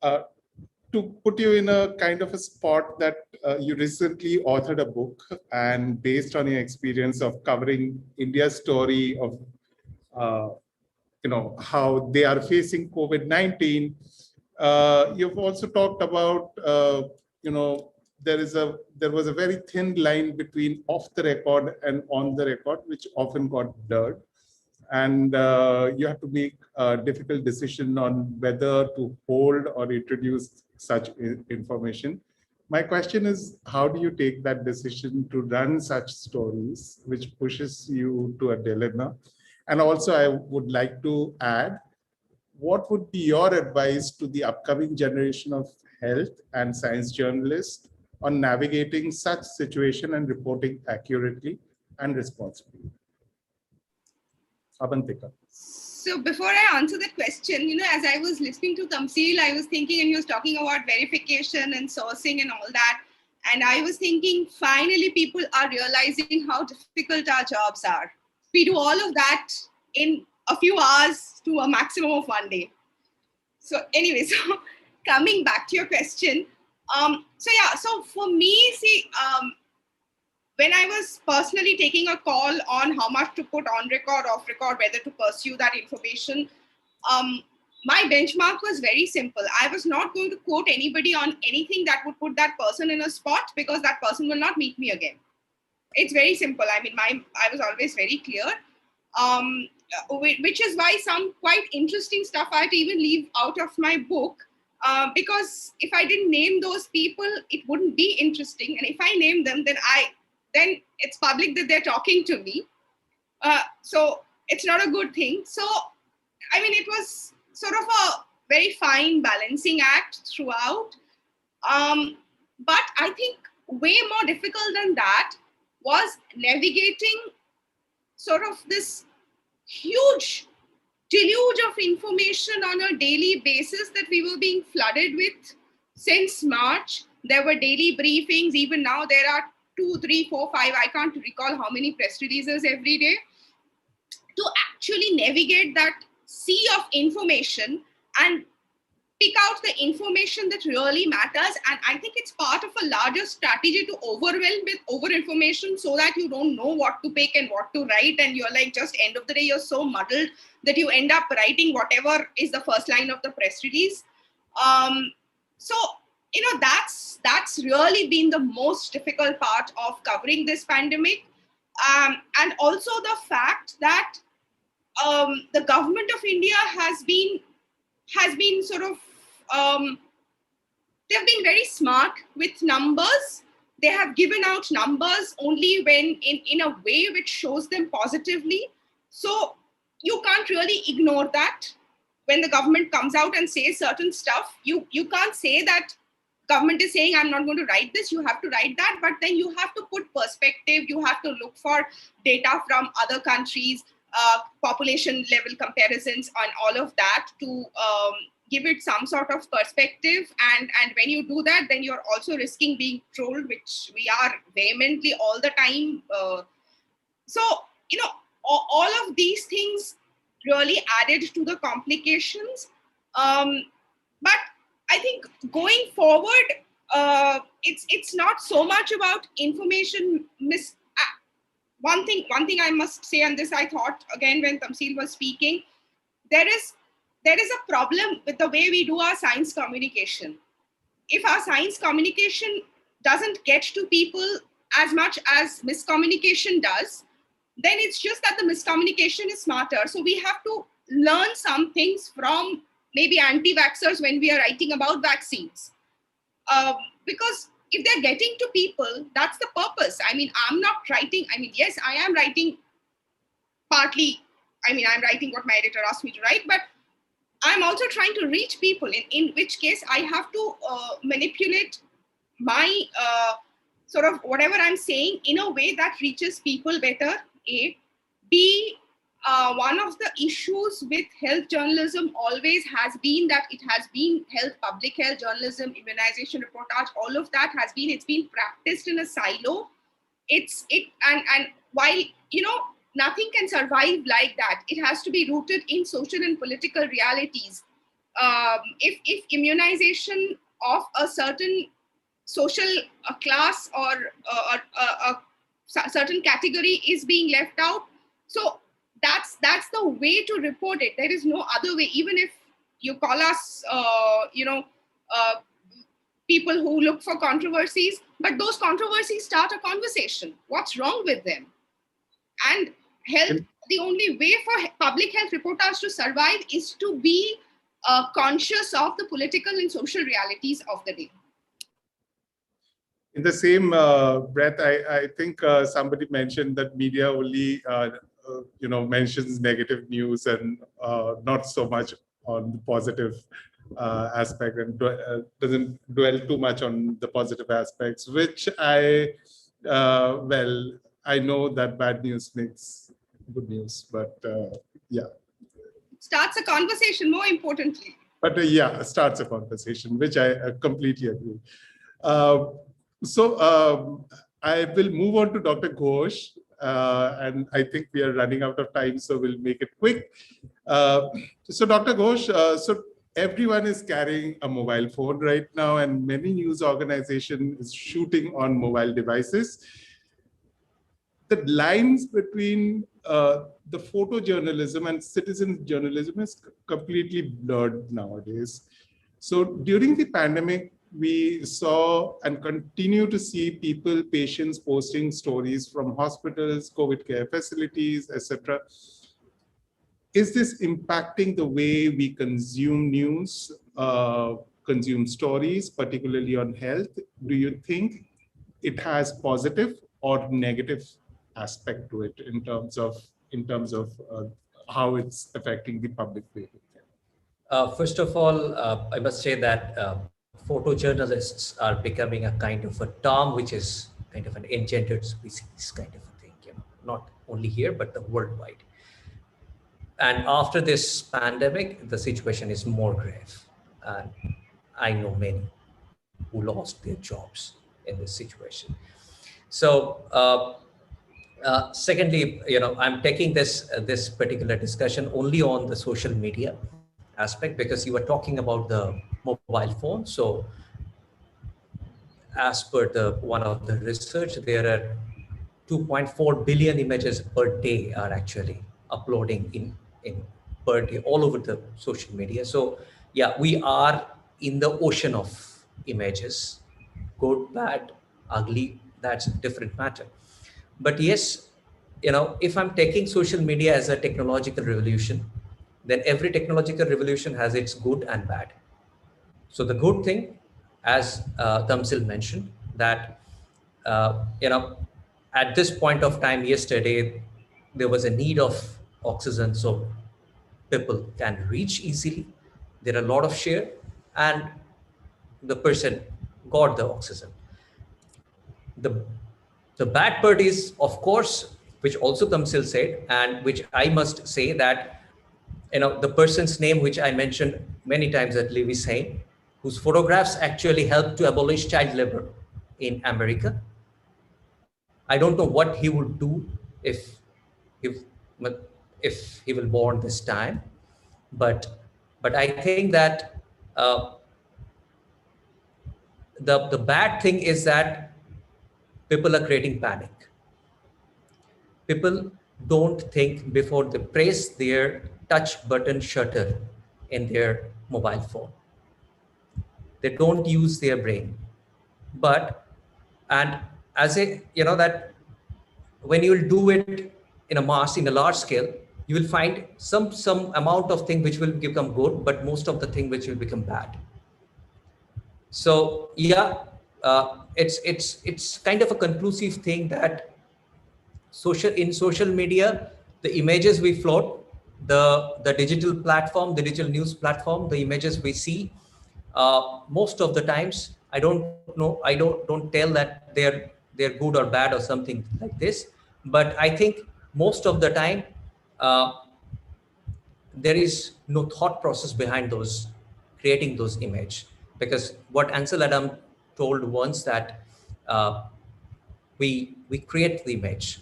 to put you in a kind of a spot that you recently authored a book, and based on your experience of covering India's story of how they are facing COVID-19. You've also talked about, there was a very thin line between off the record and on the record, which often got blurred. And you have to make a difficult decision on whether to hold or introduce such information. My question is, how do you take that decision to run such stories, which pushes you to a dilemma? And also, I would like to add, what would be your advice to the upcoming generation of health and science journalists on navigating such situation and reporting accurately and responsibly? Abantika. So before I answer that question, as I was listening to Tamsil, I was thinking, and he was talking about verification and sourcing and all that. And I was thinking, finally, people are realizing how difficult our jobs are. We do all of that in a few hours to a maximum of 1 day. So anyway, so coming back to your question. So for me, when I was personally taking a call on how much to put on record, off record, whether to pursue that information, my benchmark was very simple. I was not going to quote anybody on anything that would put that person in a spot, because that person will not meet me again. It's very simple. I mean, I was always very clear, which is why some quite interesting stuff I had to even leave out of my book, because if I didn't name those people, it wouldn't be interesting. And if I name them, then it's public that they're talking to me. So it's not a good thing. So, I mean, it was sort of a very fine balancing act throughout. But I think way more difficult than that was navigating sort of this huge deluge of information on a daily basis that we were being flooded with since March. There were daily briefings. Even now there are 2, 3, 4, 5, I can't recall how many press releases every day. To actually navigate that sea of information and pick out the information that really matters. And I think it's part of a larger strategy to overwhelm with over information so that you don't know what to pick and what to write. And you're like, just end of the day, you're so muddled that you end up writing whatever is the first line of the press release. So, that's really been the most difficult part of covering this pandemic. And also the fact that the government of India has been sort of, they've been very smart with numbers. They have given out numbers only when in a way which shows them positively. So you can't really ignore that. When the government comes out and says certain stuff, you can't say that government is saying, I'm not going to write this, you have to write that. But then you have to put perspective, you have to look for data from other countries, population level comparisons and all of that to give it some sort of perspective. And when you do that, then you're also risking being trolled, which we are vehemently all the time. So, all of these things really added to the complications. But I think going forward, it's not so much about information One thing I must say, and this I thought again when Tamsil was speaking, there is there is a problem with the way we do our science communication. If our science communication doesn't get to people as much as miscommunication does, then it's just that the miscommunication is smarter. So we have to learn some things from maybe anti-vaxxers when we are writing about vaccines. Because if they're getting to people, that's the purpose. I mean, I'm not writing, I mean, yes, I am writing partly, I mean, I'm writing what my editor asked me to write, but I'm also trying to reach people, in which case I have to manipulate my sort of whatever I'm saying in a way that reaches people better, A. B, one of the issues with health journalism always has been that it has been public health journalism, immunization reportage, all of that has been, it's been practiced in a silo. And while, you know, nothing can survive like that, it has to be rooted in social and political realities. If immunization of a certain social class or a certain category is being left out, so that's the way to report it. There is no other way. Even if you call us, people who look for controversies, but those controversies start a conversation. What's wrong with them? And health, the only way for public health reporters to survive is to be conscious of the political and social realities of the day. In the same breath, I think somebody mentioned that media only mentions negative news and not so much on the positive aspect, and doesn't dwell too much on the positive aspects, which I know that bad news makes good news, but yeah. Starts a conversation, more importantly. But yeah, starts a conversation, which I completely agree. So I will move on to Dr. Ghosh, and I think we are running out of time, so we'll make it quick. So Dr. Ghosh, so everyone is carrying a mobile phone right now, and many news organizations is shooting on mobile devices. The lines between the photojournalism and citizen journalism is completely blurred nowadays. So during the pandemic, we saw and continue to see patients posting stories from hospitals, COVID care facilities, etc. Is this impacting the way we consume news, consume stories, particularly on health? Do you think it has positive or negative aspect to it in terms of how it's affecting the public behavior? First of all, I must say that photojournalists are becoming a kind of a term which is kind of an engendered species kind of a thing, you know, not only here, but the worldwide. And after this pandemic, the situation is more grave. And I know many who lost their jobs in this situation. So, secondly, you know, I'm taking this particular discussion only on the social media aspect, because you were talking about the mobile phone. So as per one of the research, there are 2.4 billion images per day are actually uploading in per day all over the social media. So yeah, we are in the ocean of images, good, bad, ugly, that's a different matter. But yes, you know, if I'm taking social media as a technological revolution, then every technological revolution has its good and bad. So the good thing, as Tamsil mentioned, that you know, at this point of time yesterday, there was a need of oxygen, so people can reach easily. There are a lot of share, and the person got the oxygen. The bad part is, of course, which also Tamsil said, and which I must say, that you know, the person's name, which I mentioned many times, that Lewis Hayne, whose photographs actually helped to abolish child labor in America. I don't know what he would do if he will born this time, but I think that the bad thing is that people are creating panic. People don't think before they press their touch button shutter in their mobile phone. They don't use their brain. But, and as a, that when you'll do it in a mass, in a large scale, you will find some amount of thing which will become good, but most of the thing which will become bad. So yeah, it's kind of a conclusive thing that in social media, the images we float, the digital platform, the digital news platform, the images we see, most of the times, I don't know, I don't tell that they're good or bad or something like this, but I think most of the time, there is no thought process behind those, creating those image. Because what Ansel Adam told once, that we create the image.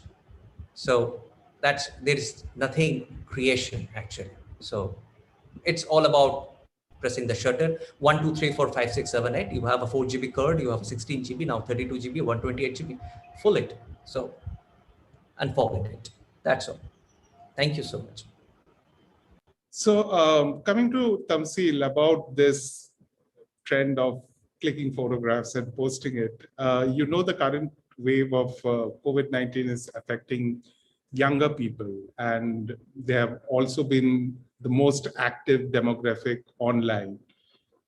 So there is nothing creation actually. So it's all about pressing the shutter. 1, 2, 3, 4, 5, 6, 7, 8. You have a 4 GB card, you have a 16 GB, now 32 GB, 128 GB. Full it. So, and forget it. That's all. Thank you so much. So coming to Tamsil about this trend of clicking photographs and posting it, the current wave of COVID-19 is affecting younger people, and they have also been the most active demographic online.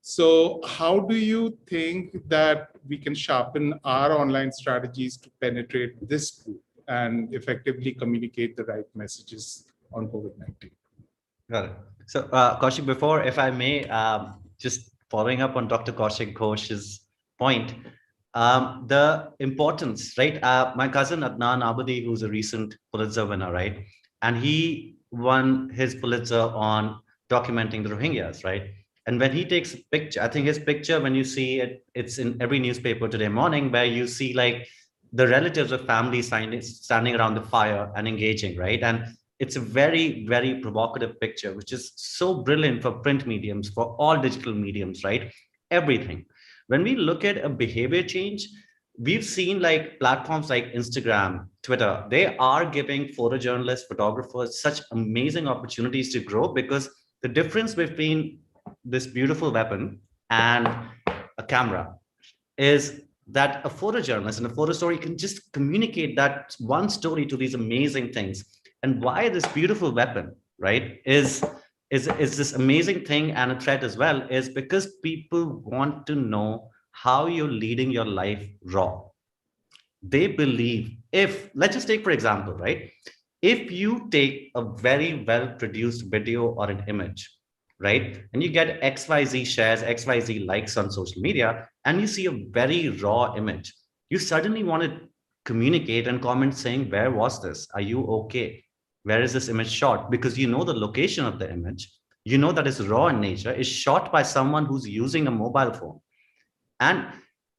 So how do you think that we can sharpen our online strategies to penetrate this group and effectively communicate the right messages on COVID-19? Got it. So, Kaushik, before, if I may, just following up on Dr. Kaushik Ghosh's point, the importance, right? My cousin Adnan Abadi, who's a recent Pulitzer winner, right? And he won his Pulitzer on documenting the Rohingyas, right? And when he takes a picture, I think his picture, when you see it, it's in every newspaper today morning, where you see like the relatives of family standing around the fire and engaging, right? And it's a very, very provocative picture, which is so brilliant for print mediums, for all digital mediums, right? Everything. When we look at a behavior change, we've seen like platforms like Instagram, Twitter, they are giving photojournalists, photographers such amazing opportunities to grow, because the difference between this beautiful weapon and a camera is that a photojournalist and a photo story can just communicate that one story to these amazing things. And why this beautiful weapon, right, is this amazing thing and a threat as well, is because people want to know how you're leading your life raw. They believe, if, let's just take for example, right, if you take a very well produced video or an image, right, and you get XYZ shares, XYZ likes on social media, and you see a very raw image, you suddenly want to communicate and comment saying, where was this? Are you okay? Where is this image shot? Because you know the location of the image, you know that it's raw in nature, is shot by someone who's using a mobile phone. And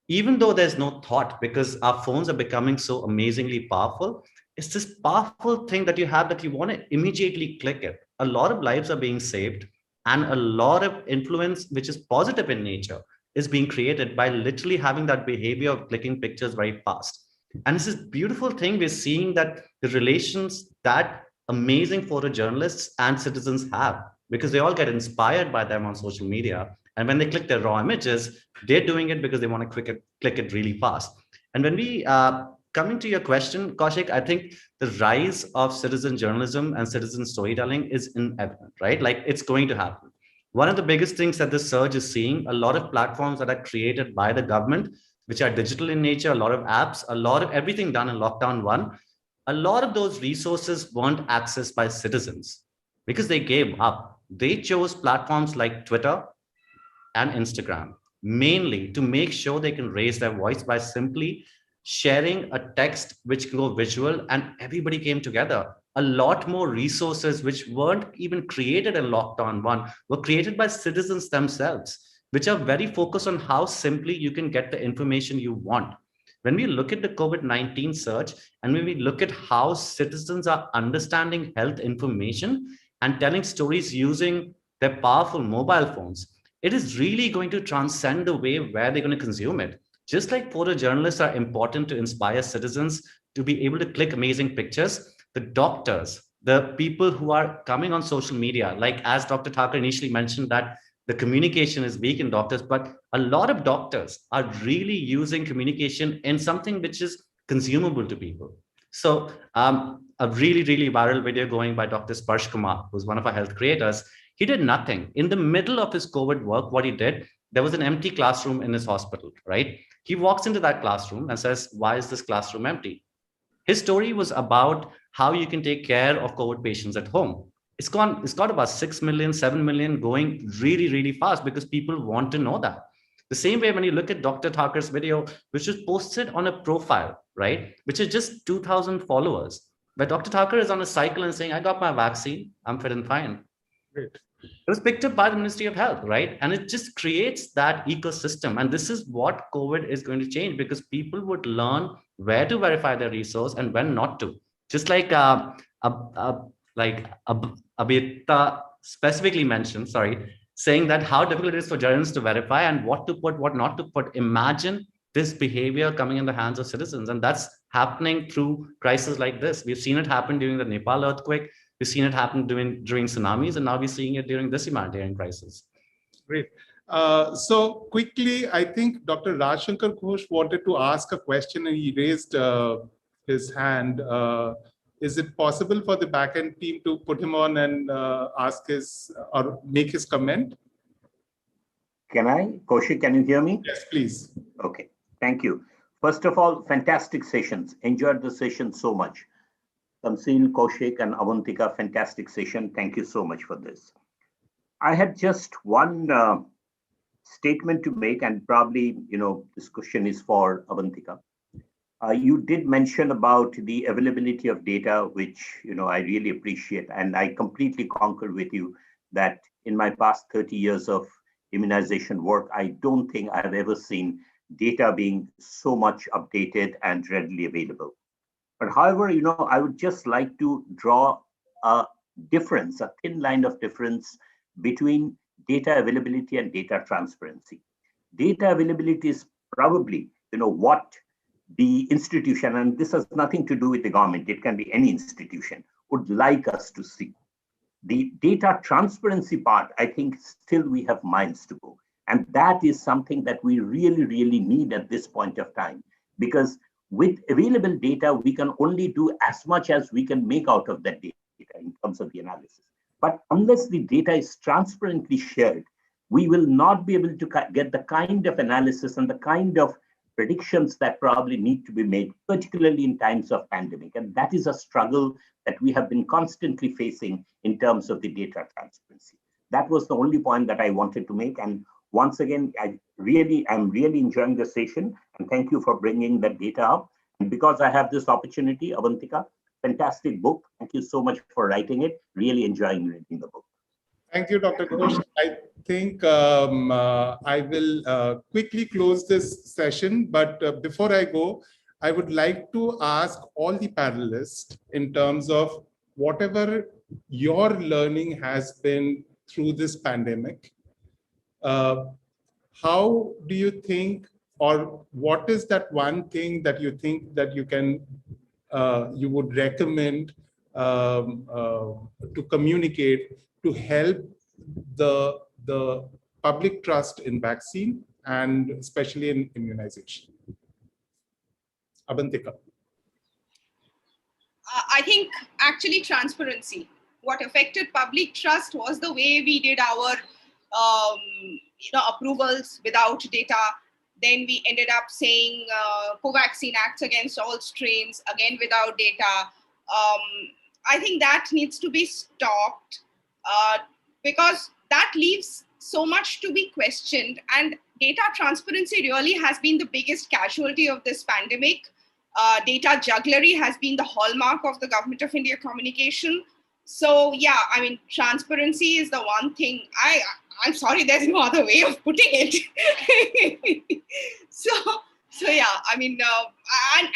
even though there's no thought, because our phones are becoming so amazingly powerful, it's this powerful thing that you have that you want to immediately click it. A lot of lives are being saved, and a lot of influence, which is positive in nature, is being created by literally having that behavior of clicking pictures very fast. And it's this beautiful thing we're seeing, that the relations that amazing photojournalists and citizens have, because they all get inspired by them on social media. And when they click their raw images, they're doing it because they want to click it really fast. And when we, coming to your question, Kaushik, I think the rise of citizen journalism and citizen storytelling is inevitable, right? Like, it's going to happen. One of the biggest things that this surge is seeing, a lot of platforms that are created by the government, which are digital in nature, a lot of apps, a lot of everything done in lockdown 1, a lot of those resources weren't accessed by citizens because they gave up. They chose platforms like Twitter and Instagram, mainly to make sure they can raise their voice by simply sharing a text which go visual, and everybody came together. A lot more resources which weren't even created in lockdown 1 were created by citizens themselves, which are very focused on how simply you can get the information you want. When we look at the COVID-19 surge, and when we look at how citizens are understanding health information and telling stories using their powerful mobile phones, it is really going to transcend the way where they're going to consume it. Just like photojournalists are important to inspire citizens to be able to click amazing pictures, the doctors, The people who are coming on social media, like as Dr. Thakur initially mentioned that the communication is weak in doctors, but a lot of doctors are really using communication in something which is consumable to people. So a really, really viral video going by Dr. Sparsh Kumar, who's one of our health creators, he did nothing. In the middle of his COVID work, what he did, there was an empty classroom in his hospital, right? He walks into that classroom and says, why is this classroom empty? His story was about how you can take care of COVID patients at home. It's got about 6 million, 7 million going really, really fast because people want to know that. The same way when you look at Dr. Thakur's video, which was posted on a profile, right, which is just 2,000 followers, where Dr. Thakur is on a cycle and saying, I got my vaccine, I'm fit and fine. Great. It was picked up by the Ministry of Health, right? And it just creates that ecosystem. And this is what COVID is going to change, because people would learn where to verify their resource and when not to. Just like Abhita specifically mentioned, saying that how difficult it is for journalists to verify and what to put, what not to put. Imagine this behavior coming in the hands of citizens. And that's happening through crises like this. We've seen it happen during the Nepal earthquake. We've seen it happen during tsunamis, and now we're seeing it during this humanitarian crisis. Great. So quickly, I think Dr. Rajshankar Ghosh wanted to ask a question and he raised his hand. Is it possible for the backend team to put him on and ask his or make his comment? Can I? Kaushik, can you hear me? Yes, please. Okay, thank you. First of all, fantastic sessions. Enjoyed the session so much. Tamsil, Kaushik, and Avantika, fantastic session. Thank you so much for this. I had just one statement to make, and probably, this question is for Avantika. You did mention about the availability of data, which, I really appreciate. And I completely concur with you that in my past 30 years of immunization work, I don't think I've ever seen data being so much updated and readily available. But however, I would just like to draw a difference, a thin line of difference between data availability and data transparency. Data availability is probably, what the institution, and this has nothing to do with the government, it can be any institution, would like us to see. The data transparency part, I think still we have miles to go. And that is something that we really, really need at this point of time, because with available data, we can only do as much as we can make out of that data in terms of the analysis. But unless the data is transparently shared, we will not be able to get the kind of analysis and the kind of predictions that probably need to be made, particularly in times of pandemic. And that is a struggle that we have been constantly facing in terms of the data transparency. That was the only point that I wanted to make. And once again, I'm really enjoying the session, and thank you for bringing that data up. And because I have this opportunity, Avantika, fantastic book. Thank you so much for writing it. Really enjoying reading the book. Thank you, Dr. Ghosh. I think I will quickly close this session, but before I go, I would like to ask all the panelists in terms of whatever your learning has been through this pandemic. How do you think, or what is that one thing that you think that you can, you would recommend to communicate to help the public trust in vaccine and especially in immunization? Avantika. I think actually transparency. What affected public trust was the way we did our approvals without data. Then we ended up saying Covaxin acts against all strains, again without data. I think that needs to be stopped because that leaves so much to be questioned. And data transparency really has been the biggest casualty of this pandemic. Data jugglery has been the hallmark of the Government of India communication. So yeah, I mean, transparency is the one thing. I'm sorry, there's no other way of putting it. So yeah, I mean,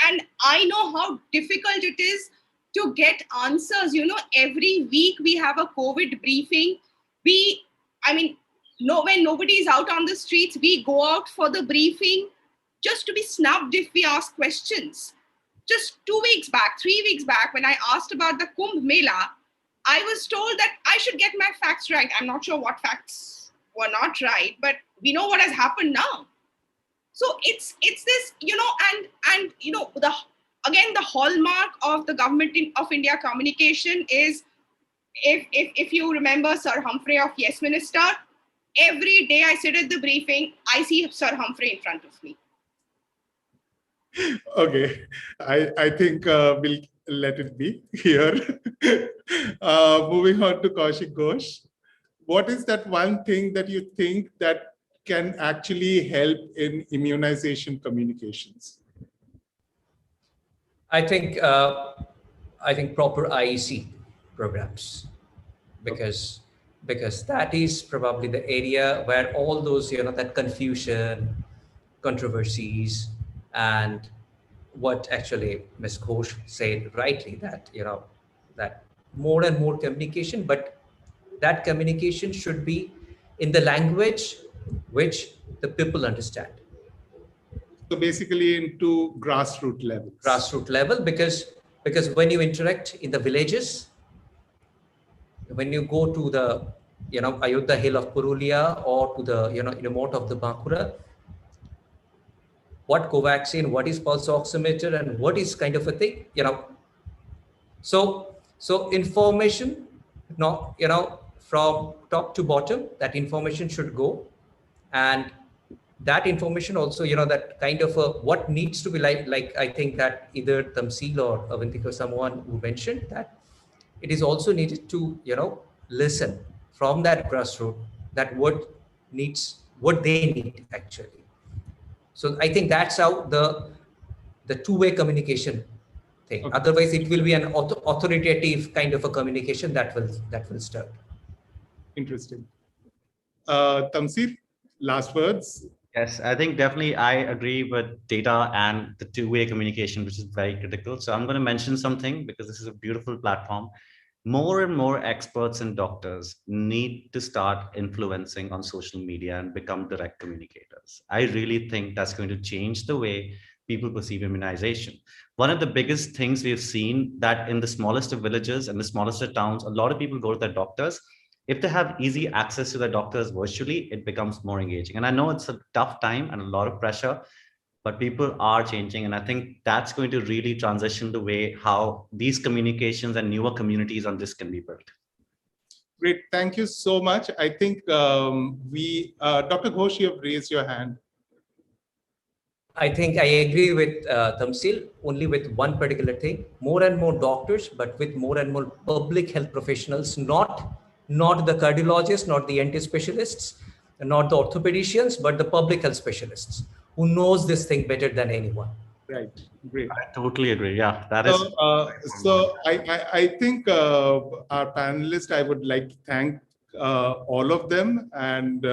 and I know how difficult it is to get answers. Every week we have a COVID briefing. When nobody is out on the streets, we go out for the briefing just to be snubbed if we ask questions. just 2 weeks back, 3 weeks back, when I asked about the Kumbh Mela, I was told that I should get my facts right. I'm not sure what facts were not right, but we know what has happened now. So it's this, and the hallmark of the government of India communication is, if you remember Sir Humphrey of Yes Minister, every day I sit at the briefing, I see Sir Humphrey in front of me. Okay, I think we'll let it be here. Moving on to Kaushik Ghosh. What is that one thing that you think that can actually help in immunization communications? I think proper IEC programs, because that is probably the area where all those, that confusion, controversies, and what actually Ms. Ghosh said rightly, that that more and more communication, but that communication should be in the language which the people understand. So basically into grassroots level. Grassroots level, because when you interact in the villages, when you go to the Ayodhya hill of Purulia, or to the remote of the Bankura, what Covaxin, what is pulse oximeter, and what is kind of a thing, so information, from top to bottom, that information should go. And that information also, that kind of what needs to be like I think that either Tamsil or Avantika, someone who mentioned that it is also needed to, listen from that grassroots, that what they need actually. So I think that's how the two-way communication thing. Okay. Otherwise, it will be an authoritative kind of a communication that will start. Interesting. Tamsil, last words. Yes, I think definitely I agree with data and the two-way communication, which is very critical. So I'm going to mention something because this is a beautiful platform. More and more experts and doctors need to start influencing on social media and become direct communicators. I really think that's going to change the way people perceive immunization. One of the biggest things we've seen that in the smallest of villages and the smallest of towns, a lot of people go to their doctors. If they have easy access to their doctors virtually, it becomes more engaging. And I know it's a tough time and a lot of pressure, but people are changing. And I think that's going to really transition the way how these communications and newer communities on this can be built. Great, thank you so much. I think Dr. Ghosh, you have raised your hand. I think I agree with Tamsil, only with one particular thing: more and more doctors, but with more and more public health professionals, not the cardiologists, not the NT specialists, not the orthopedicians, but the public health specialists who knows this thing better than anyone. Right, great. I totally agree. Yeah, that is. So I think our panelists, I would like to thank all of them, and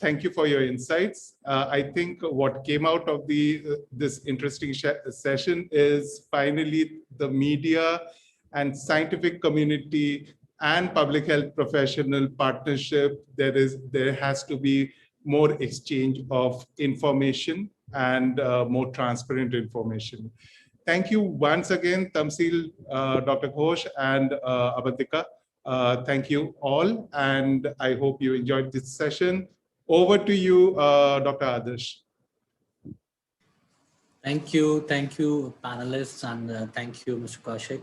thank you for your insights. I think what came out of this interesting session is finally the media and scientific community and public health professional partnership. There has to be more exchange of information and more transparent information. Thank you once again, Tamsil, Dr. Ghosh, and Avantika. Thank you all, and I hope you enjoyed this session. Over to you, Dr. Adarsh. Thank you, panelists, and thank you, Mr. Kaushik.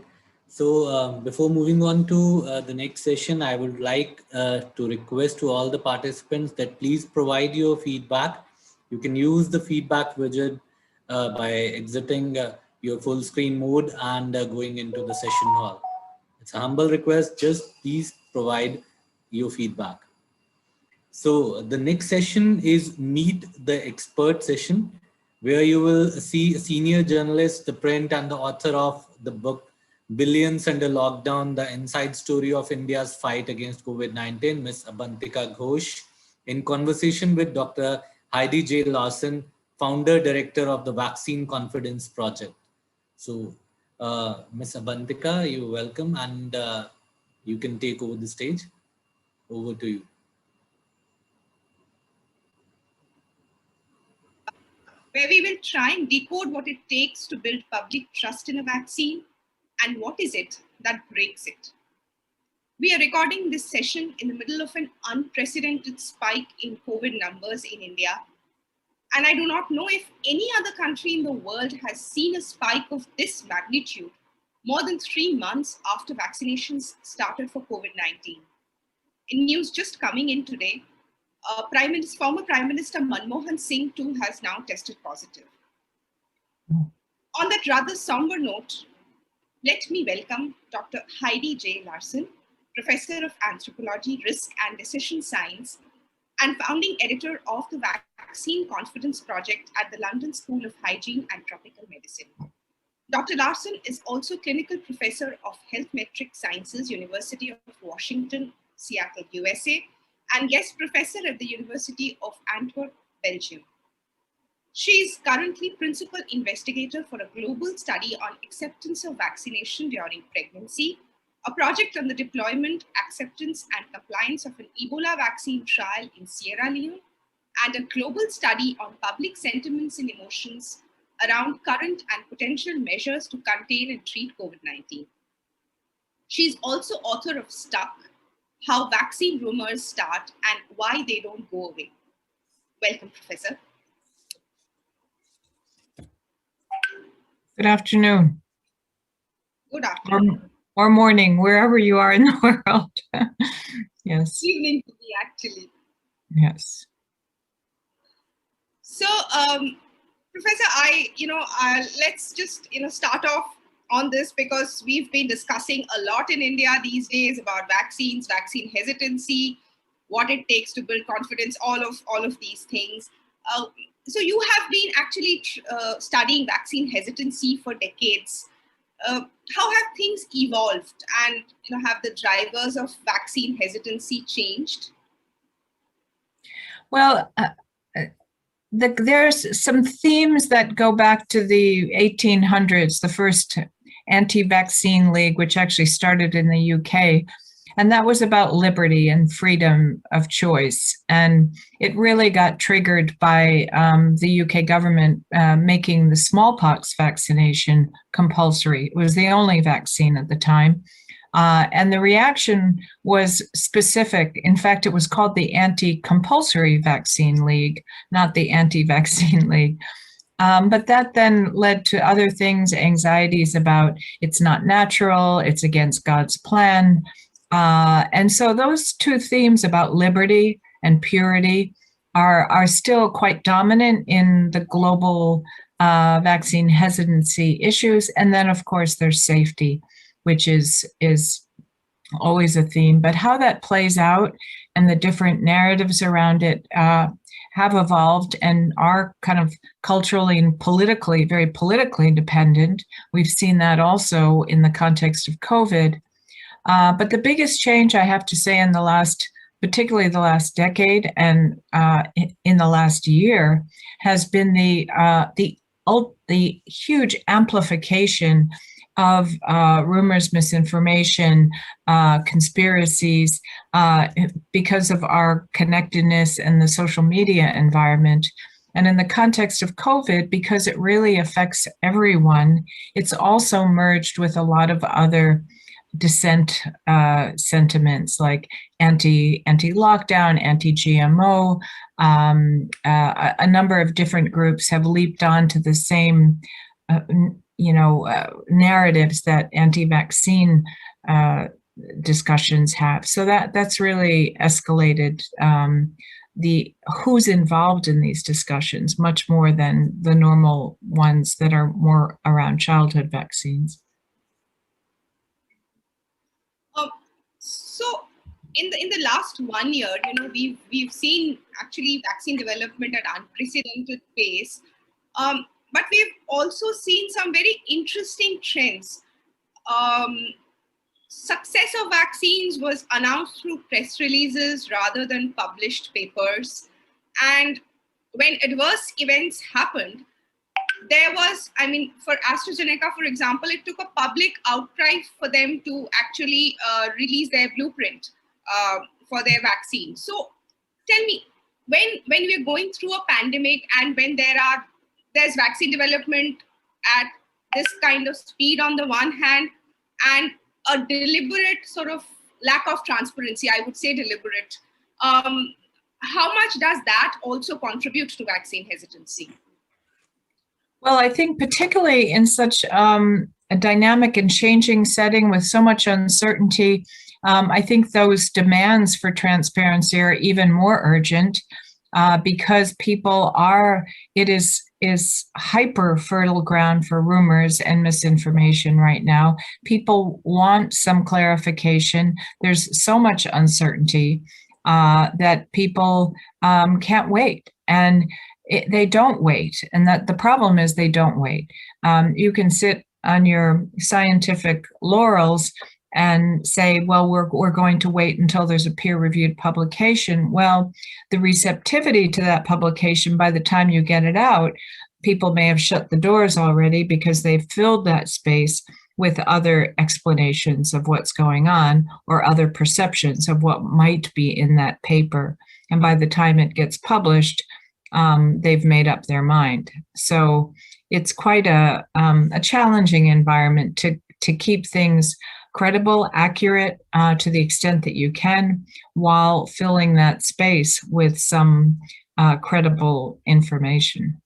So before moving on to the next session, I would like to request to all the participants that please provide your feedback. You can use the feedback widget by exiting your full screen mode and going into the session hall. It's a humble request, just please provide your feedback. So the next session is Meet the Expert session, where you will see a senior journalist, the print and the author of the book Billions Under Lockdown, the inside story of India's fight against COVID-19, Ms. Avantika Ghosh, in conversation with Dr. Heidi J. Lawson, founder director of the Vaccine Confidence Project. So Ms. Avantika, you're welcome, and you can take over the stage. Over to you. where we will try and decode what it takes to build public trust in a vaccine and what is it that breaks it. We are recording this session in the middle of an unprecedented spike in COVID numbers in India. And I do not know if any other country in the world has seen a spike of this magnitude more than 3 months after vaccinations started for COVID-19. In news just coming in today, former Prime Minister Manmohan Singh too has now tested positive. On that rather somber note, let me welcome Dr. Heidi J. Larson, Professor of Anthropology, Risk and Decision Science, and founding editor of the Vaccine Confidence Project at the London School of Hygiene and Tropical Medicine. Dr. Larson is also clinical professor of Health Metric Sciences, University of Washington, Seattle, USA, and guest professor at the University of Antwerp, Belgium. She is currently principal investigator for a global study on acceptance of vaccination during pregnancy, a project on the deployment, acceptance, and compliance of an Ebola vaccine trial in Sierra Leone, and a global study on public sentiments and emotions around current and potential measures to contain and treat COVID-19. She is also author of Stuck, How Vaccine Rumors Start and Why They Don't Go Away. Welcome, Professor. Good afternoon. Good afternoon. Or morning, wherever you are in the world. Yes. Evening to me, actually. Yes. So, Professor, let's just start off on this because we've been discussing a lot in India these days about vaccines, vaccine hesitancy, what it takes to build confidence, all of these things. So you have been actually studying vaccine hesitancy for decades. How have things evolved, and have the drivers of vaccine hesitancy changed? Well, there's some themes that go back to the 1800s, the first anti-vaccine league, which actually started in the UK. And that was about liberty and freedom of choice. And it really got triggered by the UK government making the smallpox vaccination compulsory. It was the only vaccine at the time. And the reaction was specific. In fact, it was called the Anti-Compulsory Vaccine League, not the Anti-Vaccine League. But that then led to other things, anxieties about it's not natural, it's against God's plan. And so those two themes about liberty and purity are still quite dominant in the global vaccine hesitancy issues. And then, of course, there's safety, which is always a theme. But how that plays out and the different narratives around it have evolved and are kind of culturally and politically, very politically dependent. We've seen that also in the context of COVID. But the biggest change, I have to say, particularly the last decade and in the last year, has been the huge amplification of rumors, misinformation, conspiracies, because of our connectedness and the social media environment. And in the context of COVID, because it really affects everyone, it's also merged with a lot of other dissent sentiments like anti-lockdown, anti-GMO. A number of different groups have leaped onto the same narratives that anti-vaccine discussions have. So that's really escalated the who's involved in these discussions much more than the normal ones that are more around childhood vaccines. So in the last 1 year, we've seen actually vaccine development at unprecedented pace. But we've also seen some very interesting trends. Success of vaccines was announced through press releases rather than published papers. And when adverse events happened, there was, for AstraZeneca, for example, it took a public outcry for them to actually release their blueprint for their vaccine. So tell me, when we're going through a pandemic and when there are there's vaccine development at this kind of speed on the one hand, and a deliberate sort of lack of transparency, I would say deliberate. How much does that also contribute to vaccine hesitancy? Well, I think particularly in such a dynamic and changing setting with so much uncertainty, I think those demands for transparency are even more urgent because it is hyper fertile ground for rumors and misinformation right now. People want some clarification. There's so much uncertainty that people can't wait. And they don't wait. And that the problem is they don't wait. You can sit on your scientific laurels and say, well, we're going to wait until there's a peer-reviewed publication. Well, the receptivity to that publication, by the time you get it out, people may have shut the doors already because they've filled that space with other explanations of what's going on or other perceptions of what might be in that paper. And by the time it gets published, they've made up their mind. So it's quite a challenging environment to keep things credible, accurate to the extent that you can, while filling that space with some credible information.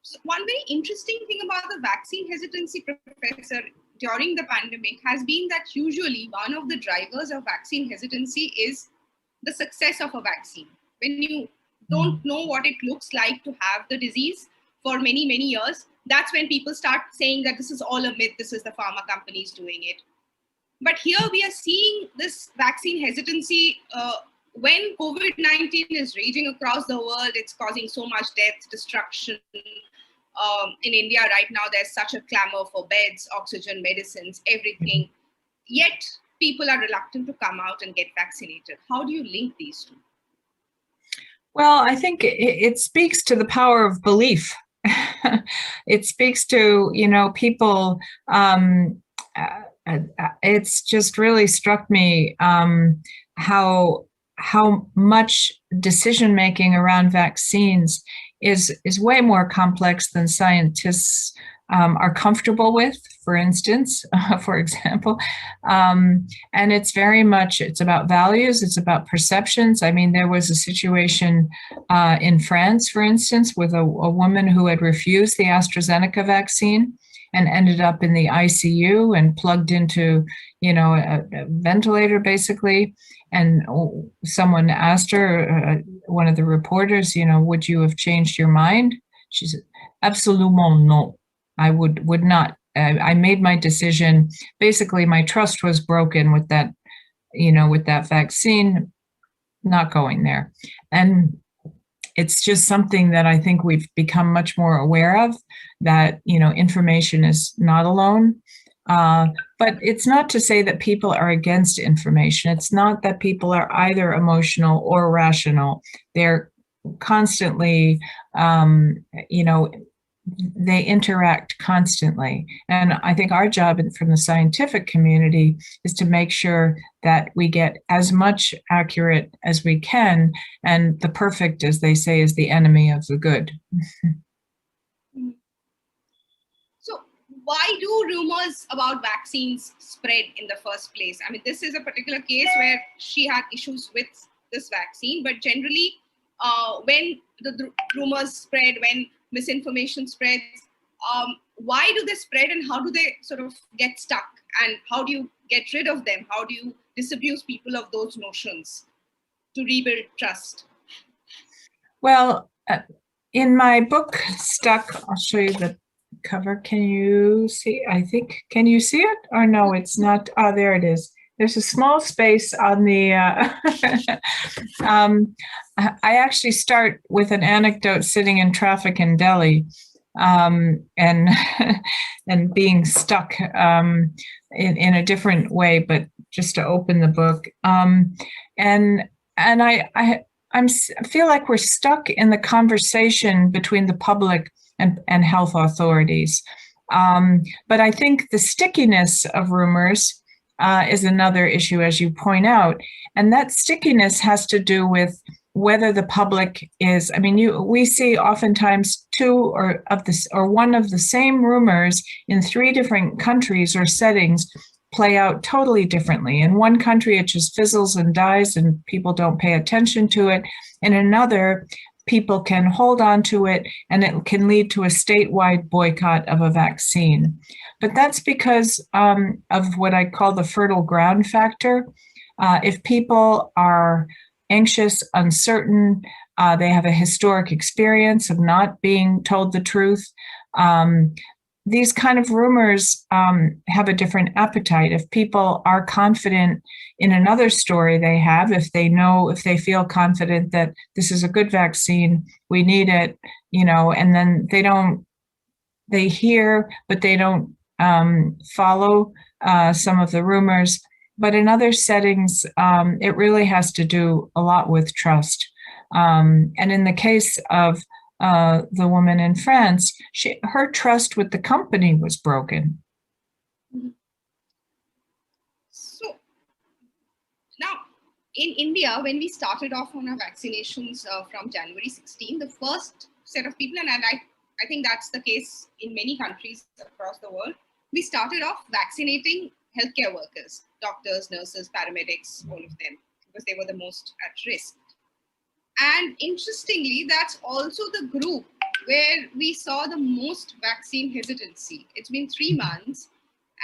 So one very interesting thing about the vaccine hesitancy, Professor, during the pandemic has been that usually one of the drivers of vaccine hesitancy is the success of a vaccine. When you don't know what it looks like to have the disease for many, many years, that's when people start saying that this is all a myth, this is the pharma companies doing it. But here we are seeing this vaccine hesitancy when COVID-19 is raging across the world. It's causing so much death, destruction. In India right now, there's such a clamor for beds, oxygen, medicines, everything. Yet people are reluctant to come out and get vaccinated. How do you link these two? Well, I think it speaks to the power of belief. It speaks to, people, it's just really struck me how much decision-making around vaccines is way more complex than scientists are comfortable with, for example. And it's about values, it's about perceptions. I mean, there was a situation in France, for instance, with a woman who had refused the AstraZeneca vaccine and ended up in the ICU and plugged into, a ventilator, basically. And someone asked her, one of the reporters, would you have changed your mind? She said, absolument no. I would not. I made my decision. Basically, my trust was broken with that, with that vaccine, not going there. And it's just something that I think we've become much more aware of, that, information is not alone. But it's not to say that people are against information. It's not that people are either emotional or rational. They're constantly, they interact constantly. And I think our job from the scientific community is to make sure that we get as much accurate as we can. And the perfect, as they say, is the enemy of the good. So why do rumors about vaccines spread in the first place? I mean, this is a particular case where she had issues with this vaccine, but generally when the rumors spread, when misinformation spreads, why do they spread and how do they sort of get stuck, and how do you get rid of them? How do you disabuse people of those notions to rebuild trust? Well, in my book, Stuck, I'll show you the cover. Can you see? Can you see it? Or no, it's not. Oh, there it is. There's a small space on the, I actually start with an anecdote sitting in traffic in Delhi and being stuck in a different way, but just to open the book. And I feel like we're stuck in the conversation between the public and health authorities. But I think the stickiness of rumors is another issue, as you point out. And that stickiness has to do with whether the public is, I mean, we see oftentimes one of the same rumors in 3 different countries or settings play out totally differently. In one country, it just fizzles and dies and people don't pay attention to it. In another, people can hold on to it and it can lead to a statewide boycott of a vaccine. But that's because of what I call the fertile ground factor. If people are anxious, uncertain, they have a historic experience of not being told the truth, these kind of rumors have a different appetite. If people are confident in another story they have, if they feel confident that this is a good vaccine, we need it, and then they hear, but they don't follow some of the rumors. But in other settings, it really has to do a lot with trust. And in the case of the woman in France, her trust with the company was broken. So now in India, when we started off on our vaccinations from January 16, the first set of people, and I think that's the case in many countries across the world, we started off vaccinating healthcare workers, doctors, nurses, paramedics, all of them, because they were the most at risk. And interestingly, that's also the group where we saw the most vaccine hesitancy. It's been 3 months,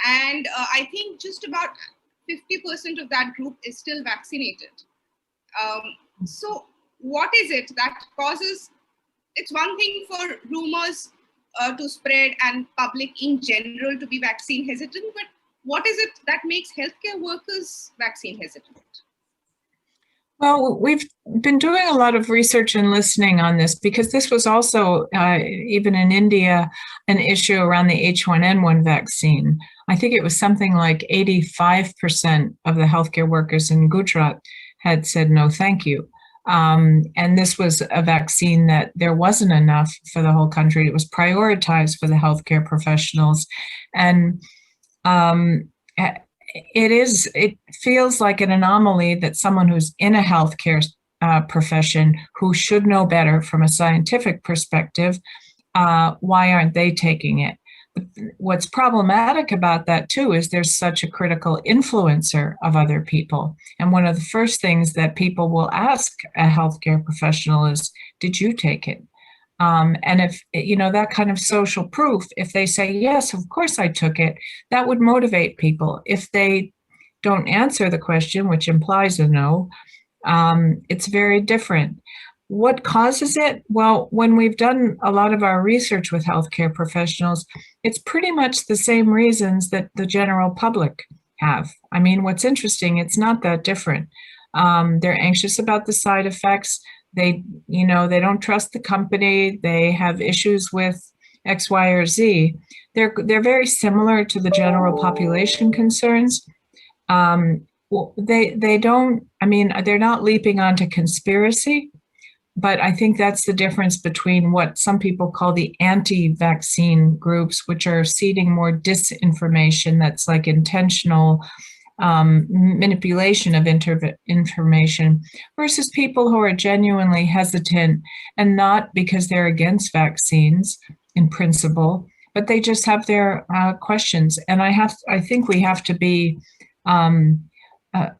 and I think just about 50% of that group is still vaccinated. So what is it that causes, it's one thing for rumors to spread and public in general to be vaccine hesitant, but what is it that makes healthcare workers vaccine hesitant? Well, we've been doing a lot of research and listening on this because this was also, even in India, an issue around the H1N1 vaccine. I think it was something like 85% of the healthcare workers in Gujarat had said no, thank you. And this was a vaccine that there wasn't enough for the whole country. It was prioritized for the healthcare professionals. And it feels like an anomaly that someone who's in a healthcare profession who should know better from a scientific perspective, why aren't they taking it? What's problematic about that too is there's such a critical influencer of other people. And one of the first things that people will ask a healthcare professional is, did you take it? And if, that kind of social proof, if they say, yes, of course I took it, that would motivate people. If they don't answer the question, which implies a no, it's very different. What causes it? Well, when we've done a lot of our research with healthcare professionals, it's pretty much the same reasons that the general public have. I mean, what's interesting, it's not that different. They're anxious about the side effects. They don't trust the company. They have issues with X, Y, or Z. They're very similar to the general population concerns. They don't, they're not leaping onto conspiracy, but I think that's the difference between what some people call the anti-vaccine groups, which are seeding more disinformation that's like intentional manipulation of information, versus people who are genuinely hesitant, and not because they're against vaccines in principle, but they just have their questions. And I think we have to be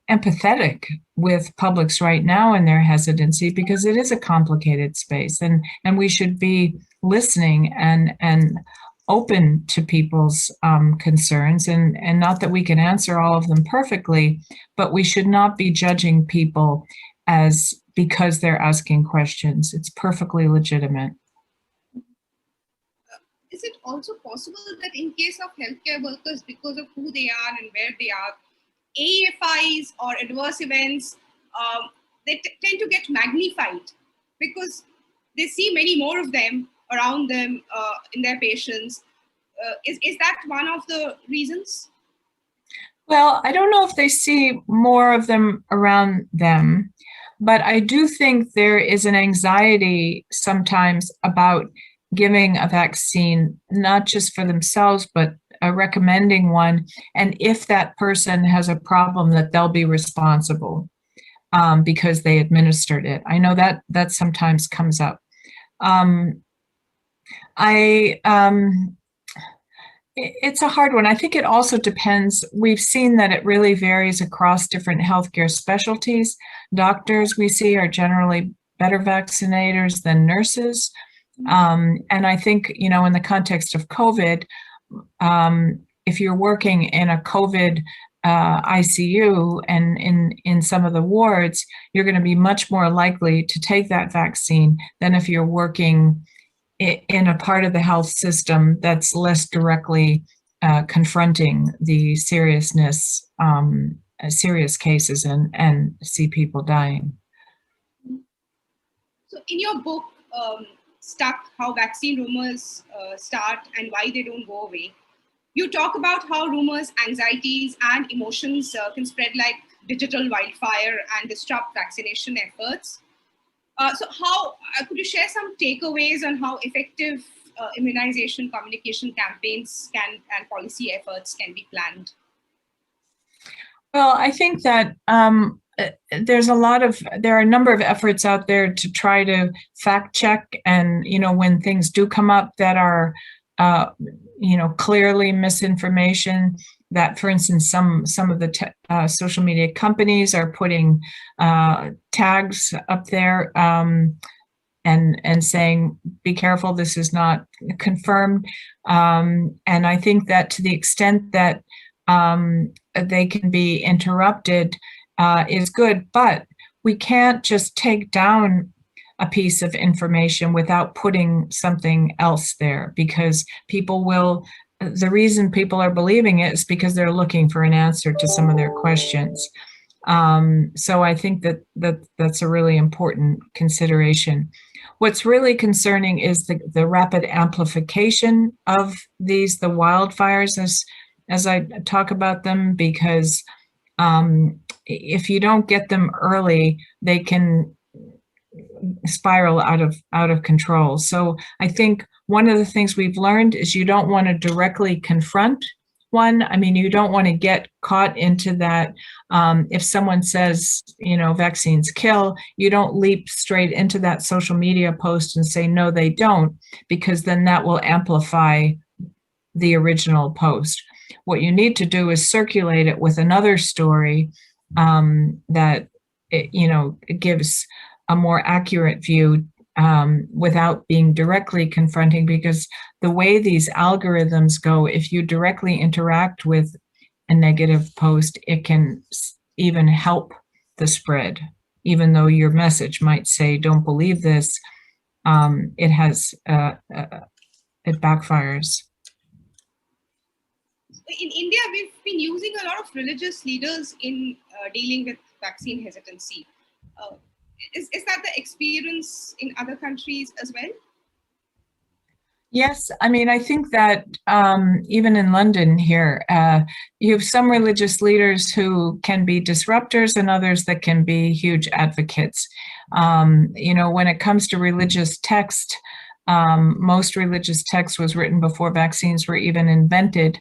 empathetic with publics right now in their hesitancy, because it is a complicated space, and we should be listening and open to people's concerns, and not that we can answer all of them perfectly, but we should not be judging people because they're asking questions. It's perfectly legitimate. Is it also possible that in case of healthcare workers, because of who they are and where they are, AFIs or adverse events, they tend to get magnified because they see many more of them around them in their patients? Is that one of the reasons? Well, I don't know if they see more of them around them, but I do think there is an anxiety sometimes about giving a vaccine, not just for themselves, but recommending one. And if that person has a problem, that they'll be responsible. because they administered it. I know that sometimes comes up. It's a hard one. I think it also depends. We've seen that it really varies across different healthcare specialties. Doctors we see are generally better vaccinators than nurses. And I think, in the context of COVID, if you're working in a COVID ICU and in some of the wards, you're going to be much more likely to take that vaccine than if you're working in a part of the health system that's less directly confronting the seriousness, serious cases and see people dying. So in your book, Stuck, How Vaccine Rumors Start and Why They Don't Go Away, you talk about how rumors, anxieties, and emotions can spread like digital wildfire and disrupt vaccination efforts. So how could you share some takeaways on how effective immunization communication campaigns and policy efforts can be planned? Well, I think that there are a number of efforts out there to try to fact check, and when things do come up that are clearly misinformation, that, for instance, some of the social media companies are putting tags up there and saying, be careful, this is not confirmed. And I think that to the extent that they can be interrupted is good, but we can't just take down a piece of information without putting something else there, because the reason people are believing it is because they're looking for an answer to some of their questions. So I think that's a really important consideration. What's really concerning is the rapid amplification of the wildfires as I talk about them, because if you don't get them early, they can spiral out of control. So I think one of the things we've learned is you don't want to directly confront one. I mean, you don't want to get caught into that. If someone says, vaccines kill, you don't leap straight into that social media post and say, no, they don't, because then that will amplify the original post. What you need to do is circulate it with another story that it gives a more accurate view without being directly confronting, because the way these algorithms go, if you directly interact with a negative post, it can even help the spread. Even though your message might say, don't believe this, it backfires. In India, we've been using a lot of religious leaders in dealing with vaccine hesitancy. Is that the experience in other countries as well? Yes, I mean, I think that even in London here, you have some religious leaders who can be disruptors and others that can be huge advocates. When it comes to religious text, most religious text was written before vaccines were even invented.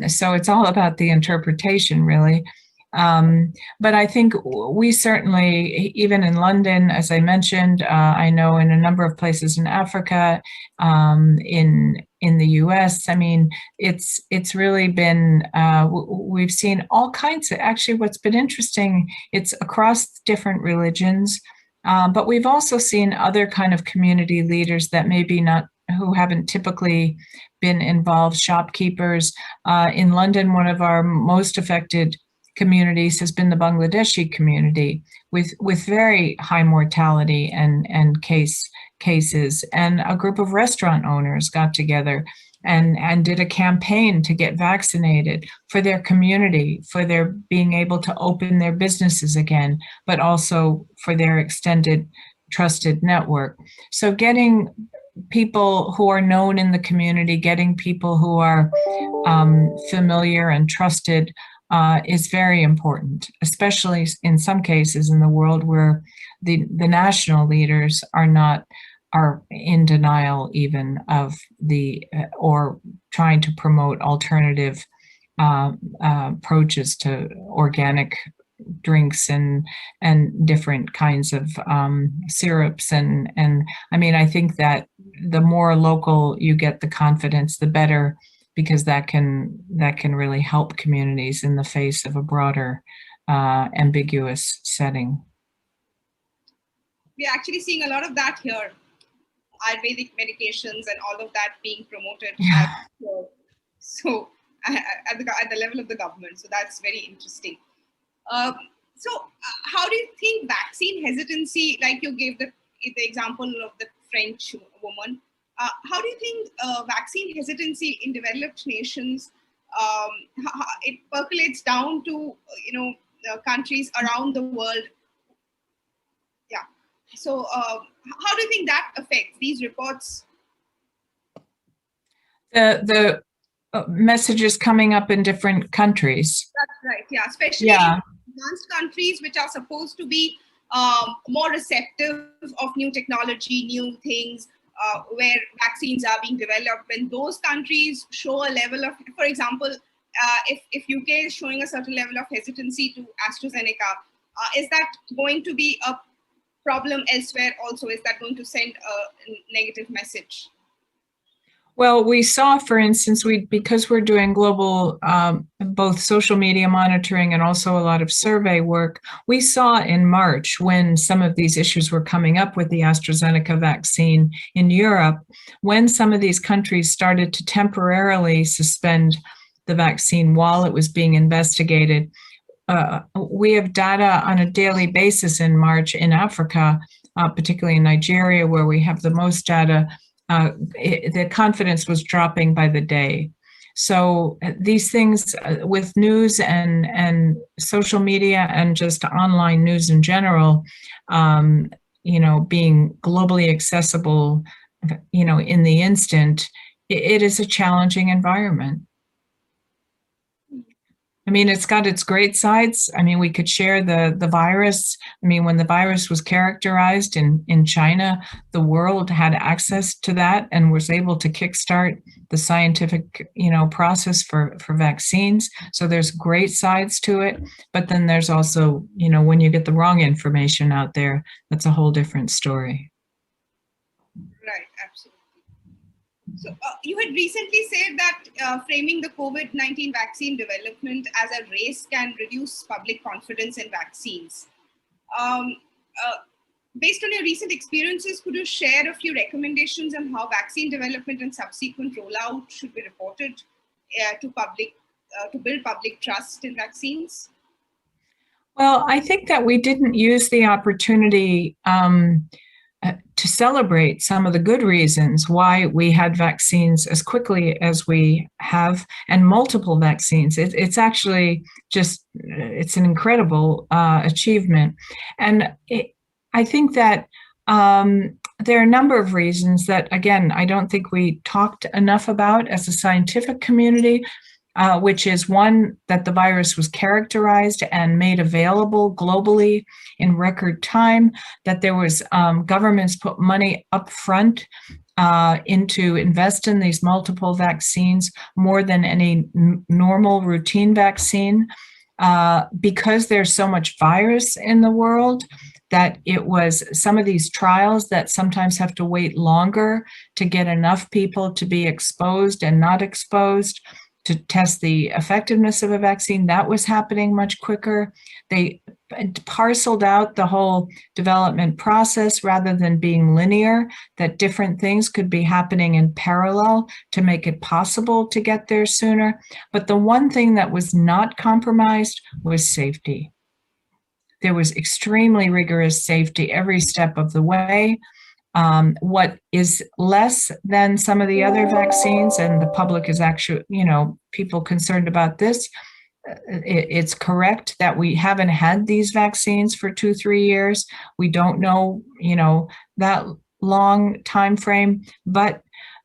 So it's all about the interpretation, really. But I think we certainly, even in London, as I mentioned, I know in a number of places in Africa, in the US, I mean, it's really been, we've seen all kinds of, actually what's been interesting, it's across different religions, but we've also seen other kind of community leaders that maybe not, who haven't typically been involved, shopkeepers. In London, one of our most affected communities has been the Bangladeshi community with very high mortality and cases. And a group of restaurant owners got together and did a campaign to get vaccinated for their community, for their being able to open their businesses again, but also for their extended trusted network. So getting people who are known in the community, getting people who are familiar and trusted is very important, especially in some cases in the world where the national leaders are in denial even of or trying to promote alternative approaches to organic drinks and different kinds of syrups and I mean, I think that the more local you get the confidence, the better, because that can really help communities in the face of a broader ambiguous setting. We're actually seeing a lot of that here. Ayurvedic medications and all of that being promoted so at the level of the government. So that's very interesting. So how do you think vaccine hesitancy, like you gave the example of the French woman, how do you think vaccine hesitancy in developed nations, it percolates down to, countries around the world? Yeah. So how do you think that affects these reports? The messages coming up in different countries. That's right. Yeah, especially in advanced countries which are supposed to be more receptive of new technology, new things, where vaccines are being developed. When those countries show a level of, for example, if UK is showing a certain level of hesitancy to AstraZeneca, is that going to be a problem elsewhere also? Is that going to send a negative message? Well, we saw, for instance, because we're doing global, both social media monitoring and also a lot of survey work, we saw in March when some of these issues were coming up with the AstraZeneca vaccine in Europe, when some of these countries started to temporarily suspend the vaccine while it was being investigated. We have data on a daily basis in March in Africa, particularly in Nigeria, where we have the most data. The confidence was dropping by the day. So these things with news and social media and just online news in general, being globally accessible, in the instant, it is a challenging environment. I mean, it's got its great sides. I mean, we could share the virus. I mean, when the virus was characterized in China, the world had access to that and was able to kickstart the scientific, process for vaccines. So there's great sides to it. But then there's also, when you get the wrong information out there, that's a whole different story. Right, absolutely. So you had recently said that framing the COVID-19 vaccine development as a race can reduce public confidence in vaccines. Based on your recent experiences, could you share a few recommendations on how vaccine development and subsequent rollout should be reported to public to build public trust in vaccines? Well, I think that we didn't use the opportunity to celebrate some of the good reasons why we had vaccines as quickly as we have, and multiple vaccines. It's actually just, it's an incredible achievement. And I think that there are a number of reasons that, again, I don't think we talked enough about as a scientific community, which is one, that the virus was characterized and made available globally in record time, that there was governments put money up front into invest in these multiple vaccines more than any normal routine vaccine, because there's so much virus in the world, that it was some of these trials that sometimes have to wait longer to get enough people to be exposed and not exposed to test the effectiveness of a vaccine. That was happening much quicker. They parceled out the whole development process rather than being linear, that different things could be happening in parallel to make it possible to get there sooner. But the one thing that was not compromised was safety. There was extremely rigorous safety every step of the way. What is less than some of the other vaccines, and the public is actually, people concerned about this, it's correct that we haven't had these vaccines for 2-3 years. We don't know, that long time frame, but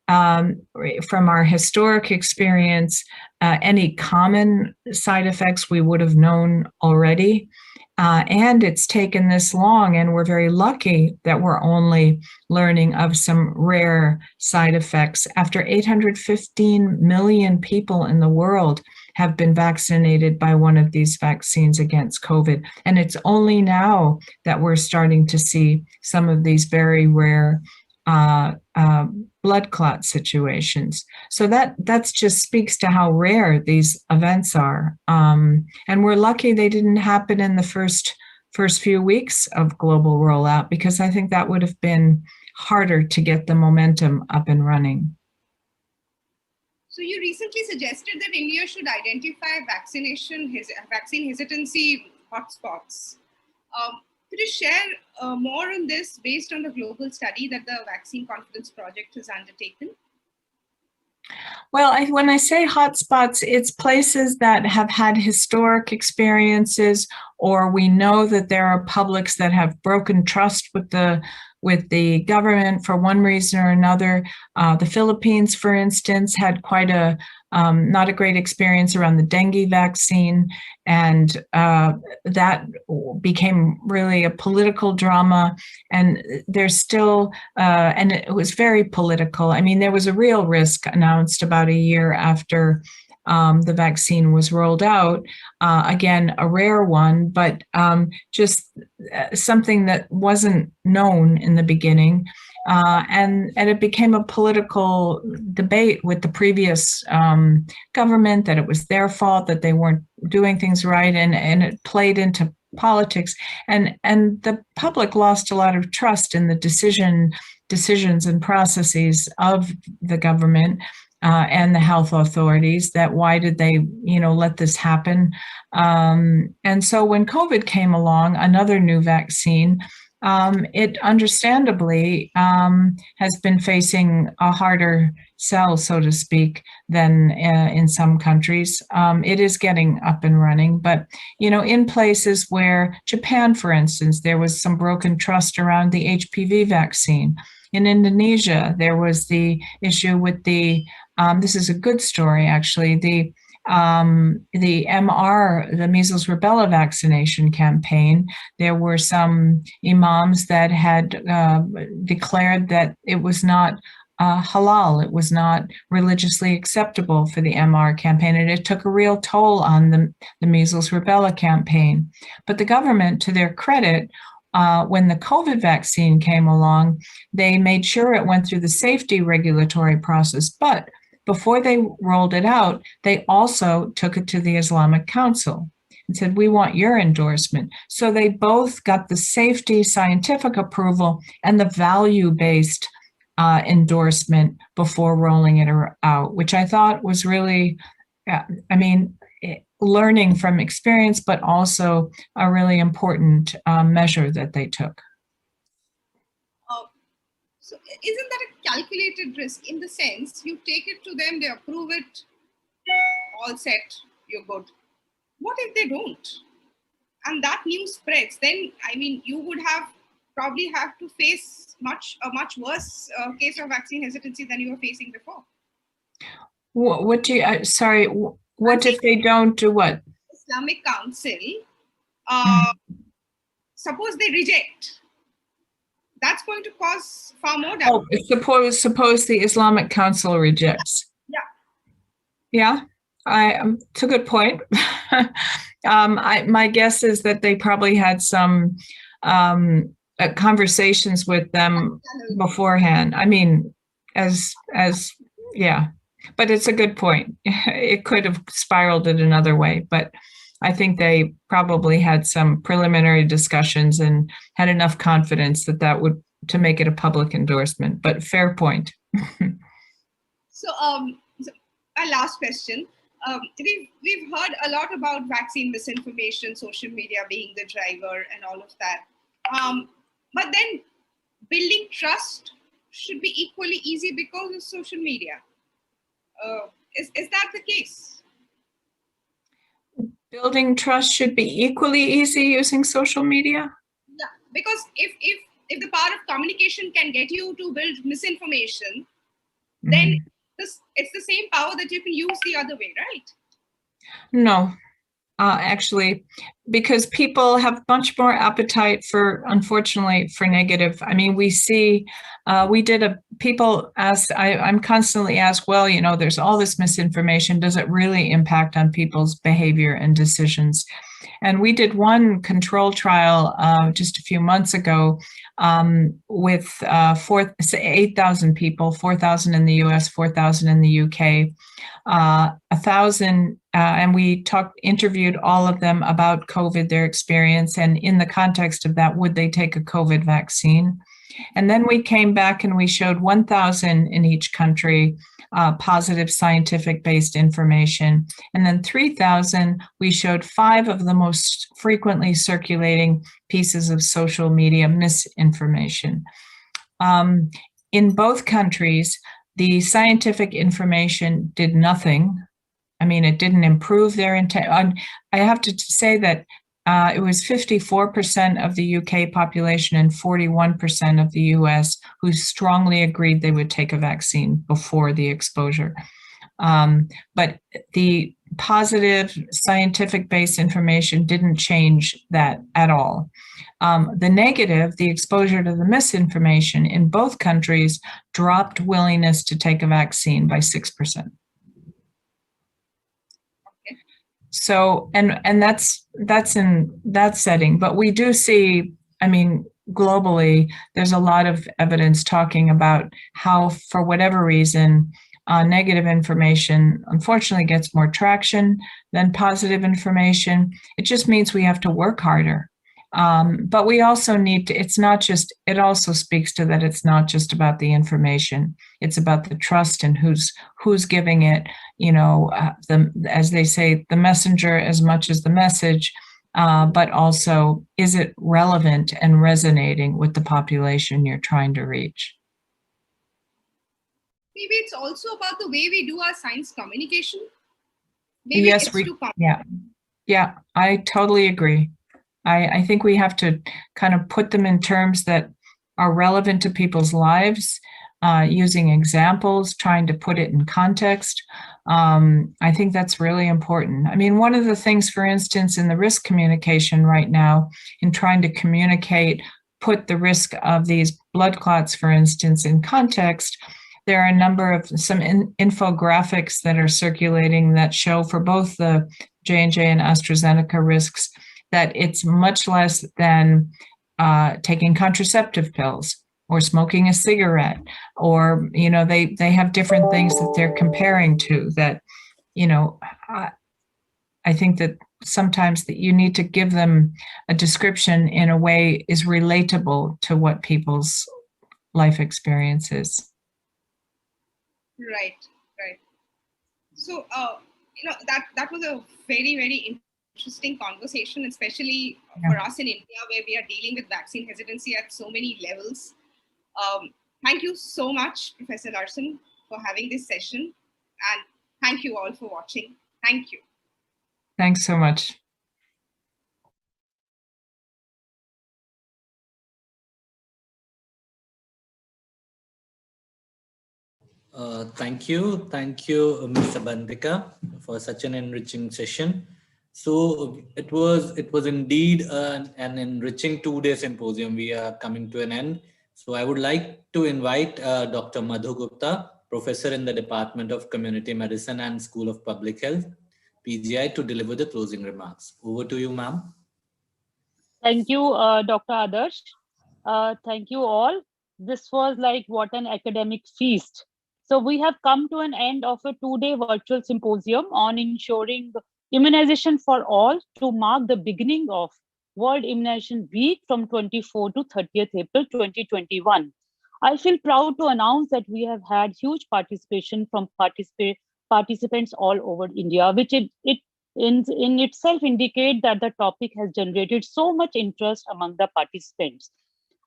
from our historic experience, any common side effects we would have known already. And it's taken this long, and we're very lucky that we're only learning of some rare side effects after 815 million people in the world have been vaccinated by one of these vaccines against COVID. And it's only now that we're starting to see some of these very rare blood clot situations. So that's just speaks to how rare these events are. And we're lucky they didn't happen in the first few weeks of global rollout, because I think that would have been harder to get the momentum up and running. So you recently suggested that India should identify vaccine hesitancy hotspots. Could you share more on this based on the global study that the Vaccine Confidence Project has undertaken? Well, when I say hotspots, it's places that have had historic experiences, or we know that there are publics that have broken trust with the government for one reason or another. The Philippines, for instance, had quite a not a great experience around the dengue vaccine, and that became really a political drama. And there's still, and it was very political. I mean, there was a real risk announced about a year after the vaccine was rolled out. Again, a rare one, but just something that wasn't known in the beginning. And it became a political debate with the previous government, that it was their fault, that they weren't doing things right, and it played into politics. And the public lost a lot of trust in the decisions and processes of the government and the health authorities, that why did they, let this happen? And so when COVID came along, another new vaccine, it understandably has been facing a harder sell, so to speak, than in some countries. It is getting up and running, but in places where Japan, for instance, there was some broken trust around the HPV vaccine. In Indonesia, there was the issue with the this is a good story, actually. The MR, the measles rubella vaccination campaign, there were some imams that had declared that it was not halal, it was not religiously acceptable for the MR campaign, and it took a real toll on the measles rubella campaign. But the government, to their credit, when the COVID vaccine came along, they made sure it went through the safety regulatory process. But before they rolled it out, they also took it to the Islamic Council and said, we want your endorsement. So they both got the safety scientific approval and the value-based endorsement before rolling it out, which I thought was really, learning from experience, but also a really important measure that they took. So isn't that a calculated risk, in the sense you take it to them, they approve it, all set, you're good. What if they don't? And that news spreads, then you would probably have to face a much worse case of vaccine hesitancy than you were facing before. What do you, sorry, what if they don't do what? Islamic Council, suppose they reject, that's going to cause far more damage. Oh, suppose the Islamic Council rejects. Yeah, it's a good point. My guess is that they probably had some conversations with them beforehand. Yeah, but it's a good point. It could have spiraled it another way, but I think they probably had some preliminary discussions and had enough confidence that would to make it a public endorsement. But fair point. So, our last question. We've heard a lot about vaccine misinformation, social media being the driver, and all of that. But then, building trust should be equally easy because of social media. Is that the case? Building trust should be equally easy using social media? Yeah, because if the power of communication can get you to build misinformation, then it's the same power that you can use the other way, right? No, actually, because people have much more appetite for, unfortunately, for negative. I mean, we see, people ask, I'm constantly asked, well, you know, there's all this misinformation. Does it really impact on people's behavior and decisions? And we did one control trial just a few months ago with 8,000 people, 4,000 in the US, 4,000 in the UK, 1,000, and we interviewed all of them about COVID, their experience, and in the context of that, would they take a COVID vaccine? And then we came back and we showed 1,000 in each country, positive scientific-based information. And then 3,000, we showed 5 of the most frequently circulating pieces of social media misinformation. In both countries, the scientific information did nothing. I mean, it didn't improve their intent. I have to say that it was 54% of the UK population and 41% of the US who strongly agreed they would take a vaccine before the exposure. But the positive scientific-based information didn't change that at all. The negative, the exposure to the misinformation in both countries dropped willingness to take a vaccine by 6%. So, and that's in that setting, but we do see, I mean, globally, there's a lot of evidence talking about how, for whatever reason, negative information unfortunately gets more traction than positive information. It just means we have to work harder. But we also need to, it also speaks to that it's not just about the information, it's about the trust and who's giving it, you know, as they say, the messenger as much as the message, but also, is it relevant and resonating with the population you're trying to reach? Maybe it's also about the way we do our science communication. Maybe Yes, yeah, I totally agree. I think we have to kind of put them in terms that are relevant to people's lives, using examples, trying to put it in context. I think that's really important. I mean, one of the things, for instance, in the risk communication right now, in trying to communicate, put the risk of these blood clots, for instance, in context, there are a number of infographics that are circulating that show for both the J&J and AstraZeneca risks that it's much less than taking contraceptive pills or smoking a cigarette, or, you know, they have different things that they're comparing to that, you know, I think that sometimes that you need to give them a description in a way is relatable to what people's life experience is. Right. So, you know, that was a very, very interesting conversation, especially for us in India, where we are dealing with vaccine hesitancy at so many levels. Thank you so much, Professor Larson, for having this session. And thank you all for watching. Thank you. Thanks so much. Thank you, Ms. Abantika, for such an enriching session. So it was indeed an enriching 2-day symposium. We are coming to an end. So I would like to invite Dr. Madhu Gupta, professor in the Department of Community Medicine and School of Public Health, PGI, to deliver the closing remarks. Over to you, ma'am. Thank you, Dr. Adarsh. Thank you all. This was like what an academic feast. So we have come to an end of a 2-day virtual symposium on ensuring immunization for all to mark the beginning of World Immunization Week from 24 to 30th April 2021. I feel proud to announce that we have had huge participation from participants all over India, which in itself indicate that the topic has generated so much interest among the participants.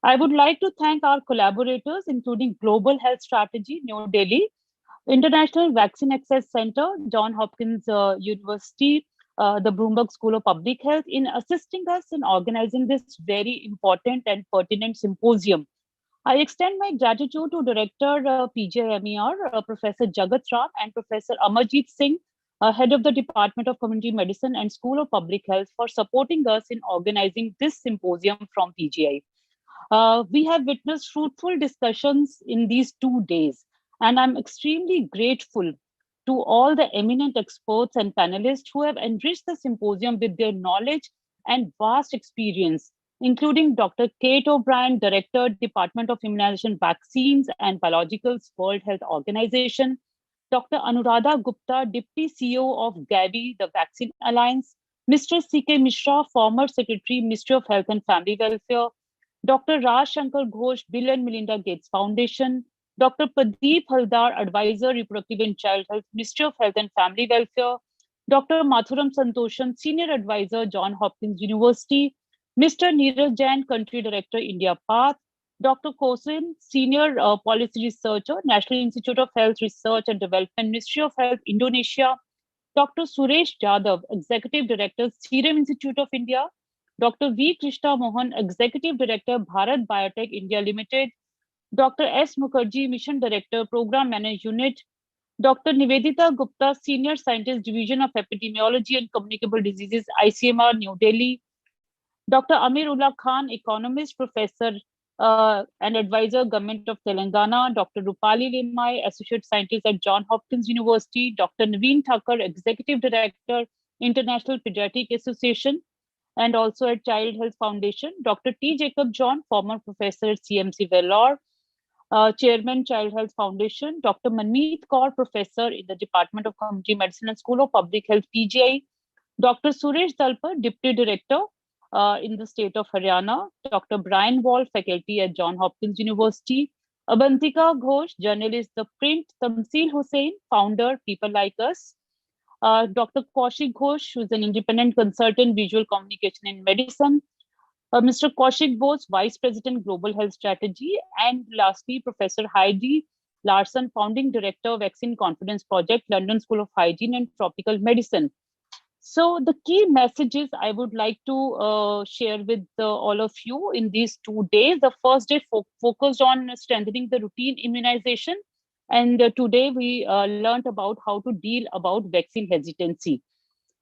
I would like to thank our collaborators, including Global Health Strategy, New Delhi, International Vaccine Access Center, Johns Hopkins University, the Bloomberg School of Public Health, in assisting us in organizing this very important and pertinent symposium. I extend my gratitude to Director PJMER, Professor Jagat Ram, and Professor Amarjeet Singh, head of the Department of Community Medicine and School of Public Health, for supporting us in organizing this symposium from PGI. We have witnessed fruitful discussions in these 2 days, and I'm extremely grateful to all the eminent experts and panelists who have enriched the symposium with their knowledge and vast experience, including Dr. Kate O'Brien, Director, Department of Immunization, Vaccines and Biologicals, World Health Organization, Dr. Anuradha Gupta, Deputy CEO of Gavi, the Vaccine Alliance, Mr. C.K. Mishra, former Secretary, Ministry of Health and Family Welfare, Dr. Raj Shankar Ghosh, Bill and Melinda Gates Foundation, Dr. Pradeep Haldar, Advisor, Reproductive and Child Health, Ministry of Health and Family Welfare, Dr. Mathuram Santoshan, Senior Advisor, Johns Hopkins University, Mr. Neeraj Jain, Country Director, India Path, Dr. Kosin, Senior Policy Researcher, National Institute of Health Research and Development, Ministry of Health, Indonesia, Dr. Suresh Jadhav, Executive Director, Serum Institute of India, Dr. V. Krishna Mohan, Executive Director, Bharat Biotech India Limited, Dr. S. Mukherjee, Mission Director, Program Manager Unit, Dr. Nivedita Gupta, Senior Scientist, Division of Epidemiology and Communicable Diseases, ICMR, New Delhi, Dr. Amirullah Khan, Economist, Professor and Advisor, Government of Telangana, Dr. Rupali Limai, Associate Scientist at Johns Hopkins University, Dr. Naveen Thakur, Executive Director, International Pediatric Association, and also at Child Health Foundation, Dr. T. Jacob John, former professor at CMC Vellore, Chairman, Child Health Foundation, Dr. Manmeet Kaur, Professor in the Department of Community Medicine and School of Public Health, PGI, Dr. Suresh Dalpar, Deputy Director in the state of Haryana, Dr. Brian Wall, Faculty at Johns Hopkins University, Abantika Ghosh, Journalist, The Print, Tamsil Hussain, Founder, People Like Us, Dr. Kaushik Ghosh, who is an independent consultant, visual communication in medicine, Mr. Kaushik Bose, Vice President, Global Health Strategy, and lastly, Professor Heidi Larson, Founding Director, Vaccine Confidence Project, London School of Hygiene and Tropical Medicine. So the key messages I would like to share with all of you in these 2 days. The first day focused on strengthening the routine immunization. And today we learned about how to deal about vaccine hesitancy.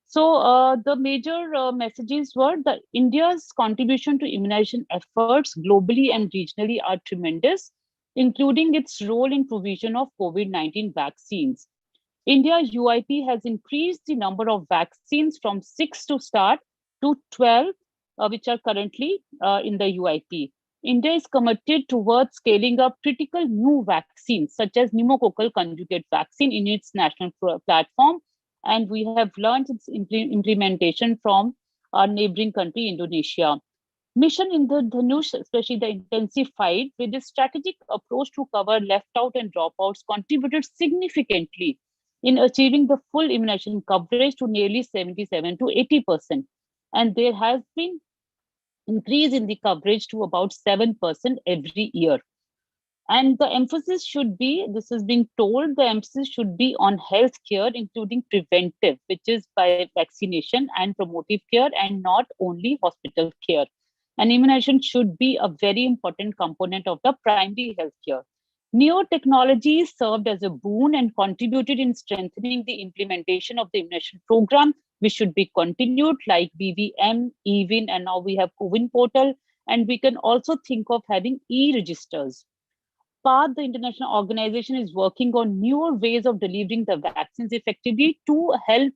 So the major messages were that India's contribution to immunization efforts globally and regionally are tremendous, including its role in provision of COVID-19 vaccines. India's UIP has increased the number of vaccines from 6 to start to 12, which are currently in the UIP. India is committed towards scaling up critical new vaccines, such as pneumococcal conjugate vaccine in its national platform. And we have learned its implementation from our neighboring country, Indonesia. Mission Indradhanush, especially the intensified, with a strategic approach to cover left out and dropouts, contributed significantly in achieving the full immunization coverage to nearly 77 to 80%. And there has been increase in the coverage to about 7% every year. And the emphasis should be, this is being told, the emphasis should be on healthcare, including preventive, which is by vaccination and promotive care, and not only hospital care. And immunization should be a very important component of the primary healthcare. Neotechnology served as a boon and contributed in strengthening the implementation of the immunization program, which should be continued, like BVM, EVIN, and now we have COVID portal. And we can also think of having e-registers. PATH, the international organization, is working on newer ways of delivering the vaccines effectively to help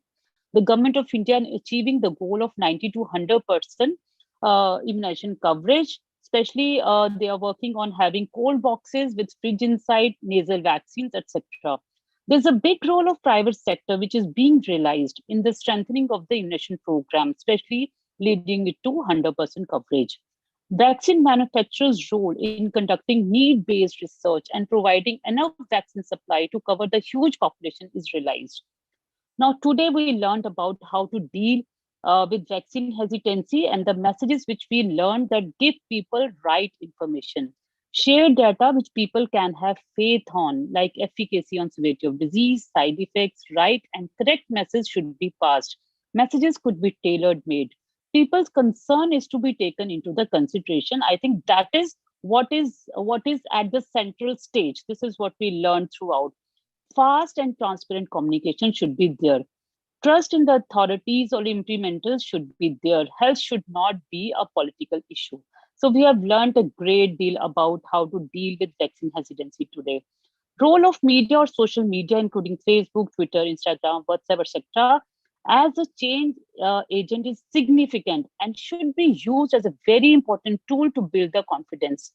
the government of India in achieving the goal of 90 to 100% immunization coverage. Especially, they are working on having cold boxes with fridge inside, nasal vaccines, etc. There's a big role of private sector, which is being realized in the strengthening of the immunization program, especially leading it to 100% coverage. Vaccine manufacturers' role in conducting need-based research and providing enough vaccine supply to cover the huge population is realized. Now, today we learned about how to deal with vaccine hesitancy and the messages which we learned that give people right information. Share data which people can have faith on, like efficacy on severity of disease, side effects, right and correct message should be passed. Messages could be tailored made. People's concern is to be taken into the consideration. I think that is what is at the central stage. This is what we learned throughout. Fast and transparent communication should be there. Trust in the authorities or implementers should be there. Health should not be a political issue. So we have learned a great deal about how to deal with vaccine hesitancy today. Role of media or social media, including Facebook, Twitter, Instagram, WhatsApp, etc., as a change agent is significant and should be used as a very important tool to build the confidence.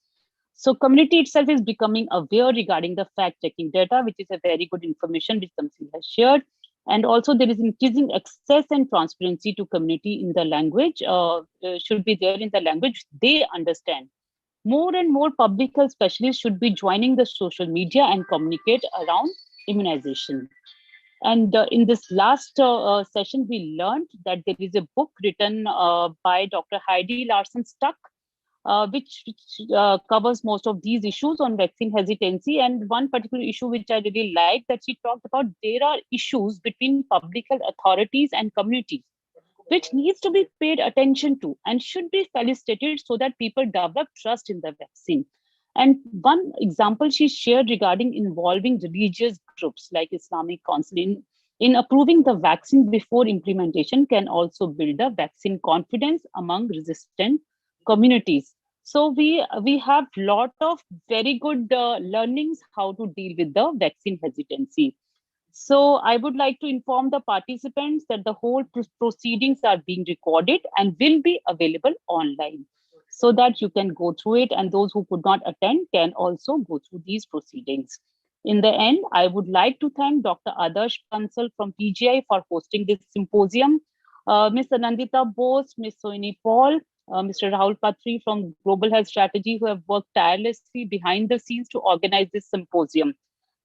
So community itself is becoming aware regarding the fact-checking data, which is a very good information which Tamsil has shared. And also there is increasing access and transparency to community in the language, should be there in the language they understand. More and more public health specialists should be joining the social media and communicate around immunization. And in this last session, we learned that there is a book written by Dr. Heidi Larson-Stuck, which covers most of these issues on vaccine hesitancy. And one particular issue which I really like that she talked about, there are issues between public health authorities and communities, which needs to be paid attention to and should be felicitated so that people develop trust in the vaccine. And one example she shared regarding involving religious groups like Islamic Council in approving the vaccine before implementation can also build a vaccine confidence among resistant communities. So we have lot of very good learnings how to deal with the vaccine hesitancy. So I would like to inform the participants that the whole proceedings are being recorded and will be available online so that you can go through it, and those who could not attend can also go through these proceedings. In the end, I would like to thank Dr. Adarsh Bansal from PGI for hosting this symposium, Ms. Anandita Bose, Ms. Soini Paul, Mr. Rahul Patri from Global Health Strategy, who have worked tirelessly behind the scenes to organize this symposium.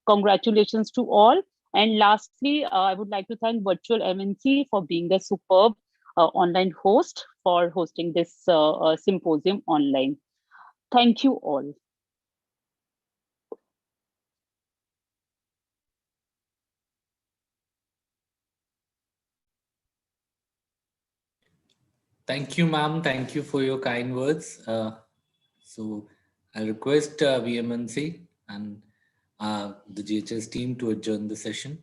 Congratulations to all. And lastly, I would like to thank Virtual MNC for being a superb online host for hosting this symposium online. Thank you all. Thank you, ma'am. Thank you for your kind words. So I'll request VMNC and the GHS team to adjourn the session.